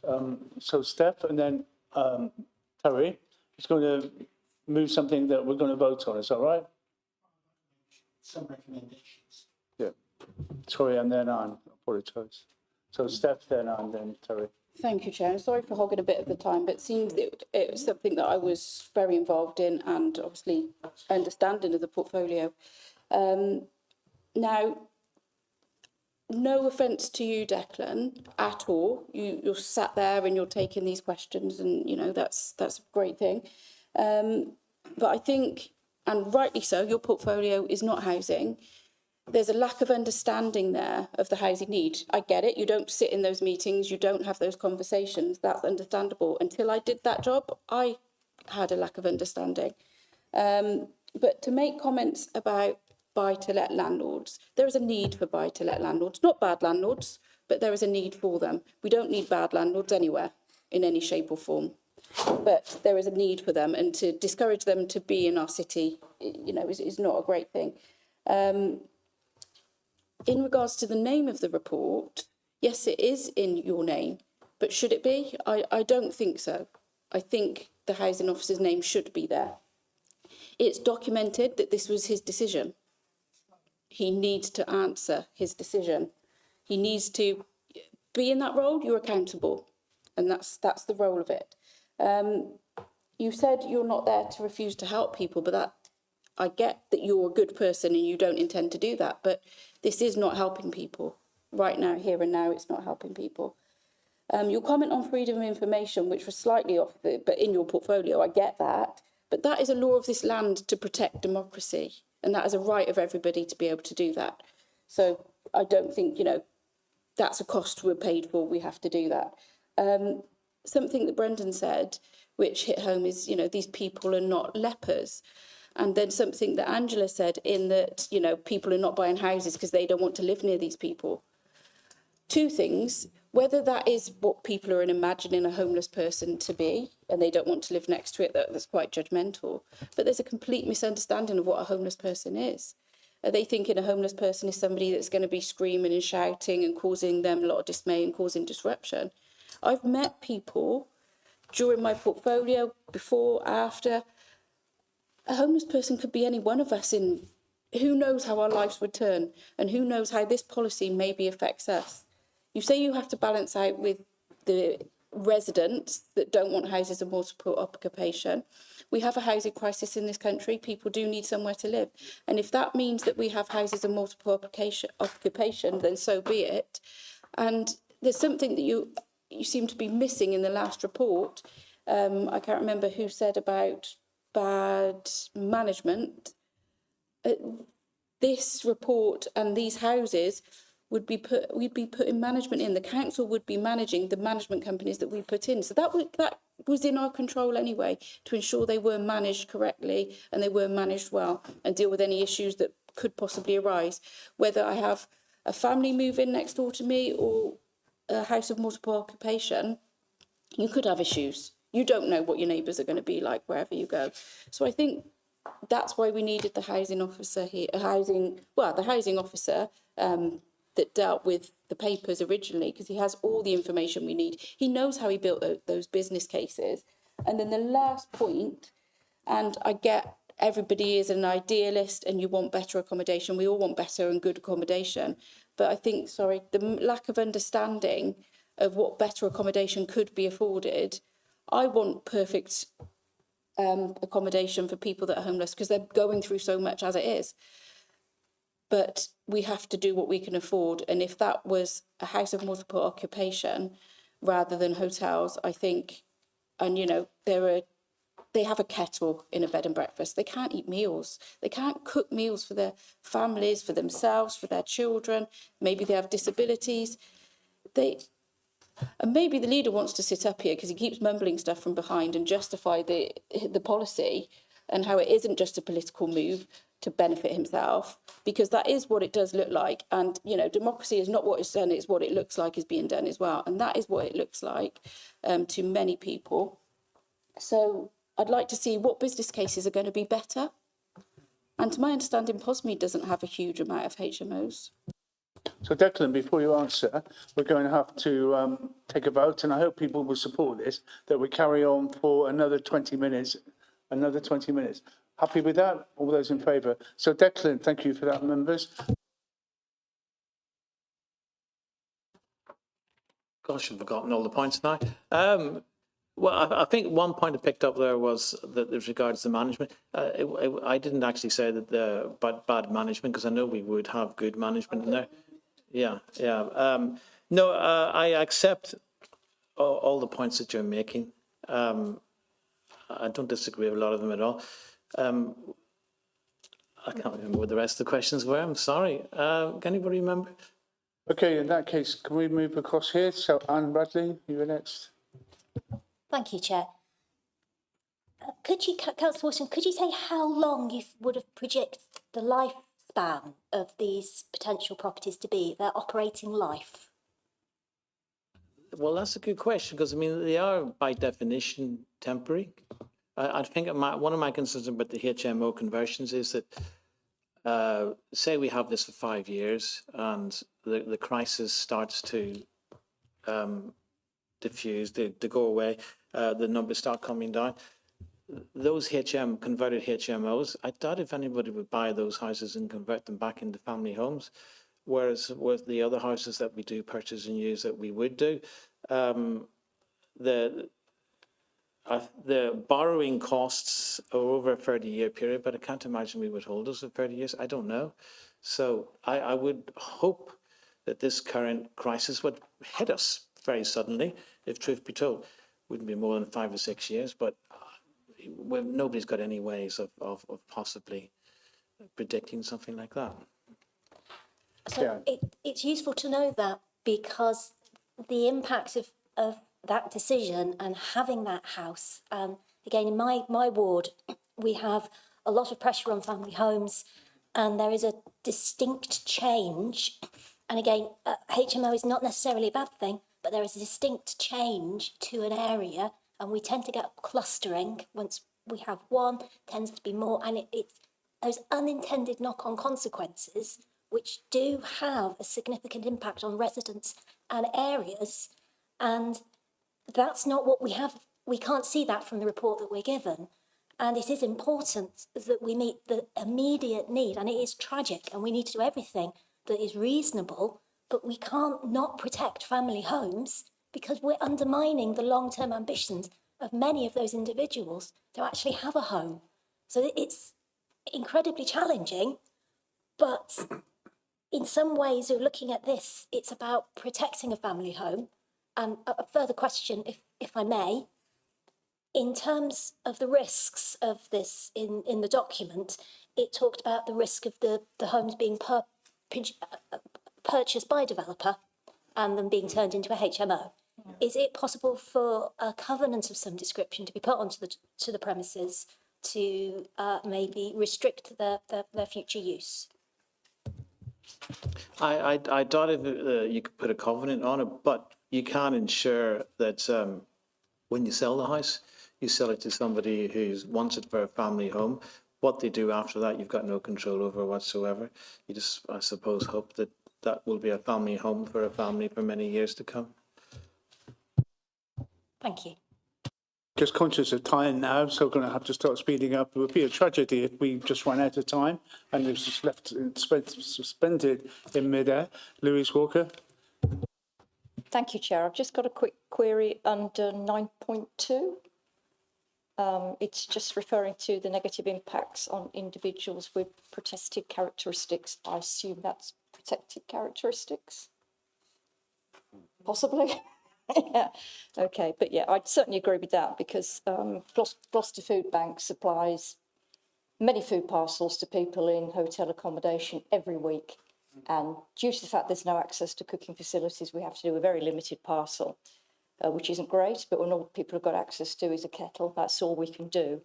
[SPEAKER 2] So Steph and then Terry is going to move something that we're going to vote on. Is that right?
[SPEAKER 8] Some recommendations.
[SPEAKER 2] Yeah. Sorry, and then Anne. Apologise. So Steph, then Anne, then Terry.
[SPEAKER 5] Thank you, Chair. Sorry for hogging a bit of the time, but it seems it was something that I was very involved in and obviously understanding of the portfolio. Now, no offence to you, Declan, at all. You're sat there and you're taking these questions, and that's a great thing. But I think, and rightly so, your portfolio is not housing. There's a lack of understanding there of the housing need. I get it. You don't sit in those meetings. You don't have those conversations. That's understandable. Until I did that job, I had a lack of understanding. But to make comments about buy-to-let landlords, there is a need for buy-to-let landlords. Not bad landlords, but there is a need for them. We don't need bad landlords anywhere, in any shape or form. But there is a need for them, and to discourage them to be in our city, is not a great thing. In regards to the name of the report, yes, it is in your name, but should it be? I don't think so. I think the housing officer's name should be there. It's documented that this was his decision. He needs to answer his decision. He needs to be in that role. You're accountable, and that's the role of it. You said you're not there to refuse to help people, but I get that you're a good person and you don't intend to do that, but this is not helping people. Right now, here and now, it's not helping people. Your comment on freedom of information, which was slightly off, but in your portfolio, I get that. But that is a law of this land to protect democracy, and that is a right of everybody to be able to do that. So I don't think, that's a cost we're paid for. We have to do that. Something that Brendan said, which hit home, is, these people are not lepers. And then something that Angela said, in that, people are not buying houses because they don't want to live near these people. Two things: whether that is what people are imagining a homeless person to be, and they don't want to live next to it, that's quite judgmental. But there's a complete misunderstanding of what a homeless person is. Are they thinking a homeless person is somebody that's going to be screaming and shouting and causing them a lot of dismay and causing disruption? I've met people during my portfolio, before, after. A homeless person could be any one of us, in who knows how our lives would turn, and who knows how this policy maybe affects us. You say you have to balance out with the residents that don't want houses of multiple occupation. We have a housing crisis in this country. People do need somewhere to live. And if that means that we have houses of multiple occupation, then so be it. And there's something that you seem to be missing in the last report. I can't remember who said about bad management. This report and these houses we'd be putting management in. The council would be managing the management companies that we put in. So that was in our control anyway, to ensure they were managed correctly and they were managed well, and deal with any issues that could possibly arise. Whether I have a family move in next door to me or a house of multiple occupation, you could have issues. You don't know what your neighbours are going to be like wherever you go. So I think that's why we needed the housing officer here, the housing officer that dealt with the papers originally, because he has all the information we need. He knows how he built those business cases. And then the last point, and I get everybody is an idealist and you want better accommodation. We all want better and good accommodation. but I think, sorry, the lack of understanding of what better accommodation could be afforded. I want perfect accommodation for people that are homeless because they're going through so much as it is. But we have to do what we can afford. And if that was a house of multiple occupation rather than hotels, I think, and you know, they have a kettle in a bed and breakfast. They can't eat meals. They can't cook meals for their families, for themselves, for their children. Maybe they have disabilities. And maybe the leader wants to sit up here because he keeps mumbling stuff from behind and justify the policy and how it isn't just a political move to benefit himself, because that is what it does look like. And, you know, democracy is not what is done, it's what it looks like is being done as well. And that is what it looks like to many people. So I'd like to see what business cases are going to be better. And to my understanding, POSME doesn't have a huge amount of HMOs.
[SPEAKER 2] So Declan, before you answer, we're going to have to take a vote, and I hope people will support this, that we carry on for another 20 minutes, Happy with that? All those in favour? So Declan, thank you for that, members.
[SPEAKER 18] Gosh, I've forgotten all the points now. Well, I think one point I picked up there was that with regards to management. I didn't actually say that the bad management, because I know we would have good management in there. Yeah. No, I accept all the points that you're making. I don't disagree with a lot of them at all. I can't remember what the rest of the questions were. I'm sorry. Can anybody remember?
[SPEAKER 2] Okay, in that case, can we move across here? So Anne Bradley, you're next.
[SPEAKER 3] Thank you, Chair. Could you, Councillor Wilson, could you say how long you would have projected the lifespan of these potential properties to be, their operating life?
[SPEAKER 18] Well, that's a good question, because, I mean, they are, by definition, temporary. I think one of my concerns about the HMO conversions is that, say we have this for 5 years and the crisis starts to diffuse, to go away, the numbers start coming down. Those converted HMOs, I doubt if anybody would buy those houses and convert them back into family homes. Whereas with the other houses that we do purchase and use that we would do, the borrowing costs are over a 30-year period, but I can't imagine we would hold those for 30 years. I don't know. So I would hope that this current crisis would hit us very suddenly, if truth be told. Wouldn't be more than 5 or 6 years, but nobody's got any ways of possibly predicting something like that.
[SPEAKER 3] So it's useful to know that, because the impact of that decision and having that house, again, in my ward, we have a lot of pressure on family homes, and there is a distinct change. And again, HMO is not necessarily a bad thing, but there is a distinct change to an area, and we tend to get clustering. Once we have one, tends to be more, and it's those unintended knock-on consequences which do have a significant impact on residents and areas. And that's not what we have. We can't see that from the report that we're given. And it is important that we meet the immediate need. And it is tragic, and we need to do everything that is reasonable, but we can't not protect family homes, because we're undermining the long-term ambitions of many of those individuals to actually have a home. So it's incredibly challenging, but in some ways, you're looking at this, it's about protecting a family home. And a further question, if I may, in terms of the risks of this in the document, it talked about the risk of the homes being purchased by a developer and them being turned into a HMO. Yeah. Is it possible for a covenant of some description to be put onto the premises to maybe restrict their future use?
[SPEAKER 18] I doubt if you could put a covenant on it, but you can ensure that when you sell the house, you sell it to somebody who wants it for a family home. What they do after that, you've got no control over whatsoever. You just, I suppose, hope that that will be a family home for a family for many years to come.
[SPEAKER 3] Thank you.
[SPEAKER 2] Just conscious of time now, so we're going to have to start speeding up. It would be a tragedy if we just ran out of time and it was just left suspended in midair. Louise Walker.
[SPEAKER 17] Thank you, Chair. I've just got a quick query under 9.2. It's just referring to the negative impacts on individuals with protected characteristics. I assume that's protected characteristics? Possibly? Yeah, okay. But yeah, I'd certainly agree with that because Gloucester Food Bank supplies many food parcels to people in hotel accommodation every week. And due to the fact there's no access to cooking facilities, we have to do a very limited parcel. Which isn't great, but when all people have got access to is a kettle, that's all we can do.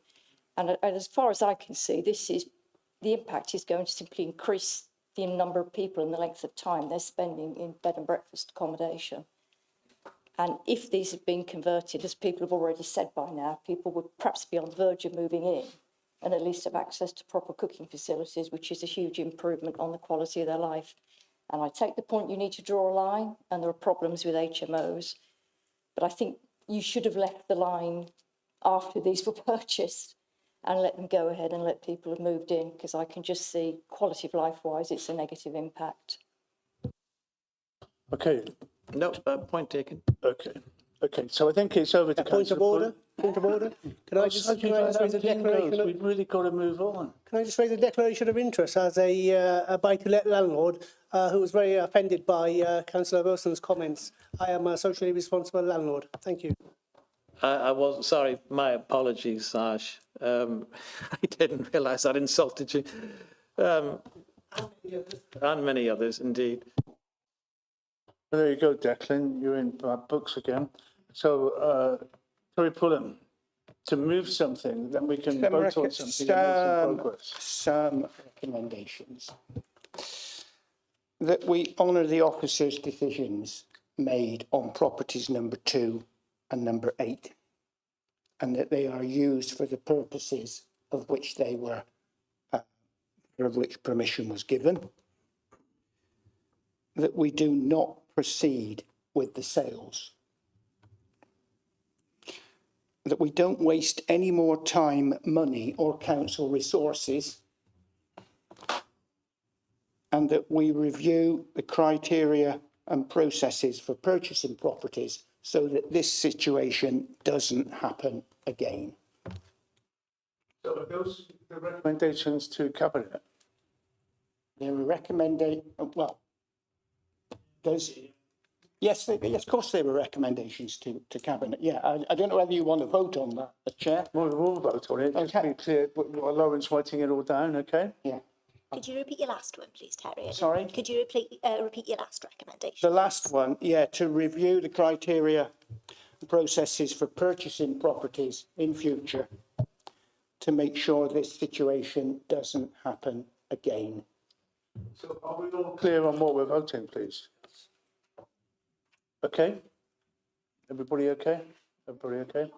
[SPEAKER 17] And as far as I can see, the impact is going to simply increase the number of people and the length of time they're spending in bed and breakfast accommodation. And if these had been converted, as people have already said by now, people would perhaps be on the verge of moving in and at least have access to proper cooking facilities, which is a huge improvement on the quality of their life. And I take the point you need to draw a line, and there are problems with HMOs. But I think you should have left the line after these were purchased and let them go ahead and let people have moved in, because I can just see quality of life-wise, it's a negative impact.
[SPEAKER 2] Okay.
[SPEAKER 18] No, point taken.
[SPEAKER 2] Okay. Okay. So I think it's over to
[SPEAKER 6] Point of order. Point of order. Can I just raise a declaration?
[SPEAKER 2] We've really got to move on.
[SPEAKER 6] Can I just raise a declaration of interest as a buy-to-let landlord who was very offended by Councillor Wilson's comments? I am a socially responsible landlord. Thank you.
[SPEAKER 18] I wasn't sorry. My apologies, Sash. I didn't realise I'd insulted you. And many others, indeed.
[SPEAKER 2] Well, there you go, Declan. You're in books again. So, Tory Pullen, to move something, then we can vote on something and make some progress.
[SPEAKER 8] Some recommendations. That we honour the officer's decisions made on properties number 2 and number 8, and that they are used for the purposes of which they were, for which permission was given. That we do not proceed with the sales. That we don't waste any more time, money, or council resources, and that we review the criteria and processes for purchasing properties so that this situation doesn't happen again.
[SPEAKER 2] So are those the recommendations to Cabinet?
[SPEAKER 8] There are well, yes, of course there were recommendations to Cabinet. Yeah, I don't know whether you want to vote on that, Chair.
[SPEAKER 2] Well, we'll vote on it. Okay. Just be clear, Lauren's writing it all down, okay?
[SPEAKER 8] Yeah.
[SPEAKER 3] Could you repeat your last one, please, Terry?
[SPEAKER 8] Sorry?
[SPEAKER 3] Could you repeat your last recommendation?
[SPEAKER 8] The last one, yeah, to review the criteria and processes for purchasing properties in future to make sure this situation doesn't happen again.
[SPEAKER 2] So are we all clear on what we're voting, please? Okay? Everybody okay? Everybody okay?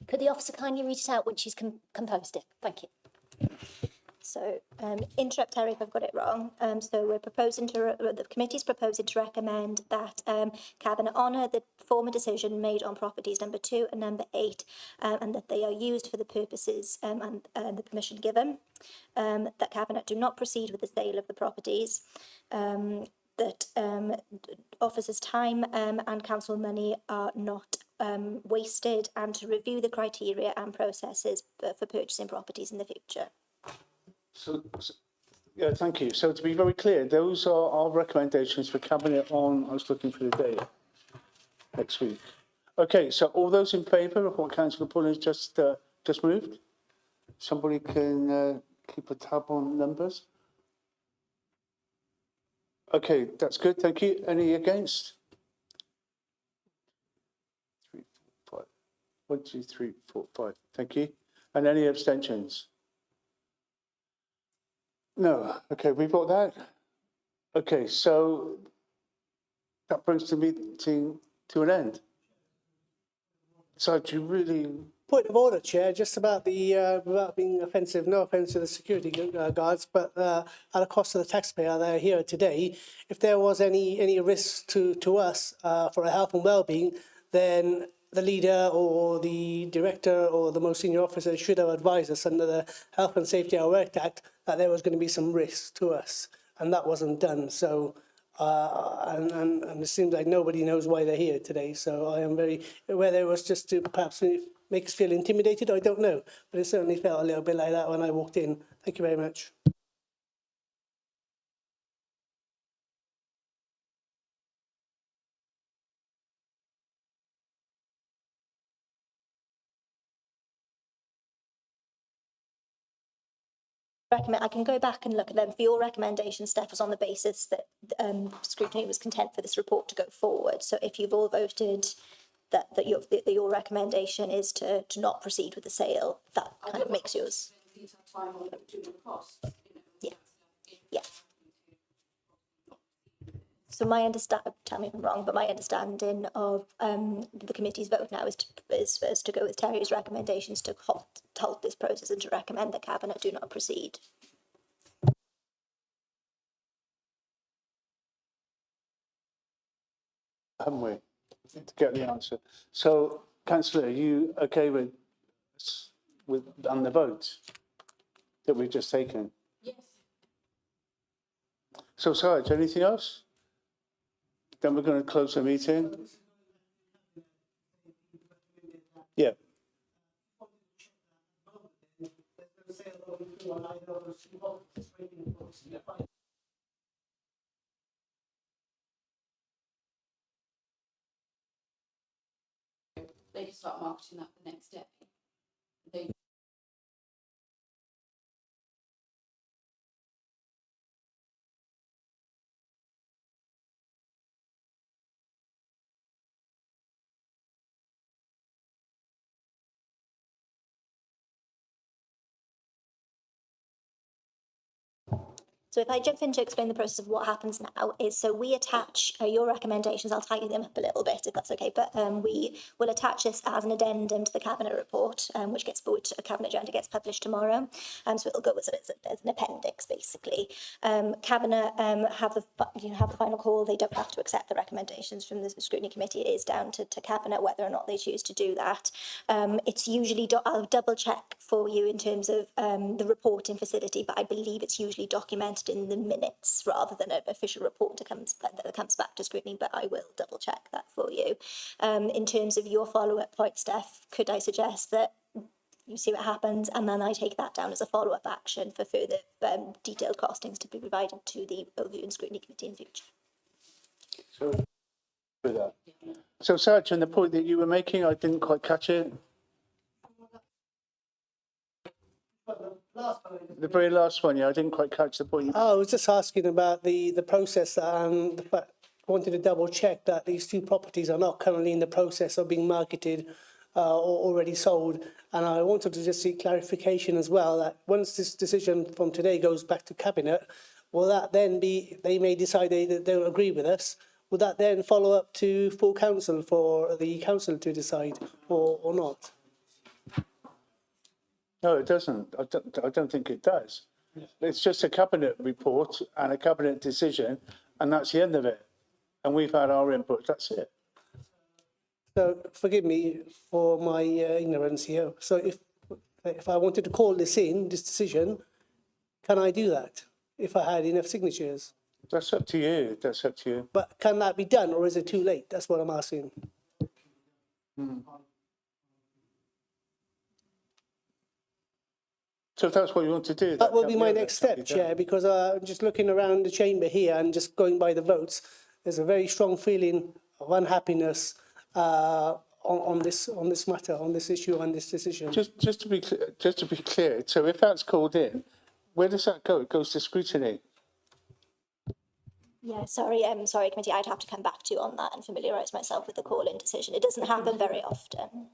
[SPEAKER 3] Could the officer kindly read it out when she's composed it? Thank you. So, interrupt Terry if I've got it wrong. So we're proposing the committee's proposing to recommend that Cabinet honour the former decision made on properties number 2 and number 8, and that they are used for the purposes and the permission given. That Cabinet do not proceed with the sale of the properties. That officers' time and council money are not wasted, and to review the criteria and processes for purchasing properties in the future.
[SPEAKER 2] So, yeah, thank you. So to be very clear, those are our recommendations for Cabinet on, I was looking for the date, next week. Okay, so all those in favour of what Councillor Pullen has just moved? Somebody can keep a tab on numbers? Okay, that's good, thank you. Any against? 3, 4, 5. 1, 2, 3, 4, 5. Thank you. And any abstentions? No. Okay, we've got that. Okay, so that brings the meeting to an end. So do you really...
[SPEAKER 6] Point of order, Chair, just about the, without being offensive, no offence to the security guards, but at a cost to the taxpayer that are here today, if there was any risk to us for our health and well-being, then the leader or the director or the most senior officer should have advised us under the Health and Safety at Work Act that there was going to be some risk to us, and that wasn't done. So, and it seems like nobody knows why they're here today. So I am very, whether it was just to perhaps make us feel intimidated, I don't know, but it certainly felt a little bit like that when I walked in. Thank you very much.
[SPEAKER 3] I can go back and look at them. For your recommendation, Steph, was on the basis that Scrutiny was content for this report to go forward. So if you've all voted that your recommendation is to not proceed with the sale, that kind of makes yours. Yeah. Yeah. So my tell me if I'm wrong, but my understanding of the committee's vote now is to go with Terry's recommendations to halt this process and to recommend the Cabinet do not proceed.
[SPEAKER 2] Haven't we? To get the answer. So, Councillor, are you okay with on the vote that we've just taken?
[SPEAKER 5] Yes.
[SPEAKER 2] So, Sarge, anything else? Then we're going to close the meeting. Yeah.
[SPEAKER 5] They can start marketing that the next day.
[SPEAKER 3] So if I jump in to explain the process of what happens now is, so we attach your recommendations, I'll tidy them up a little bit if that's okay, but we will attach this as an addendum to the Cabinet report, which a Cabinet agenda gets published tomorrow. So it'll go as an appendix, basically. Cabinet have the final call. They don't have to accept the recommendations from the Scrutiny Committee. It is down to Cabinet whether or not they choose to do that. It's usually, I'll double check for you in terms of the reporting facility, but I believe it's usually documented in the minutes rather than an official report that comes back to Scrutiny, but I will double check that for you. In terms of your follow-up point, Steph, could I suggest that you see what happens and then I take that down as a follow-up action for further detailed costings to be provided to the Overview and Scrutiny Committee in future?
[SPEAKER 2] So, Sarge, and the point that you were making, I didn't quite catch it. The very last one, yeah, I didn't quite catch the point.
[SPEAKER 6] I was just asking about the process and wanted to double check that these two properties are not currently in the process of being marketed or already sold. And I wanted to just seek clarification as well that once this decision from today goes back to Cabinet, will that then be, they may decide they don't agree with us, will that then follow up to full council for the council to decide or not?
[SPEAKER 2] No, it doesn't. I don't think it does. It's just a Cabinet report and a Cabinet decision, and that's the end of it. And we've had our input, that's it.
[SPEAKER 6] So forgive me for my ignorance here. So if I wanted to call this decision, can I do that if I had enough signatures?
[SPEAKER 2] That's up to you. That's up to you.
[SPEAKER 6] But can that be done, or is it too late? That's what I'm asking.
[SPEAKER 2] So if that's what you want to do,
[SPEAKER 6] That will be my next step, Chair, because just looking around the chamber here and just going by the votes, there's a very strong feeling of unhappiness on this matter, on this issue, on this decision.
[SPEAKER 2] Just to be clear. So if that's called in, where does that go? It goes to Scrutiny.
[SPEAKER 3] Yeah, sorry, committee, I'd have to come back to you on that and familiarise myself with the call-in decision. It doesn't happen very often.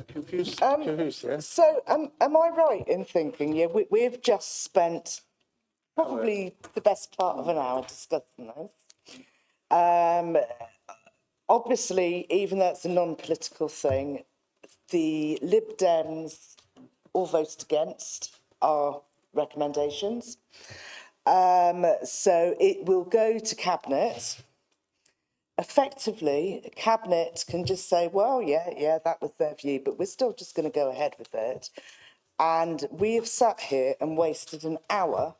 [SPEAKER 2] Confused, yeah?
[SPEAKER 16] So am I right in thinking, yeah, we've just spent probably the best part of an hour discussing this. Obviously, even though it's a non-political thing, the Lib Dems all voted against our recommendations. So it will go to Cabinet. effectively, Cabinet can just say, well, yeah, that was their view, but we're still just going to go ahead with it. And we have sat here and wasted an hour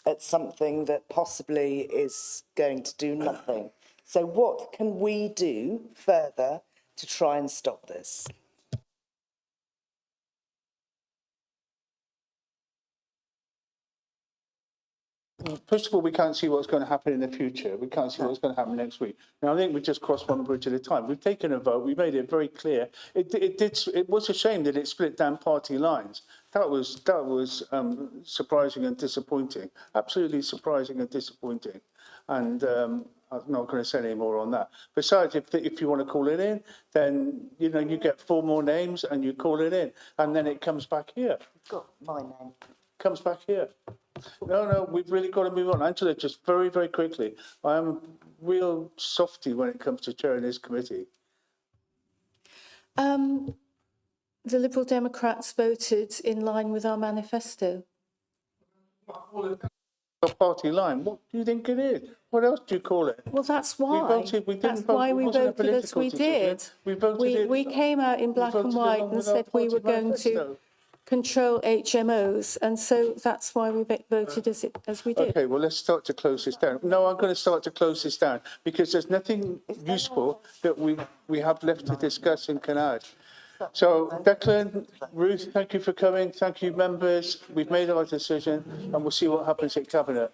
[SPEAKER 16] at something that possibly is going to do nothing. So what can we do further to try and stop this?
[SPEAKER 2] First of all, we can't see what's going to happen in the future. We can't see what's going to happen next week. Now, I think we just crossed one bridge at a time. We've taken a vote. We made it very clear. It was a shame that it split down party lines. That was surprising and disappointing. Absolutely surprising and disappointing. And I'm not going to say any more on that. Besides, if you want to call it in, then you get 4 more names and you call it in, and then it comes back here.
[SPEAKER 16] You've got my name.
[SPEAKER 2] Comes back here. No, we've really got to move on. Angela, just very, very quickly. I am real softy when it comes to chairing this committee.
[SPEAKER 10] The Liberal Democrats voted in line with our manifesto.
[SPEAKER 2] A party line. What do you think it is? What else do you call it?
[SPEAKER 10] Well, that's why.
[SPEAKER 2] We
[SPEAKER 10] That's
[SPEAKER 2] didn't vote.
[SPEAKER 10] why
[SPEAKER 2] It
[SPEAKER 10] we
[SPEAKER 2] wasn't a
[SPEAKER 10] voted as
[SPEAKER 2] political
[SPEAKER 10] we
[SPEAKER 2] decision.
[SPEAKER 10] did.
[SPEAKER 2] We voted
[SPEAKER 10] We came out in black and
[SPEAKER 2] voted
[SPEAKER 10] white
[SPEAKER 2] along
[SPEAKER 10] and
[SPEAKER 2] with our
[SPEAKER 10] said we
[SPEAKER 2] party
[SPEAKER 10] were going to
[SPEAKER 2] manifesto.
[SPEAKER 10] control HMOs, and so that's why we voted as we did.
[SPEAKER 2] Okay, well, let's start to close this down. No, I'm going to start to close this down because there's nothing useful that we have left to discuss and can add. So, Declan, Ruth, thank you for coming. Thank you, members. We've made our decision and we'll see what happens at Cabinet.